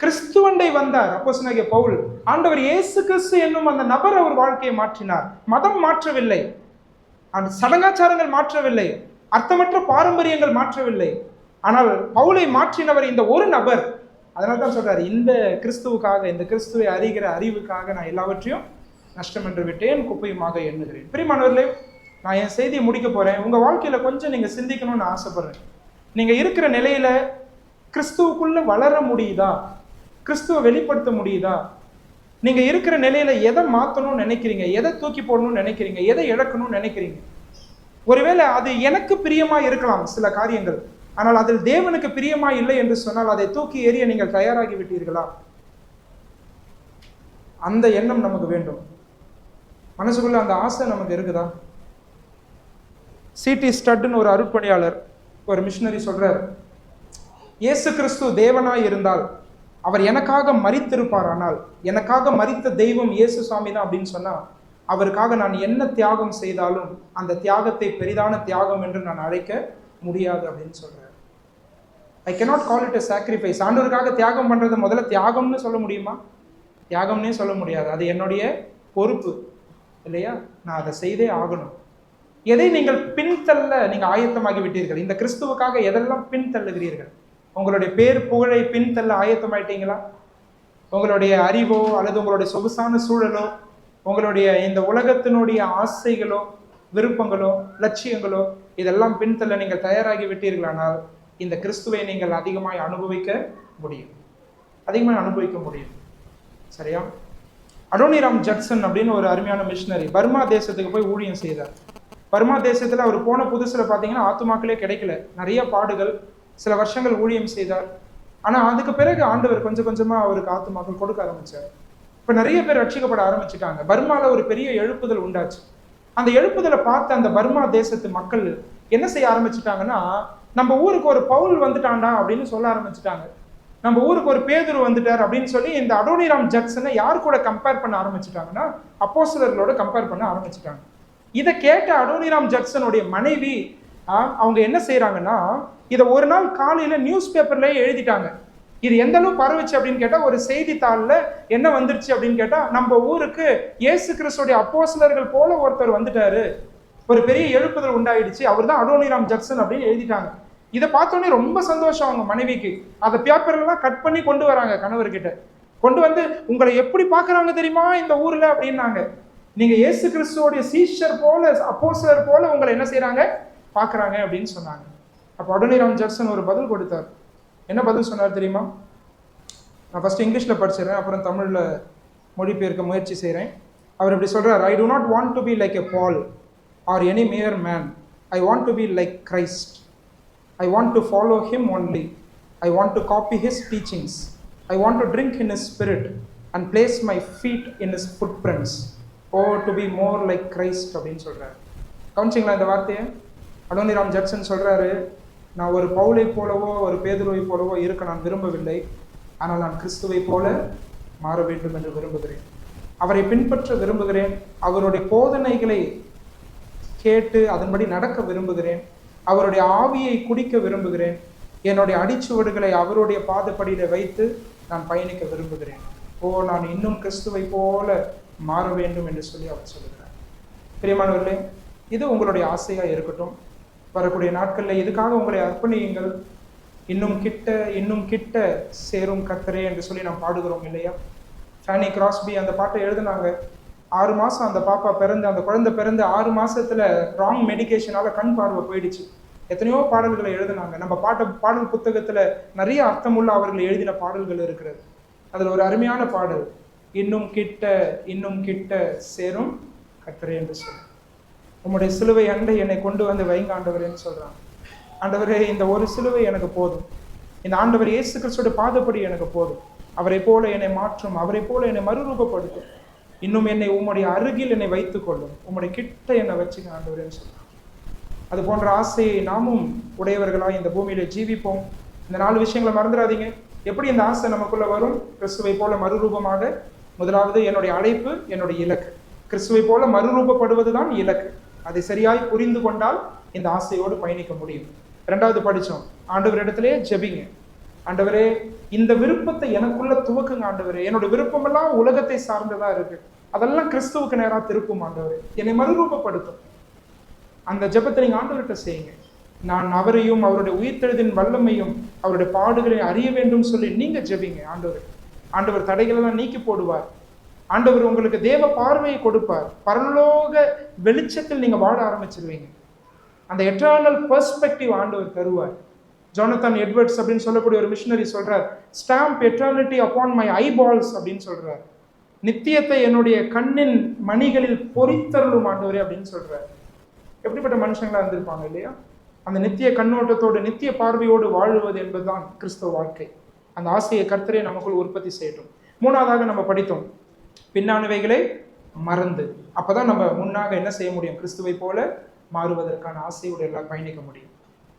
கிறிஸ்துவண்டை வந்தார் அப்போஸ்தலனாகிய பவுல். ஆண்டவர் இயேசு கிறிஸ்து என்னும் அந்த நபர் அவர் வாழ்க்கையை மாற்றினார். மதம் மாற்றவில்லை, அந்த சடங்காச்சாரங்கள் மாற்றவில்லை, அர்த்தமற்ற பாரம்பரியங்கள் மாற்றவில்லை. ஆனால் பவுலை மாற்றினவர் இந்த ஒரு நபர். அதனால தான் சொல்றாரு, இந்த கிறிஸ்துவுக்காக, இந்த கிறிஸ்துவை அறிகிற அறிவுக்காக நான் எல்லாவற்றையும் நஷ்டம் என்று விட்டேன், குப்பையுமாக எண்ணுகிறேன். பிரியமானவர்களே, நான் என் செய்தியை முடிக்க போறேன். உங்க வாழ்க்கையில கொஞ்சம் நீங்க சிந்திக்கணும்னு ஆசைப்படுறேன். நீங்க இருக்கிற நிலையில கிறிஸ்துவுக்குள்ள வளர முடியுதா? கிறிஸ்துவை வெளிப்படுத்த முடியுதா? நீங்க இருக்கிற நிலையில எதை மாற்றணும்னு நினைக்கிறீங்க? எதை தூக்கி போடணும்னு நினைக்கிறீங்க? எதை இழக்கணும்னு நினைக்கிறீங்க? ஒருவேளை அது எனக்கு பிரியமா இருக்கலாம் சில காரியங்கள், ஆனால் அதில் தேவனுக்கு பிரியமா இல்லை என்று சொன்னால் அதை தூக்கி எறிய நீங்கள் தயாராகி விட்டீர்களா? அந்த எண்ணம் நமக்கு வேண்டும். மனசுக்குள்ள அந்த ஆசை நமக்கு இருக்குதா? C.T. ஸ்டட்னு ஒரு அருட்பணியாளர், ஒரு மிஷனரி சொல்றார், இயேசு கிறிஸ்து தேவனாய் இருந்தால் அவர் எனக்காக மரித்திருப்பார். ஆனால் எனக்காக மரித்த தெய்வம் இயேசு சாமி தான் அப்படின்னு சொன்னா, அவருக்காக நான் என்ன தியாகம் செய்தாலும் அந்த தியாகத்தை பெரிதான தியாகம் என்று நான் அழைக்க முடியாது அப்படின்னு சொல்றாரு. ஐ cannot call it a sacrifice. ஆண்டவருக்காக தியாகம் பண்றதை முதல்ல தியாகம்னு சொல்ல முடியுமா? தியாகம்னே சொல்ல முடியாது. அது என்னுடைய பொறுப்பு இல்லையா? நான் அதை செய்தே ஆகணும். எதை நீங்கள் பின்தள்ள நீங்க ஆயத்தமாகி விட்டீர்கள்? இந்த கிறிஸ்துவுக்காக எதெல்லாம் பின்தள்ளுகிறீர்கள்? உங்களுடைய பேர் புகழை பின்தள்ள ஆயத்தமாயிட்டீங்களா? உங்களுடைய அறிவோ அல்லது உங்களுடைய சொகுசான சூழலோ, உங்களுடைய இந்த உலகத்தினுடைய ஆசைகளோ, விருப்பங்களோ, லட்சியங்களோ, இதெல்லாம் பின்தள்ள நீங்கள் தயாராகி விட்டீர்களானால் இந்த கிறிஸ்துவை நீங்கள் அதிகமாய் அனுபவிக்க முடியும். அதிகமாக அனுபவிக்க முடியும். சரியா? அடோனிராம் ஜட்சன் அப்படின்னு ஒரு அருமையான மிஷனரி பர்மா தேசத்துக்கு போய் ஊழியம் செய்தார். பர்மா தேசத்துல அவர் போன புதுசுல பாத்தீங்கன்னா ஆத்துமாக்களே கிடைக்கல, நிறைய பாடுகள். சில வருஷங்கள் ஊழியம் செய்தார். ஆனா அதுக்கு பிறகு ஆண்டவர் கொஞ்சம் கொஞ்சமா அவருக்கு ஆத்துமாக்கள் கொடுக்க ஆரம்பிச்சார். இப்ப நிறைய பேர் ரட்சிக்கப்பட ஆரம்பிச்சுட்டாங்க. பர்மால ஒரு பெரிய எழுப்புதல் உண்டாச்சு. அந்த எழுப்புதலை பார்த்த அந்த பர்மா தேசத்து மக்கள் என்ன செய்ய ஆரம்பிச்சுட்டாங்கன்னா, நம்ம ஊருக்கு ஒரு பவுல் வந்துட்டான்டா அப்படின்னு சொல்ல ஆரம்பிச்சுட்டாங்க. நம்ம ஊருக்கு ஒரு பேதுரு வந்துட்டார் அப்படின்னு சொல்லி இந்த அடோனிராம் ஜட்சனை யார் கூட கம்பேர் பண்ண ஆரம்பிச்சுட்டாங்கன்னா, அப்போஸ்தலர்களோட கம்பேர் பண்ண ஆரம்பிச்சுட்டாங்க. இதை கேட்ட அடோனிராம் ஜட்சனுடைய மனைவி அவங்க என்ன செய்யறாங்கன்னா, இதை ஒரு நாள் காலையில நியூஸ் பேப்பர்லயே எழுதிட்டாங்க. இது எந்த அளவு பரவுச்சு அப்படின்னு கேட்டா, ஒரு செய்தித்தாள்ல என்ன வந்துருச்சு அப்படின்னு கேட்டா, நம்ம ஊருக்கு இயேசு கிறிஸ்துடைய அப்போஸ்தலர்கள் போல ஒருத்தர் வந்துட்டாரு, ஒரு பெரிய எழுப்புதல் உண்டாயிடுச்சு, அவர் தான் அடோனிராம் ஜட்சன் அப்படின்னு எழுதிட்டாங்க. இதை பார்த்தோன்னே ரொம்ப சந்தோஷம் அவங்க மனைவிக்கு. அதை பேப்பர்லாம் கட் பண்ணி கொண்டு வராங்க கணவர்கிட்ட. கொண்டு வந்து, உங்களை எப்படி பாக்குறாங்க தெரியுமா இந்த ஊர்ல அப்படின்னாங்க. நீங்க இயேசு கிறிஸ்துவோடைய சீஷர் போல, அப்போஸ்தலர் போல உங்களை என்ன செய்யறாங்க, பாக்குறாங்க அப்படின்னு சொன்னாங்க. அப்போ அடோனிராம் ஜட்சன் ஒரு பதில் கொடுத்தார். என்ன பதில் சொன்னார் தெரியுமா? நான் ஃபர்ஸ்ட் இங்கிலீஷ்ல படிச்சிடறேன், அப்புறம் தமிழ்ல மொழிபெயர்க்க முயற்சி செய்கிறேன். அவர் இப்படி சொல்றார், ஐ do not want to be like a Paul or any mere man. I want to be like Christ. I want to follow him only. I want to copy his teachings. I want to drink in his spirit and place my feet in his footprints. Oh, to be more like Christ அப்படின்னு சொல்றாரு. கவனிச்சிங்களா இந்த வார்த்தையை? Adoniram Judson சொல்றாரு, நான் ஒரு பவுலை போலவோ ஒரு பேதுருவை போலவோ இருக்க நான் விரும்பவில்லை, ஆனால் நான் கிறிஸ்துவை போல மாற வேண்டும் என்று விரும்புகிறேன். அவரை பின்பற்ற விரும்புகிறேன். அவருடைய போதனைகளை கேட்டு அதன்படி நடக்க விரும்புகிறேன். அவருடைய ஆவியை குடிக்க விரும்புகிறேன். என்னுடைய அடிச்சுவடுகளை அவருடைய பாதப்படியில வைத்து நான் பயணிக்க விரும்புகிறேன். ஓ, நான் இன்னும் கிறிஸ்துவை போல மாற வேண்டும் என்று சொல்லி அவர் சொல்லுகிறார். பிரியமானவர்களே, இது உங்களுடைய ஆசையா இருக்கட்டும். வரக்கூடிய நாட்களில் இதுக்காக உங்களை அர்ப்பணியுங்கள். இன்னும் கிட்ட சேரும் கர்த்தரே என்று சொல்லி நாம் பாடுகிறோம் இல்லையா? ஃபேனி கிராஸ்பி அந்த பாட்டை எழுதினாங்க. 6 மாசம் அந்த பாப்பா பிறந்து, அந்த குழந்தை பிறந்து 6 மாசத்துல ராங் மெடிகேஷனால கண் பார்வை போயிடுச்சு. எத்தனையோ பாடல்களை எழுதினாங்க. நம்ம பாடல் புத்தகத்துல நிறைய அர்த்தமுள்ள அவர்கள் எழுதின பாடல்கள் இருக்கிறது. அதுல ஒரு அருமையான பாடல், இன்னும் கிட்ட சேரும் கர்த்தரே என்று சொல்லி, உம்முடைய சிலுவை அண்டை என்னை கொண்டு வந்து வைங்க ஆண்டவரேன்னு சொல்றாங்க. ஆண்டவரே, இந்த ஒரு சிலுவை எனக்கு போதும். இந்த ஆண்டவர் இயேசு கிறிஸ்துவோட பாதப்படி எனக்கு போதும். அவரை போல என்னை மாற்றும், அவரை போல என்னை மறுரூபப்படுத்தும். இன்னும் என்னை உம்முடைய அருகில் என்னை வைத்துக் கொள்ளும், உம்முடைய கிட்ட என்னை வச்சுக்க ஆண்டவரேன்னு சொல்றாங்க. அது போன்ற ஆசையை நாமும் உடையவர்களாய் இந்த பூமியில ஜீவிப்போம். இந்த 4 விஷயங்களை மறந்துடாதீங்க. எப்படி இந்த ஆசை நமக்குள்ள வரும்? கிறிஸ்துவை போல மறுரூபமாக. முதலாவது, என்னுடைய அழைப்பு, என்னுடைய இலக்கு. கிறிஸ்துவை போல மறுரூபப்படுவதுதான் இலக்கு. அதை சரியாய் புரிந்து கொண்டால் இந்த ஆசையோடு பயணிக்க முடியும். 2வது படிச்சோம், ஆண்டவரிடத்திலே ஜெபிங்க. ஆண்டவரே, இந்த விருப்பத்தை எனக்குள்ள துவக்குங்க ஆண்டவரே. என்னோட விருப்பமெல்லாம் உலகத்தை சார்ந்ததா இருக்கு, அதெல்லாம் கிறிஸ்துவுக்கு நேரா திருப்பும் ஆண்டவரே, என்னை மறுரூபப்படுத்தும். அந்த ஜெபத்தை நீங்க ஆண்டவர்கிட்ட செய்யுங்க. நான் அவரையும் அவருடைய உயிர்த்தெழுதின் வல்லமையும் அவருடைய பாடுகளை அறிய வேண்டும் சொல்லி நீங்க ஜெபிங்க. ஆண்டவர் தடைகளெல்லாம் நீக்கி போடுவார். ஆண்டவர் உங்களுக்கு தேவ பார்வையை கொடுப்பார். பரலோக வெளிச்சத்தில் நீங்க வாழ ஆரம்பிச்சிருவீங்க. அந்த எட்டர்னல் பெர்ஸ்பெக்டிவ் ஆண்டவர் தருவார். ஜோனத்தன் எட்வர்ட்ஸ் அப்படின்னு சொல்லக்கூடிய ஒரு மிஷனரி சொல்றார், stamp eternity upon my eyeballs அப்படின்னு சொல்றார். நித்தியத்தை என்னுடைய கண்ணின் மணிகளில் பொறித்தருளும் ஆண்டவரே அப்படின்னு சொல்றார். எப்படிப்பட்ட மனுஷங்களா இருந்திருப்பாங்க இல்லையா? அந்த நித்திய கண்ணோட்டத்தோடு நித்திய பார்வையோடு வாழுவது என்பதுதான் கிறிஸ்தவ வாழ்க்கை. அந்த ஆசையை கர்த்தரே நமக்குள் உற்பத்தி செய்யட்டும். 3வதாக நம்ம படித்தோம், பின்னானவைகளை மறந்து. அப்பதான் நம்ம முன்னாக என்ன செய்ய முடியும்? கிறிஸ்துவை போல மாறுவதற்கான ஆசையோடு எல்லாம் பயணிக்க முடியும்.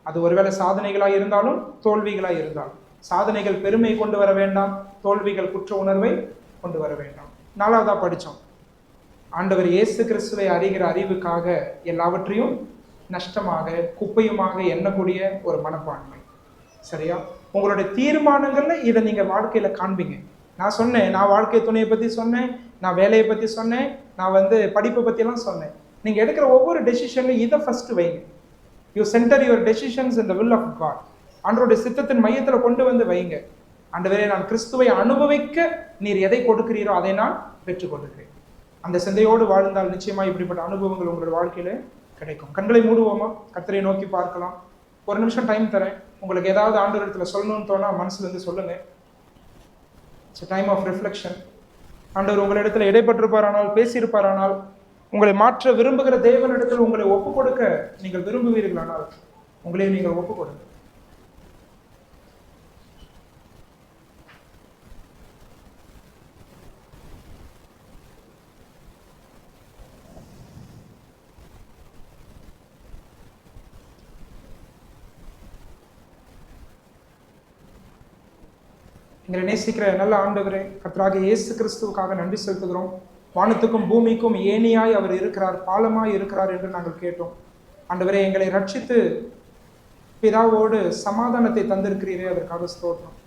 அது ஒருவேளை சாதனைகளாய் இருந்தாலும் தோல்விகளாய் இருந்தாலும். சாதனைகள் பெருமை கொண்டு வர வேண்டாம், தோல்விகள் குற்ற உணர்வை கொண்டு வர வேண்டாம். 4வதா படித்தோம், ஆண்டவர் இயேசு கிறிஸ்துவை அறிகிற அறிவுக்காக எல்லாவற்றையும் நஷ்டமாக குப்பையுமாக எண்ணக்கூடிய ஒரு மனப்பான்மை. சரியா? உங்களுடைய தீர்மானங்கள்ல இதை நீங்க வாழ்க்கையில காண்பீங்க. நான் சொன்னேன், நான் வாழ்க்கை துணையை பத்தி சொன்னேன், நான் வேலையை பத்தி சொன்னேன், நான் படிப்பை பத்தி எல்லாம் சொன்னேன். நீங்க எடுக்கிற ஒவ்வொரு டெசிஷன்லையும் இதை ஃபர்ஸ்ட் வைங்க. You centre your decisions in the will of God. ஆண்டவருடைய சித்தத்தின் மையத்துல கொண்டு வந்து வைங்க. ஆண்டவரே, நான் கிறிஸ்துவை அனுபவிக்க நீர் எதை கொடுக்கிறீரோ அதை நான் பெற்றுக் கொள்கிறேன். அந்த சிந்தையோடு வாழ்ந்தால் நிச்சயமா இப்படிப்பட்ட அனுபவங்கள் உங்களுடைய வாழ்க்கையில கிடைக்கும். கண்களை மூடுவோமா? கர்த்தரை நோக்கி பார்க்கலாம். ஒரு நிமிஷம் டைம் தரேன். உங்களுக்கு ஏதாவது ஆண்டவரிடத்துல சொல்லணும்னு தோணா மனசுல இருந்து சொல்லுங்க. It's time of reflection. ஆண்டவர் உங்களிடத்துல இடைப்பட்டிருப்பாரானால், பேசியிருப்பாரானால், உங்களை மாற்ற விரும்புகிற தேவனிடத்தில் உங்களை ஒப்பு கொடுக்க நீங்கள் விரும்புவீர்களானால் உங்களே நீங்கள் ஒப்பு கொடுங்க. எங்களை நேசிக்கிற நல்ல ஆண்டவரே, கர்த்தராகிய இயேசு கிறிஸ்துவுக்காக நன்றி செலுத்துகிறோம். வானத்துக்கும் பூமிக்கும் ஏணியாய் அவர் இருக்கிறார், பாலமாய் இருக்கிறார் என்று நாங்கள் கேட்டோம். ஆண்டவரே, எங்களை ரட்சித்து பிதாவோடு சமாதானத்தை தந்திருக்கிறீரே, அதற்காக ஸ்தோத்திரம்.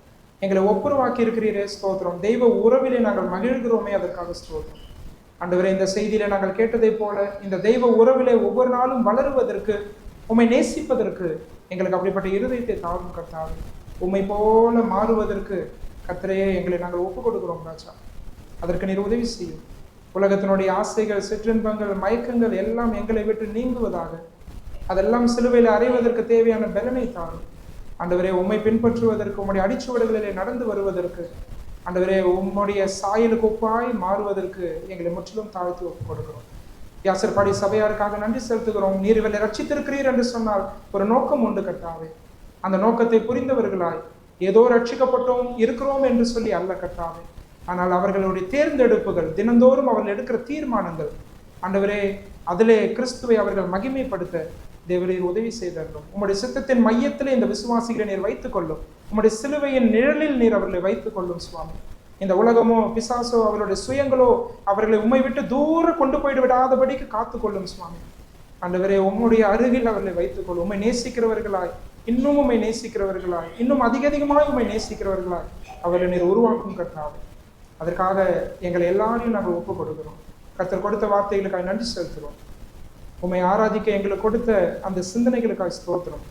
எங்களை ஒப்புரவாக்கி இருக்கிறீரே, ஸ்தோத்திரம். தெய்வ உறவிலே நாங்கள் மகிழ்கிறோமே, அதற்காக ஸ்தோத்திரம். ஆண்டவரே, இந்த செய்தியில நாங்கள் கேட்டதை போல இந்த தெய்வ உறவிலே ஒவ்வொரு நாளும் வளருவதற்கு, உம்மை நேசிப்பதற்கு எங்களுக்கு அப்படிப்பட்ட இருதயத்தை தாரும் கர்த்தாவே. உம்மை போல மாறுவதற்கு கர்த்தரையே எங்களை நாங்கள் ஒப்புக் கொடுக்கிறோம் ராஜா. அதற்கு நீர் உதவி செய்யும். உலகத்தினுடைய ஆசைகள், சிற்றின்பங்கள், மயக்கங்கள் எல்லாம் எங்களை விட்டு நீங்குவதாக, அதெல்லாம் சிலுவையில் அறைவதற்கு தேவையான பலனை தாரும் ஆண்டவரே. உம்மை பின்பற்றுவதற்கு, உம்முடைய அடிச்சுவடுகளிலே நடந்து வருவதற்கு, ஆண்டவரே, உம்முடைய சாயலுக்கு ஒப்பாய் மாறுவதற்கு எங்களை முற்றிலும் தாழ்த்தி ஒப்புக் கொடுக்கிறோம். யாசர்பாடி சபையாருக்காக நன்றி செலுத்துகிறோம். நீர் இவளை ரட்சித்திருக்கிறீர் என்று சொன்னால் ஒரு நோக்கம் உண்டு கர்த்தாவே. அந்த நோக்கத்தை புரிந்தவர்களாய் ஏதோ ரட்சிக்கப்பட்டோம் இருக்கிறோம் என்று சொல்லி அல்ல கர்த்தாவே, ஆனால் அவர்களுடைய தேர்ந்தெடுப்புகள், தினந்தோறும் அவர்கள் எடுக்கிற தீர்மானங்கள், ஆண்டவரே, அதிலே கிறிஸ்துவை அவர்கள் மகிமைப்படுத்த தேவரீர் உதவி செய்தார்கள். உம்முடைய சித்தத்தின் மையத்திலே இந்த விசுவாசிகளை நீர் வைத்துக் கொள்ளும். உம்முடைய சிலுவையின் நிழலில் நீர் அவர்களை வைத்துக் கொள்ளும் சுவாமி. இந்த உலகமோ பிசாசோ அவர்களுடைய சுயங்களோ அவர்களை உம்மை விட்டு தூரம் கொண்டு போய்ட்டு விடாதபடிக்கு காத்துக்கொள்ளும் சுவாமி. ஆண்டவரே, உம்முடைய அருகில் அவர்களை வைத்துக் கொள்ளும். உம்மை நேசிக்கிறவர்களாய், இன்னும் உம்மை நேசிக்கிறவர்களாய், இன்னும் அதிகமாக உம்மை நேசிக்கிறவர்களாய் அவர்களை நீர் உருவாக்கும் கர்த்தாவே. அதற்காக எங்களை எல்லாரையும் நாங்கள் ஒப்புக் கொடுக்கிறோம். கர்த்தர் கொடுத்த வார்த்தைகளுக்காக நன்றி செலுத்துகிறோம். உம்மை ஆராதிக்க எங்களுக்கு கொடுத்த அந்த சிந்தனைகளுக்காக ஸ்தோத்திரம்.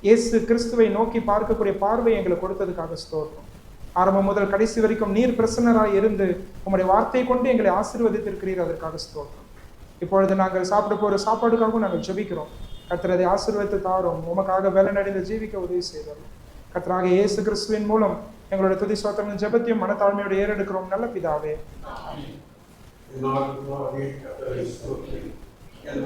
இயேசு கிறிஸ்துவை நோக்கி பார்க்கக்கூடிய பார்வை எங்களுக்கு கொடுத்ததுக்காக ஸ்தோத்திரம். ஆரம்பம் முதல் கடைசி வரைக்கும் நீர் பிரசன்னராய் இருந்து உம்முடைய வார்த்தையை கொண்டு எங்களை ஆசீர்வதித்திருக்கிறீர், அதற்காக ஸ்தோத்திரம். இப்பொழுது நாங்கள் சாப்பிட போகிற சாப்பாடுக்காகவும் நாங்கள் ஜெபிக்கிறோம். கர்த்தர் அதை ஆசீர்வதித்து தாரும். உமக்காக வேலைநடைந்து ஜீவிக்க உதவி செய்தார். கர்த்தராக இயேசு கிறிஸ்துவின் மூலம் எங்களுடைய துதி ஸ்தோத்திரம் ஜெபத்தையும் மனத்தாழ்மையோடு ஏறெடுக்கிறோம் நல்ல பிதாவே. El